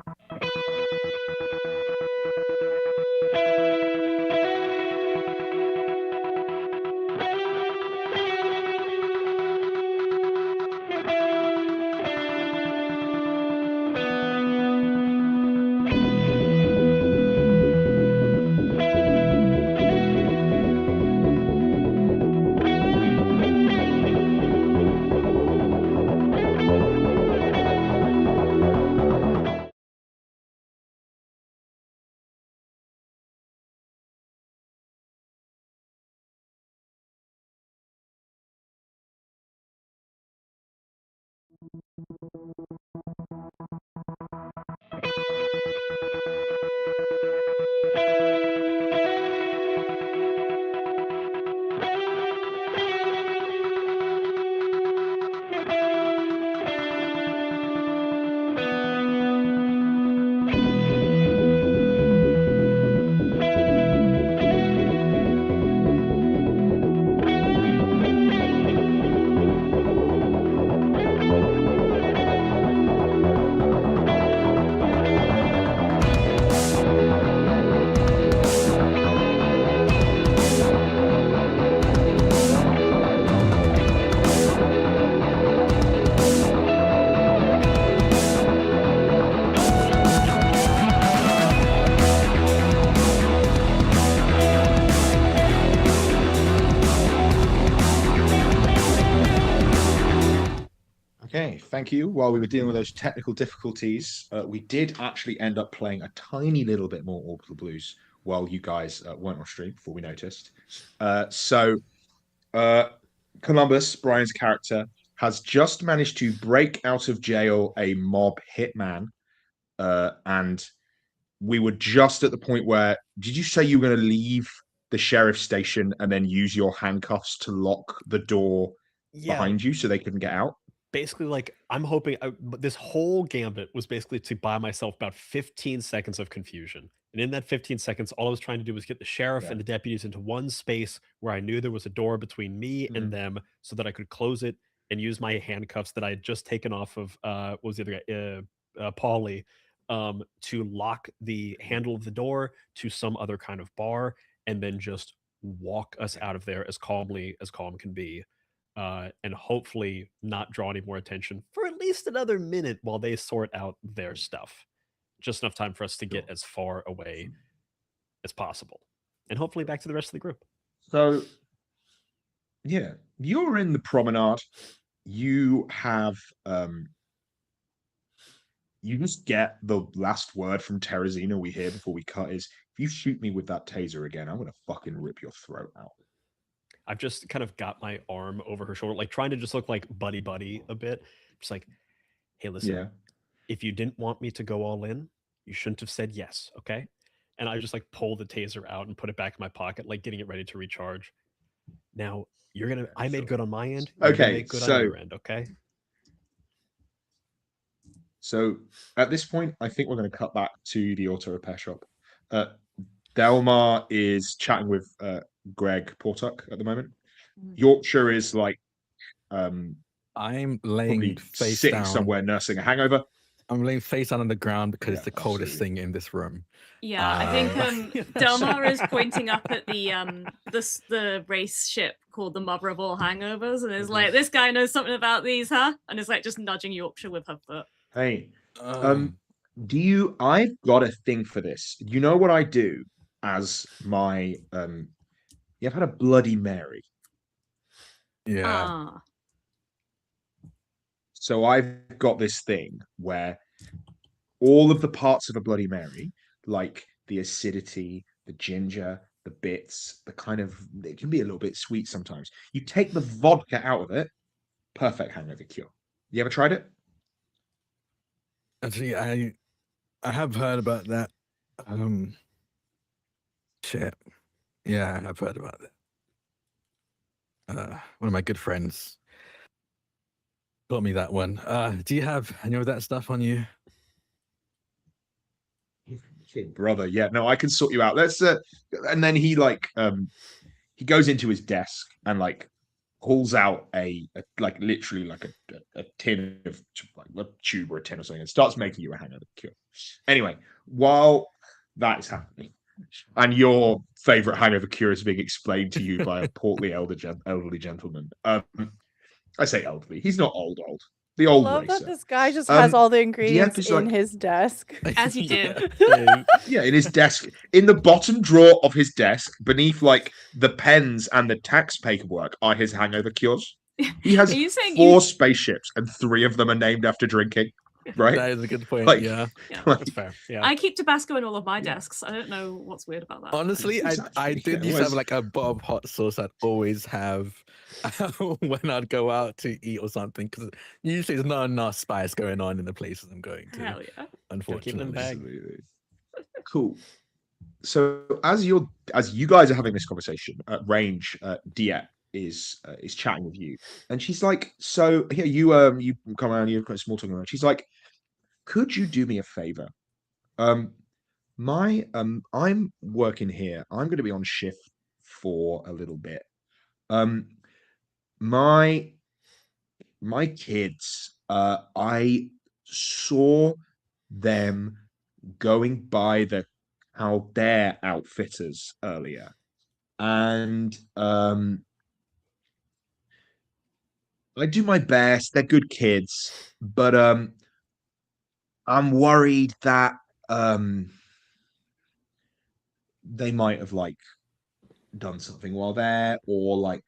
Okay, thank you. While we were dealing with those technical difficulties, we did actually end up playing a tiny little bit more Orbital Blues while you guys weren't on stream before we noticed. Columbus, Brian's character, has just managed to break out of jail a mob hitman. And we were just at the point where, did you say you were going to leave the sheriff's station and then use your handcuffs to lock the door behind you so they couldn't get out? Basically, like, I'm hoping this whole gambit was basically to buy myself about 15 seconds of confusion. And in that 15 seconds, all I was trying to do was get the sheriff and the deputies into one space where I knew there was a door between me and them so that I could close it and use my handcuffs that I had just taken off of, what was the other guy? Paulie, to lock the handle of the door to some other kind of bar and then just walk us out of there as calmly as calm can be. And hopefully not draw any more attention for at least another minute while they sort out their stuff. Just enough time for us to get as far away as possible. And hopefully back to the rest of the group. So, yeah, you're in the promenade. You have, you just get the last word from Terrazina we hear before we cut is, if you shoot me with that taser again, I'm going to fucking rip your throat out. I've just kind of got my arm over her shoulder, like trying to just look like buddy a bit. Just like, hey, listen, if you didn't want me to go all in, you shouldn't have said yes, okay? And I just like pull the taser out and put it back in my pocket, like getting it ready to recharge. Now, I made good on my end. You're gonna make good on your end, okay? So at this point, I think we're going to cut back to the auto repair shop. Delmar is chatting with Greg Portuck at the moment. Yorkshire is like I'm laying face sitting down somewhere nursing a hangover. I'm laying face down on the ground because it's the coldest thing in this room. Yeah, I think Delmar is pointing up at the race ship called the Mother of All Hangovers, and is like, "This guy knows something about these, huh?" And is like just nudging Yorkshire with her foot. Hey, I've got a thing for this. You know what I do as my you've had a Bloody Mary. Yeah. So I've got this thing where all of the parts of a Bloody Mary, like the acidity, the ginger, the bits, the kind of, it can be a little bit sweet sometimes. You take the vodka out of it, perfect hangover cure. You ever tried it? Actually, I have heard about that. Shit. Yeah, I've heard about that. One of my good friends taught me that one. Do you have any of that stuff on you? Brother, yeah, no, I can sort you out. Let's and then he like he goes into his desk and like pulls out like literally like a tin of like a tube or a tin or something and starts making you a hangover cure. Anyway, while that is happening, and your favorite hangover cure is being explained to you by a portly elderly gentleman. I say elderly. He's not old. The I old love racer. that this guy just has all the ingredients in episode- his desk. As you do. Yeah, in his desk, in the bottom drawer of his desk, beneath like the pens and the tax paperwork, are his hangover cures. He has Are you saying 4 spaceships, and 3 of them are named after drinking. Right? That is a good point. Like, yeah, Yeah. that's fair. Yeah. I keep Tabasco in all of my Yeah. desks. I don't know what's weird about that. Honestly, It's I actually, did yeah, used to have well, like a bottle of hot sauce I'd always have when I'd go out to eat or something, because usually there's not enough spice going on in the places I'm going to. Hell yeah. keep it in Unfortunately. the bag. Absolutely. Cool. So as you guys are having this conversation, Range Diet is chatting with you, and she's like, "So here you come around, you've got a small talk around." She's like, "Could you do me a favor? I'm working here. I'm going to be on shift for a little bit. My kids, I saw them going by their outfitters earlier, and I do my best. They're good kids, but I'm worried that they might have like done something while there, or like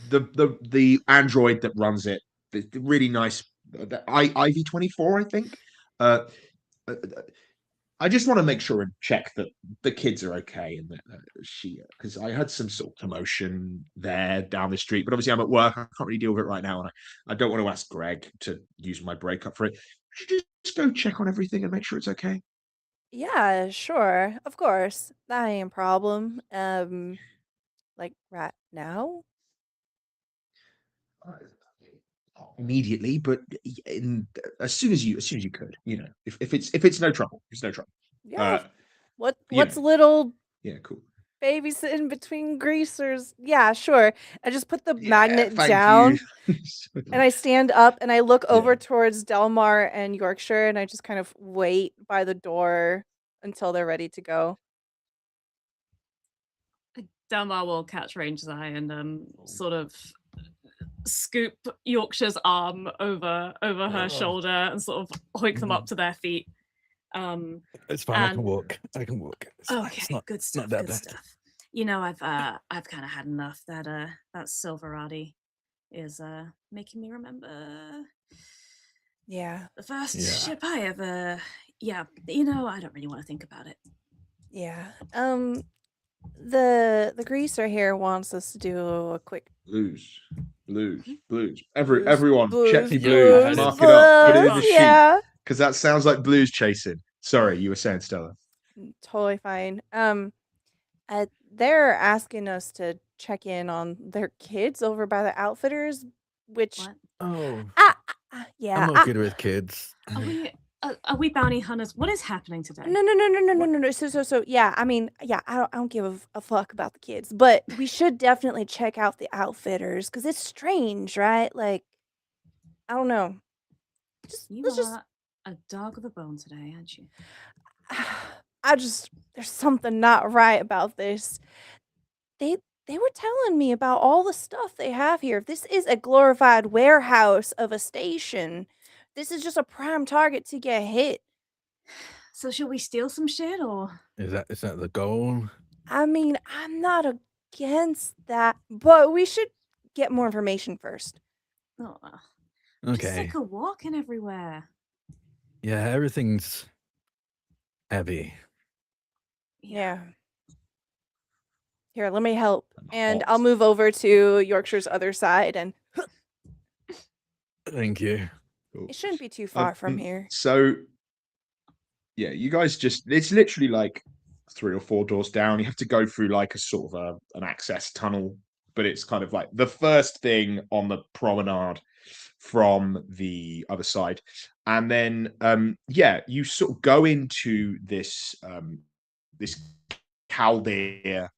the android that runs it, the really nice IV-24, I think. Uh, uh, I just want to make sure and check that the kids are okay, and that because I had some sort of commotion there down the street, but obviously I'm at work. I can't really deal with it right now, and I don't want to ask Greg to use my breakup for it. Should you just go check on everything and make sure it's okay? Yeah, sure. Of course. That ain't a problem. Like right now? Immediately, but as soon as you could, if it's no trouble, it's no trouble. Yeah. You What's know. little Yeah, cool. babysitting between greasers? Yeah, sure. I just put the Yeah, magnet thank down you. and I stand up and I look over Yeah. towards Delmar and Yorkshire and I just kind of wait by the door until they're ready to go. Delmar will catch Range's eye and sort of scoop Yorkshire's arm over her shoulder and sort of hoik them up to their feet. It's fine. I can and- walk. It's fine. Okay, It's not, good not stuff. that Good bad. stuff. You know, I've kind of had enough. That Silverati is making me remember Yeah. the first Yeah. ship I ever. Yeah, you know, I don't really want to think about it. Yeah. The greaser here wants us to do a quick Blues. Blues, Everyone, check blues, your Yeah, blues. I Mark heard it up. Put it in the blues, sheet, yeah. because that sounds like blues chasing. Sorry, you were saying, Stella. Totally fine. They're asking us to check in on their kids over by the outfitters, which What? Oh, yeah. I'm not good with kids. Are we bounty hunters? What is happening today? No. So yeah. I mean, yeah. I don't give a fuck about the kids, but we should definitely check out the outfitters because it's strange, right? Like, I don't know. You are a dog with a bone today, aren't you? There's something not right about this. They were telling me about all the stuff they have here. This is a glorified warehouse of a station. This is just a prime target to get hit. So should we steal some shit or? Is that the goal? I mean, I'm not against that, but we should get more information first. Oh, I'm just Okay. sick of walking everywhere. Yeah, everything's heavy. Yeah. Here, let me help. And hot. I'll move over to Yorkshire's other side, and Thank you. Cool. it shouldn't be too far from here. So, yeah, you guys it's literally like 3 or 4 doors down. You have to go through like a sort of an access tunnel, but it's kind of like the first thing on the promenade from the other side. And then, yeah, you sort of go into this caldera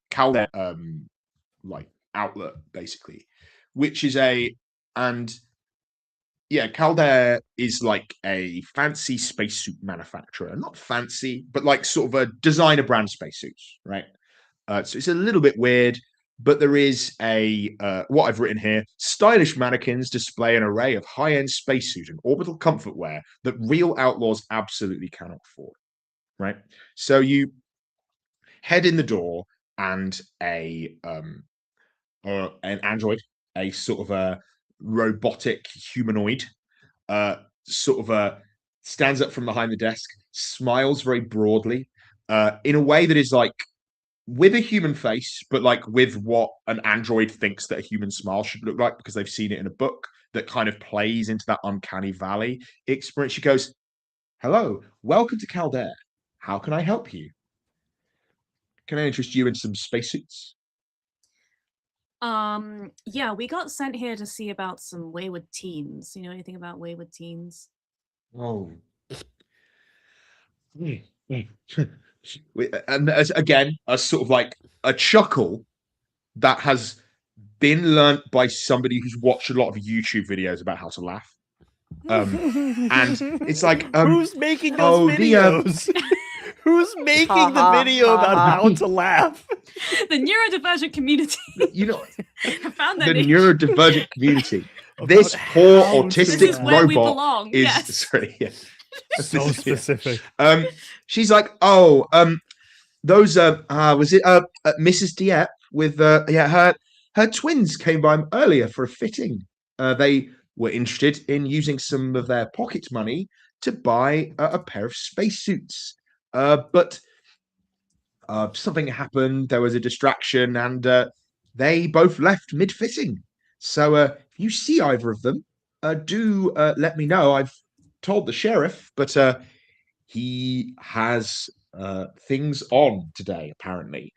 like outlet, basically, which is Caldair is like a fancy spacesuit manufacturer. Not fancy, but like sort of a designer brand spacesuits, right? So it's a little bit weird, but there is what I've written here: stylish mannequins display an array of high-end spacesuit and orbital comfort wear that real outlaws absolutely cannot afford, right? So you head in the door, and an android, a sort of a robotic humanoid, stands up from behind the desk, smiles very broadly, in a way that is like with a human face, but like with what an android thinks that a human smile should look like, because they've seen it in a book that kind of plays into that uncanny valley experience. She goes, "Hello, welcome to Caldair. How can I help you? Can I interest you in some spacesuits?" Yeah, we got sent here to see about some wayward teens. You know anything about wayward teens? Oh. And again, a sort of like a chuckle that has been learnt by somebody who's watched a lot of YouTube videos about how to laugh. And it's like, who's making those videos? Who's making the video about how to laugh? The neurodivergent community. You know, I found the that niche. neurodivergent community. This poor autistic This is where we robot belong. is Yes. sorry, yeah. So specific. She's like, those was it Mrs. Dieppe with her twins came by earlier for a fitting. They were interested in using some of their pocket money to buy a pair of spacesuits. But something happened, there was a distraction, and they both left mid-fitting. So if you see either of them, do let me know. I've told the sheriff, but he has things on today, apparently.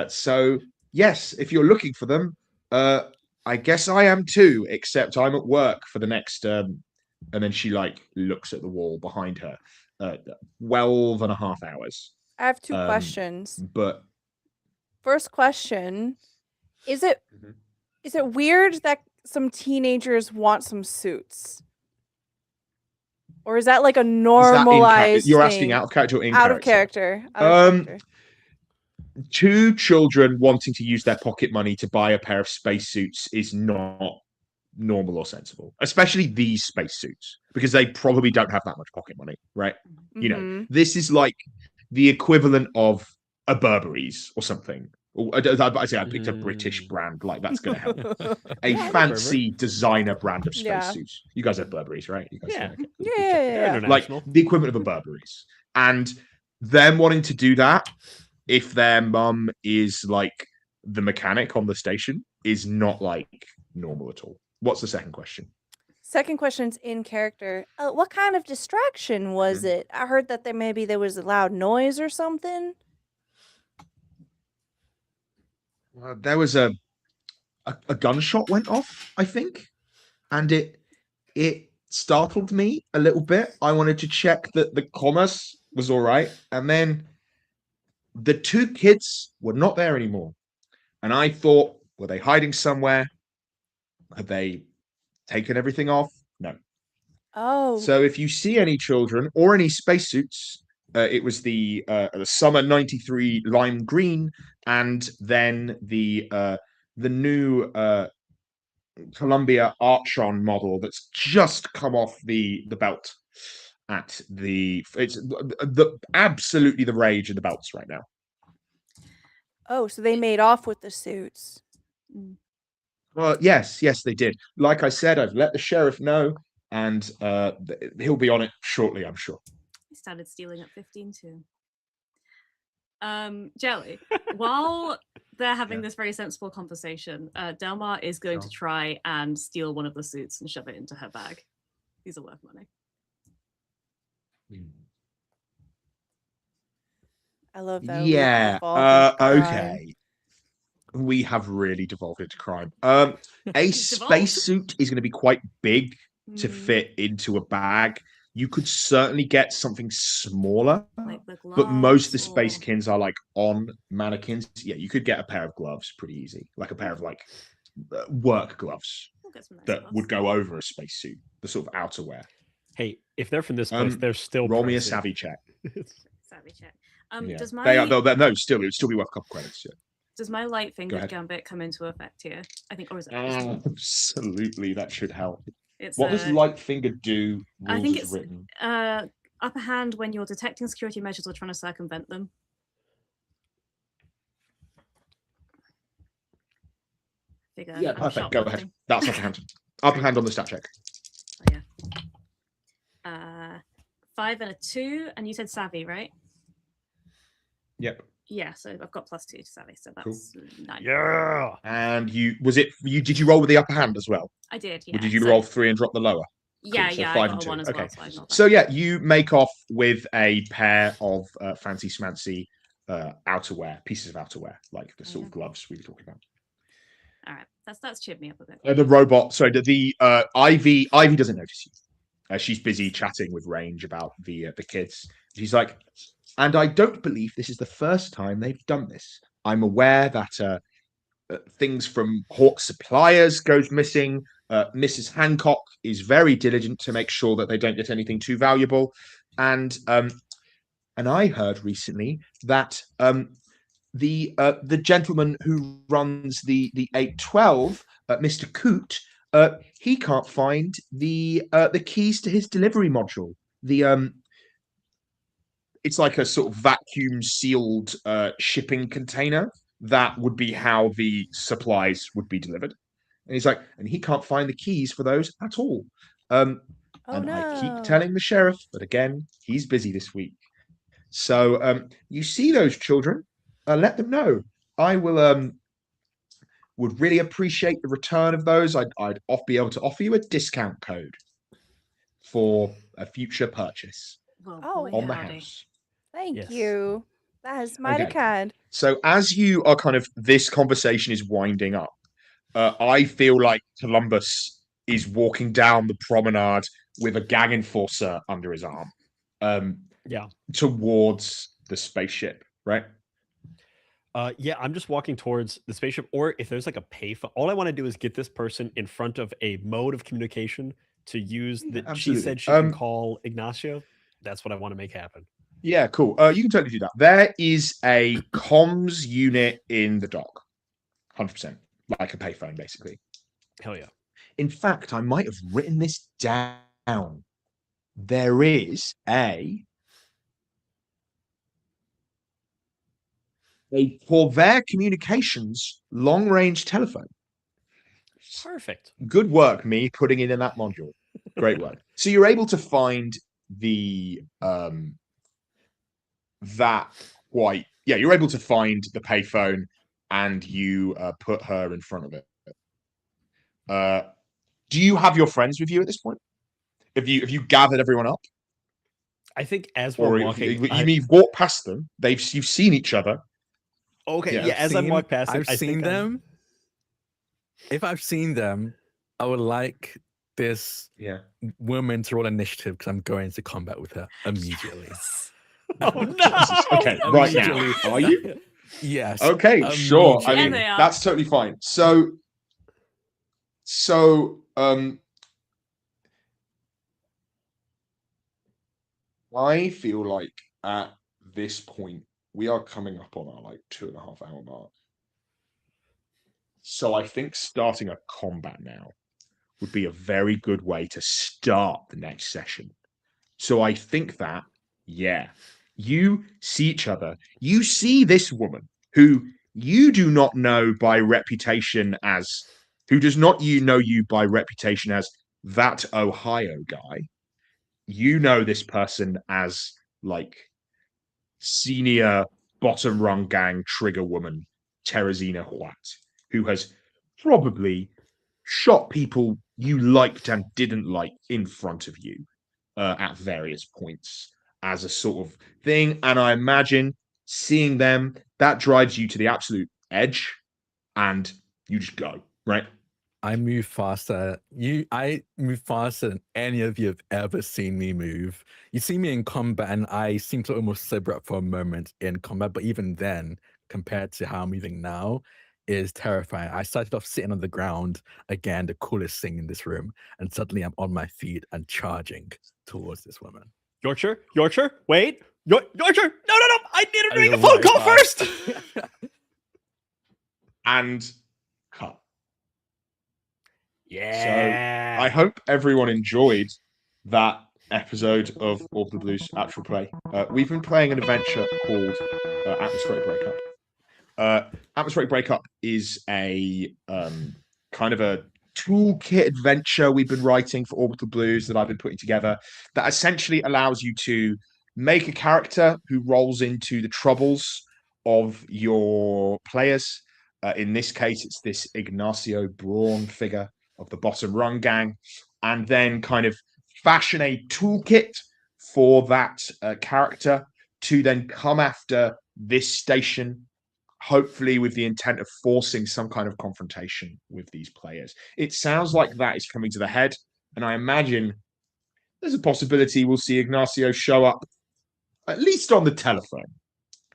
So yes, if you're looking for them, I guess I am too, except I'm at work for the next and then she like looks at the wall behind her. 12 and a half hours. I have two questions. But first question, is it weird that some teenagers want some suits? Or is that like a normalized you're thing? asking out of character or in out character? Out of character. Two children wanting to use their pocket money to buy a pair of spacesuits is not normal or sensible, especially these spacesuits, because they probably don't have that much pocket money, right? You know, this is like the equivalent of a Burberry's or something. I say I picked a British brand, like that's going to help. A fancy designer brand of spacesuits. You guys have Burberry's, right? You guys Yeah. Like the equivalent of a Burberry's. And them wanting to do that, if their mum is like the mechanic on the station, is not like normal at all. What's the second question? Second question's in character. What kind of distraction was it? I heard that there was a loud noise or something. There was a gunshot went off, I think, and it startled me a little bit. I wanted to check that the commerce was all right, and then the two kids were not there anymore. And I thought, were they hiding somewhere? Had they taken everything off? No. Oh. So if you see any children or any spacesuits, it was the summer '93 lime green, and then the new Columbia Archon model that's just come off the belt at it's absolutely the rage of the belts right now. Oh, so they made off with the suits. Well, yes, they did. Like I said, I've let the sheriff know, and he'll be on it shortly, I'm sure. He started stealing at 15 too. Jelly, while they're having this very sensible conversation, Delmar is going to try and steal one of the suits and shove it into her bag. These are worth money. I love that. Yeah. Okay. We have really devolved into crime. A spacesuit is going to be quite big to fit into a bag. You could certainly get something smaller, like the gloves, but most of the spacekins are like on mannequins. Yeah, you could get a pair of gloves pretty easy, like a pair of like work gloves We'll get some nice that gloves. would go over a spacesuit, the sort of outerwear. Hey, if they're from this place, they're still Roll me a pricey. savvy check. Savvy check. Yeah. Does my They are, no, still, it would still be worth a couple credits. Yeah. does my light fingered ahead. gambit come into effect here? I think, or is it? Absolutely, that should help. It's What does light finger do? I Rules think as it's written. upper hand when you're detecting security measures or trying to circumvent them. Figure Yeah, I'm perfect. Go ahead. shoplifting. That's upper hand. Upper hand on the stat check. Oh, yeah. 5 and a 2, and you said savvy, right? Yep. Yeah, so I've got +2 to savvy, so that's 9. Yeah. And did you roll with the upper hand as well? I did, yeah. Or did you So- roll 3 and drop the lower? Yeah, Cool, so yeah, 5 I and got a 2. 1 as Okay. well, so I ignore that. So yeah, you make off with a pair of fancy smancy outerwear, pieces of outerwear, like the sort of gloves we were talking about. All right, that's cheered me up a bit. The robot, sorry, the Ivy doesn't notice you. She's busy chatting with Range about the kids. She's like, and I don't believe this is the first time they've done this. I'm aware that things from Hawk suppliers goes missing. Mrs. Hancock is very diligent to make sure that they don't get anything too valuable. And I heard recently that the gentleman who runs the 812, Mr. Coote, he can't find the keys to his delivery module. It's like a sort of vacuum sealed shipping container that would be how the supplies would be delivered. And he's like, and he can't find the keys for those at all. I keep telling the sheriff, but again, he's busy this week. So you see those children, let them know. I will would really appreciate the return of those. I'd be able to offer you a discount code for a future purchase on the house. Thank you. That is mighty Okay. kind. So as you are this conversation is winding up, I feel like Columbus is walking down the promenade with a gang enforcer under his arm. Towards the spaceship, right? Yeah, I'm just walking towards the spaceship, or if there's like a payphone, all I want to do is get this person in front of a mode of communication to use that she said she can call Ignacio. That's what I want to make happen. Yeah, cool. You can totally do that. There is a comms unit in the dock. 100%. Like a payphone, basically. Hell yeah. In fact, I might have written this down. There is for their communications long-range telephone. Perfect. Good work, me putting it in that module. Great work. So you're able to find you're able to find the payphone and you put her in front of it. Do you have your friends with you at this point? Have you gathered everyone up? I think as we're walking, you've walked past them. You've seen each other. Okay, yeah. As I walk past them, I've seen them. If I've seen them, I would like this woman to roll initiative because I'm going into combat with her immediately. Oh no! Okay, right now, are you? Yes. Okay, sure. I mean, that's totally fine. So, I feel like at this point we are coming up on our 2.5 hour mark. So I think starting a combat now would be a very good way to start the next session. So I think that, you see each other. You see this woman who you do not know by reputation as, who does not know you by reputation as that Ohio guy. You know this person as senior bottom rung gang trigger woman, Teresina Huat, who has probably shot people you liked and didn't like in front of you at various points as a sort of thing. And I imagine seeing them, that drives you to the absolute edge and you just go, right? I move faster. I move faster than any of you have ever seen me move. You see me in combat and I seem to almost sober up for a moment in combat, but even then, compared to how I'm moving now, is terrifying. I started off sitting on the ground, again, the coolest thing in this room, and suddenly I'm on my feet and charging towards this woman. Yorkshire, wait, Yorkshire, no, I need to And make a it's phone right call past. first. And cut. Yeah. So I hope everyone enjoyed that episode of Orbital Blues Actual Play. We've been playing an adventure called Atmospheric Breakup. Atmospheric Breakup is a kind of a toolkit adventure we've been writing for Orbital Blues that I've been putting together that essentially allows you to make a character who rolls into the troubles of your players. In this case, it's this Ignacio Braun figure of the Bottom Rung gang, and then kind of fashion a toolkit for that character to then come after this station, hopefully with the intent of forcing some kind of confrontation with these players. It sounds like that is coming to the head, and I imagine there's a possibility we'll see Ignacio show up at least on the telephone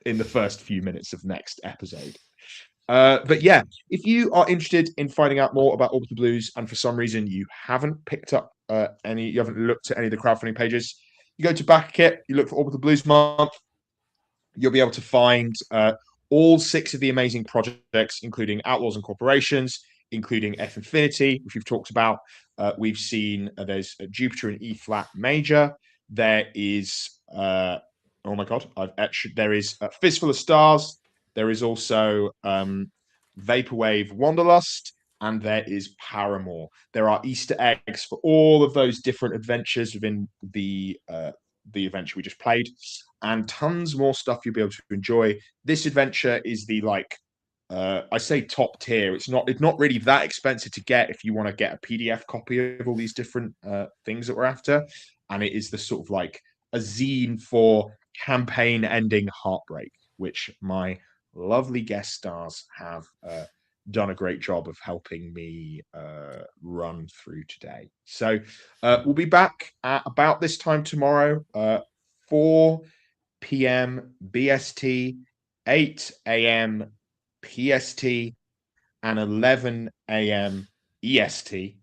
in the first few minutes of next episode. But yeah, if you are interested in finding out more about Orbital Blues, and for some reason you haven't picked up you haven't looked at any of the crowdfunding pages, you go to BackKit, you look for Orbital Blues Month, you'll be able to find all 6 of the amazing projects, including Outlaws and Corporations, including F Infinity, which we've talked about. We've seen there's Jupiter in E flat major. There is oh my god, there is Fistful of Stars. There is also Vaporwave Wanderlust, and there is Paramore. There are Easter eggs for all of those different adventures within the adventure we just played, and tons more stuff you'll be able to enjoy. This adventure is the I say top tier. It's not really that expensive to get if you want to get a PDF copy of all these different things that we're after, and it is the sort of like a zine for campaign ending heartbreak, which my lovely guest stars have done a great job of helping me run through today. So we'll be back at about this time tomorrow, 4 p.m. BST, 8 a.m. PST, and 11 a.m. EST.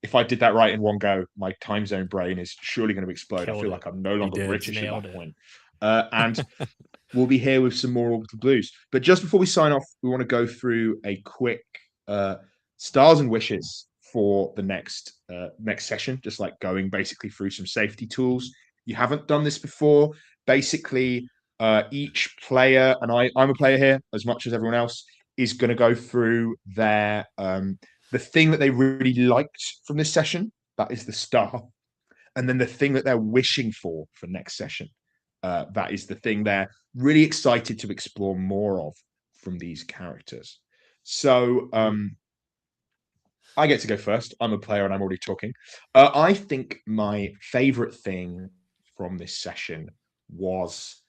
If I did that right in one go, my time zone brain is surely going to explode. Killed I feel it. like I'm no longer British at Nailed that it. point. And we'll be here with some more Orbital Blues. But just before we sign off, we want to go through a quick stars and wishes for the next session, just like going basically through some safety tools. You haven't done this before. Basically, each player, and I'm a player here as much as everyone else, is going to go through their the thing that they really liked from this session. That is the star. And then the thing that they're wishing for next session. That is the thing they're really excited to explore more of from these characters. So I get to go first. I'm a player and I'm already talking. I think my favorite thing from this session was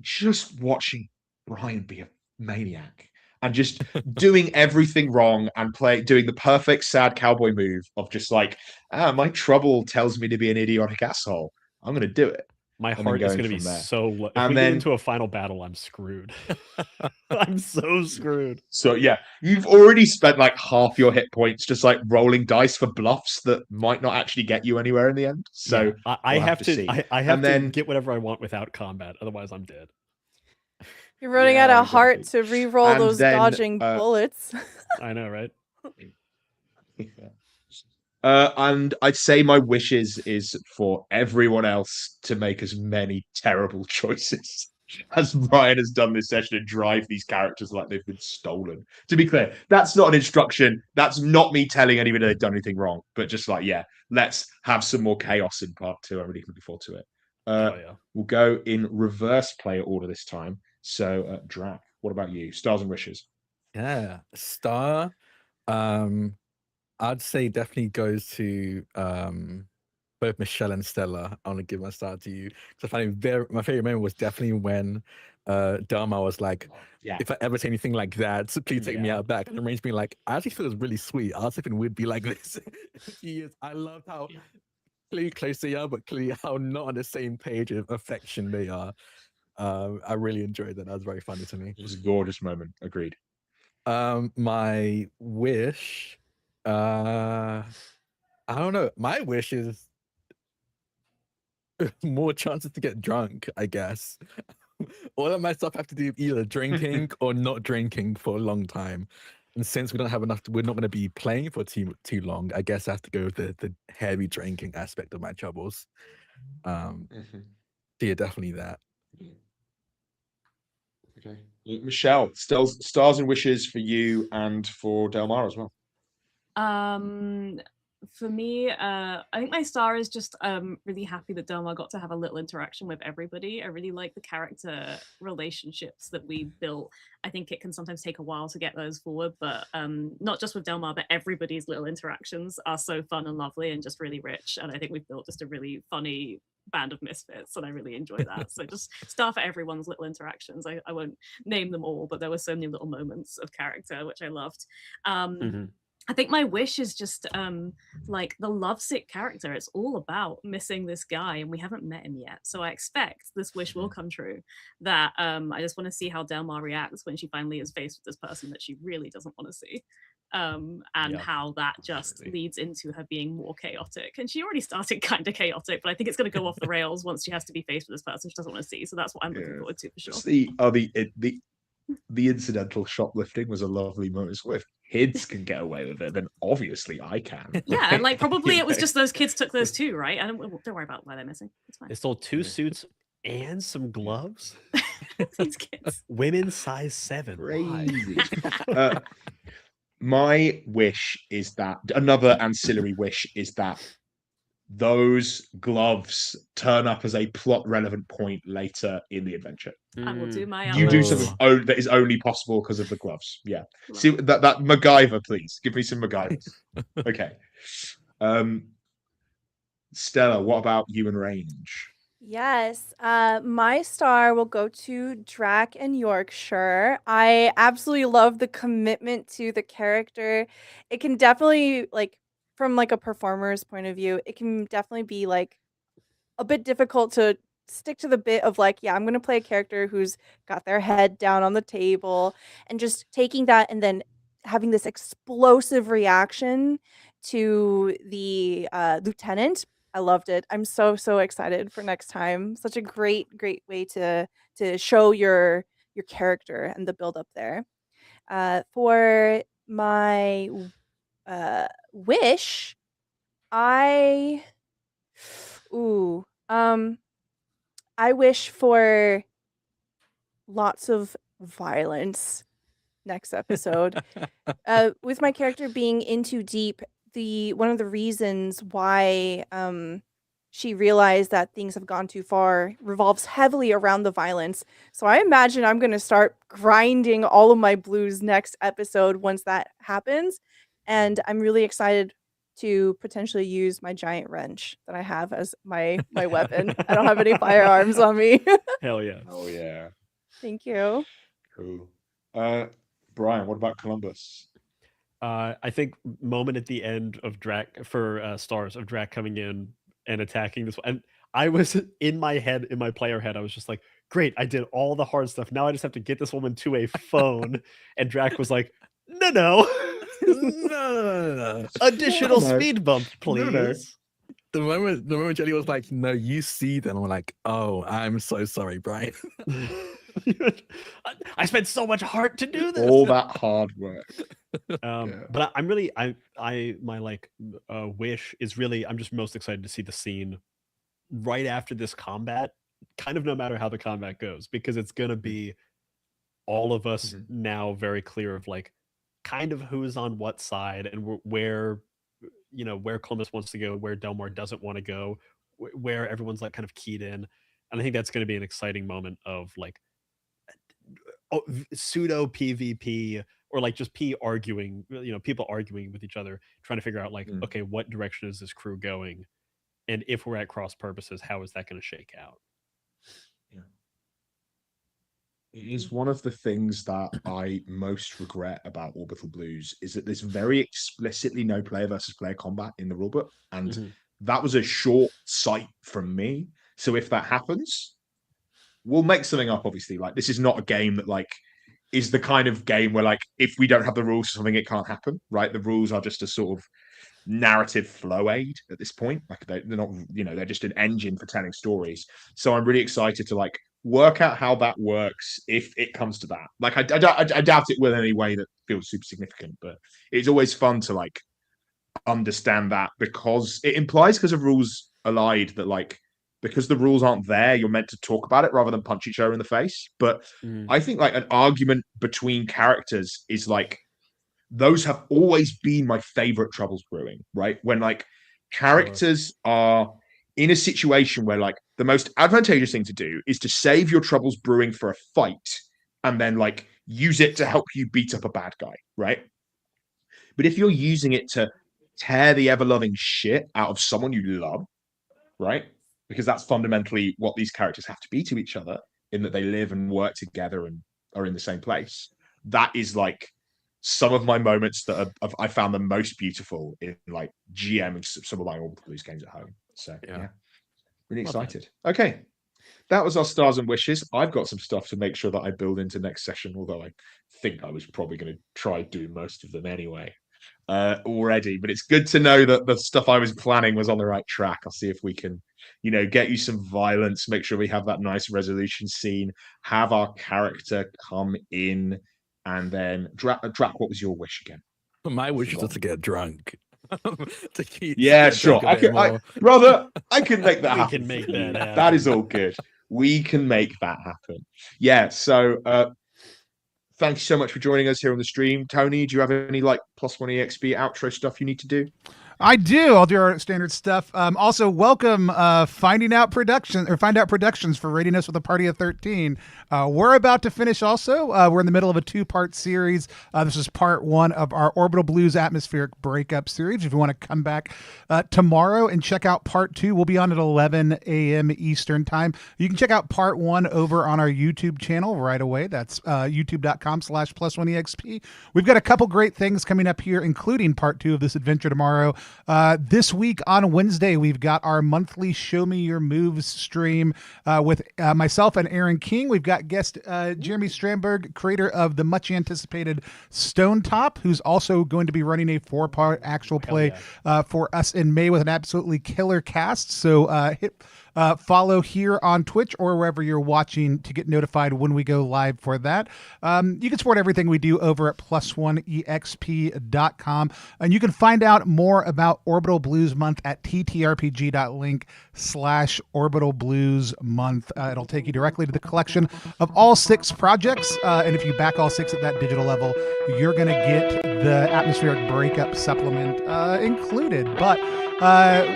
just watching Brian be a maniac and just doing everything wrong and doing the perfect sad cowboy move of just like, my trouble tells me to be an idiotic asshole. I'm going to do it. My And heart then is going going to be from there. so low. If And we get then- into a final battle, I'm screwed. I'm so screwed. So yeah, you've already spent like half your hit points just like rolling dice for bluffs that might not actually get you anywhere in the end. So yeah, I we'll have to see. I have And to then- get whatever I want without combat. Otherwise, I'm dead. You're running Yeah, out of heart exactly. to re-roll And those then, dodging bullets. I know, right? And I'd say my wishes is for everyone else to make as many terrible choices as Ryan has done this session and drive these characters like they've been stolen. To be clear, that's not an instruction. That's not me telling anybody they've done anything wrong. But just like, yeah, let's have some more chaos in part 2. I'm really looking forward to it. Oh yeah. We'll go in reverse player order this time. So, Drac, what about you? Stars and wishes. Yeah, star. I'd say definitely goes to both Michelle and Stella. I want to give my star to you because I find my favorite moment was definitely when Dharma was like, Yeah. if I ever say anything like that, so please take me Yeah. out back. And the range being like, I actually feel it was really sweet. I was hoping we'd be like this. I loved how clearly close they are, but clearly how not on the same page of affection they are. I really enjoyed that. That was very funny to me. It was a gorgeous moment. Agreed. My wish, I don't know. My wish is more chances to get drunk, I guess. All of my stuff have to do with either drinking or not drinking for a long time. And since we don't have enough, we're not going to be playing for too long. I guess I have to go with the heavy drinking aspect of my troubles. So yeah, definitely that. Okay, Michelle, stars and wishes for you and for Delmar as well. For me, I think my star is just really happy that Delmar got to have a little interaction with everybody. I really like the character relationships that we built. I think it can sometimes take a while to get those forward, but not just with Delmar, but everybody's little interactions are so fun and lovely and just really rich. And I think we've built just a really funny band of misfits, and I really enjoy that. So just star for everyone's little interactions. I won't name them all, but there were so many little moments of character which I loved. I think my wish is just like the lovesick character. It's all about missing this guy, and we haven't met him yet. So I expect this wish will come true. That I just want to see how Delmar reacts when she finally is faced with this person that she really doesn't want to see, and how that just leads into her being more chaotic. And she already started kind of chaotic, but I think it's going to go off the rails once she has to be faced with this person she doesn't want to see. So that's what I'm looking forward to for sure. The incidental shoplifting was a lovely moment. If kids can get away with it, then obviously I can. Yeah, and like probably it was just those kids took those too, right? I don't worry about why they're missing. It's fine. They stole 2 suits and some gloves. These kids. Women size 7. Crazy. My wish is that another ancillary wish is that those gloves turn up as a plot relevant point later in the adventure. I will do my You do utmost. something that is only possible because of the gloves. Yeah. See that MacGyver, please give me some MacGyvers. Okay. Stella, what about you and Range? Yes, my star will go to Drac and Yorkshire. I absolutely love the commitment to the character. It can definitely, like, from like a performer's point of view, it can definitely be like a bit difficult to stick to the bit of like, yeah, I'm going to play a character who's got their head down on the table, and just taking that and then having this explosive reaction to the lieutenant. I loved it. I'm so excited for next time. Such a great way to show your character and the build up there. For my wish, I I wish for lots of violence next episode. With my character being in too deep, one of the reasons why she realized that things have gone too far revolves heavily around the violence. So I imagine I'm going to start grinding all of my blues next episode once that happens. And I'm really excited to potentially use my giant wrench that I have as my weapon. I don't have any firearms on me. Hell yeah. Oh yeah. Thank you. Cool. Brian, what about Columbus? I think moment at the end of Drac for stars of Drac coming in and attacking this one. And I was in my head, in my player head, I was just like, great, I did all the hard stuff. Now I just have to get this woman to a phone. And Drac was like, no. No. Additional speed bump, please. No. The moment Jelly was like, no, you see them, I'm like, oh, I'm so sorry, Brian. I spent so much heart to do this. All that hard work. But I'm really, my like wish is really, I'm just most excited to see the scene right after this combat, kind of no matter how the combat goes, because it's going to be all of us now very clear of like kind of who's on what side and where Columbus wants to go, where Delmar doesn't want to go, where everyone's like kind of keyed in. And I think that's going to be an exciting moment of like pseudo PvP or like just arguing, people arguing with each other, trying to figure out like, okay, what direction is this crew going? And if we're at cross purposes, how is that going to shake out? Yeah. It is one of the things that I most regret about Orbital Blues is that there's very explicitly no player versus player combat in the rulebook. And that was a short sight from me. So if that happens, we'll make something up, obviously. Like, this is not a game that like is the kind of game where, like, if we don't have the rules for something, it can't happen, right? The rules are just a sort of narrative flow aid at this point. Like, they're not, they're just an engine for telling stories. So I'm really excited to like work out how that works if it comes to that. Like, I doubt it will in any way that feels super significant, but it's always fun to like understand that, because it implies, because of rules allied, that like, because the rules aren't there, you're meant to talk about it rather than punch each other in the face. But I think like an argument between characters is like, those have always been my favorite troubles brewing, right? When like characters are in a situation where like the most advantageous thing to do is to save your troubles brewing for a fight and then like use it to help you beat up a bad guy, right? But if you're using it to tear the ever-loving shit out of someone you love, right? Because that's fundamentally what these characters have to be to each other, in that they live and work together and are in the same place. That is like some of my moments that I found the most beautiful in like GMing some of my Orbital Blues games at home. So yeah, really excited. Okay, that was our stars and wishes. I've got some stuff to make sure that I build into next session, although I think I was probably going to try do most of them anyway already. But it's good to know that the stuff I was planning was on the right track. I'll see if we can, get you some violence, make sure we have that nice resolution scene, have our character come in, and then Drac, what was your wish again? My wish is to get drunk. To keep sure. Brother, I can make that happen. We can make that happen. That is all good. We can make that happen. Yeah. So thank you so much for joining us here on the stream. Tony, do you have any like +1 EXP outro stuff you need to do? I do. I'll do our standard stuff. Also, welcome Find Out Productions for rating us with a party of 13. We're about to finish also. We're in the middle of a 2-part series. This is part 1 of our Orbital Blues Atmospheric Breakup series. If you want to come back tomorrow and check out part 2, we'll be on at 11 a.m. Eastern time. You can check out part 1 over on our YouTube channel right away. That's youtube.com/+1exp. We've got a couple great things coming up here, including part 2 of this adventure tomorrow. This week on Wednesday, we've got our monthly Show Me Your Moves stream with myself and Aaron King. We've got guest Jeremy Strandberg, creator of the much anticipated Stone Top, who's also going to be running a 4-part actual play for us in May with an absolutely killer cast. So hit follow here on Twitch or wherever you're watching to get notified when we go live for that. You can support everything we do over at +1exp.com, and you can find out more about Orbital Blues Month at ttrpg.link/orbitalbluesmonth. It'll take you directly to the collection of all 6 projects, and if you back all 6 at that digital level, you're going to get the Atmospheric Breakup supplement included. But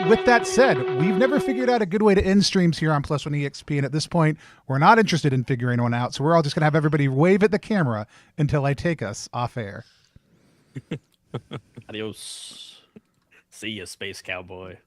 with that said, we've never figured out a good way to end streams here on +1 EXP, and at this point, we're not interested in figuring one out, so we're all just going to have everybody wave at the camera until I take us off air. Adios. See ya, Space Cowboy.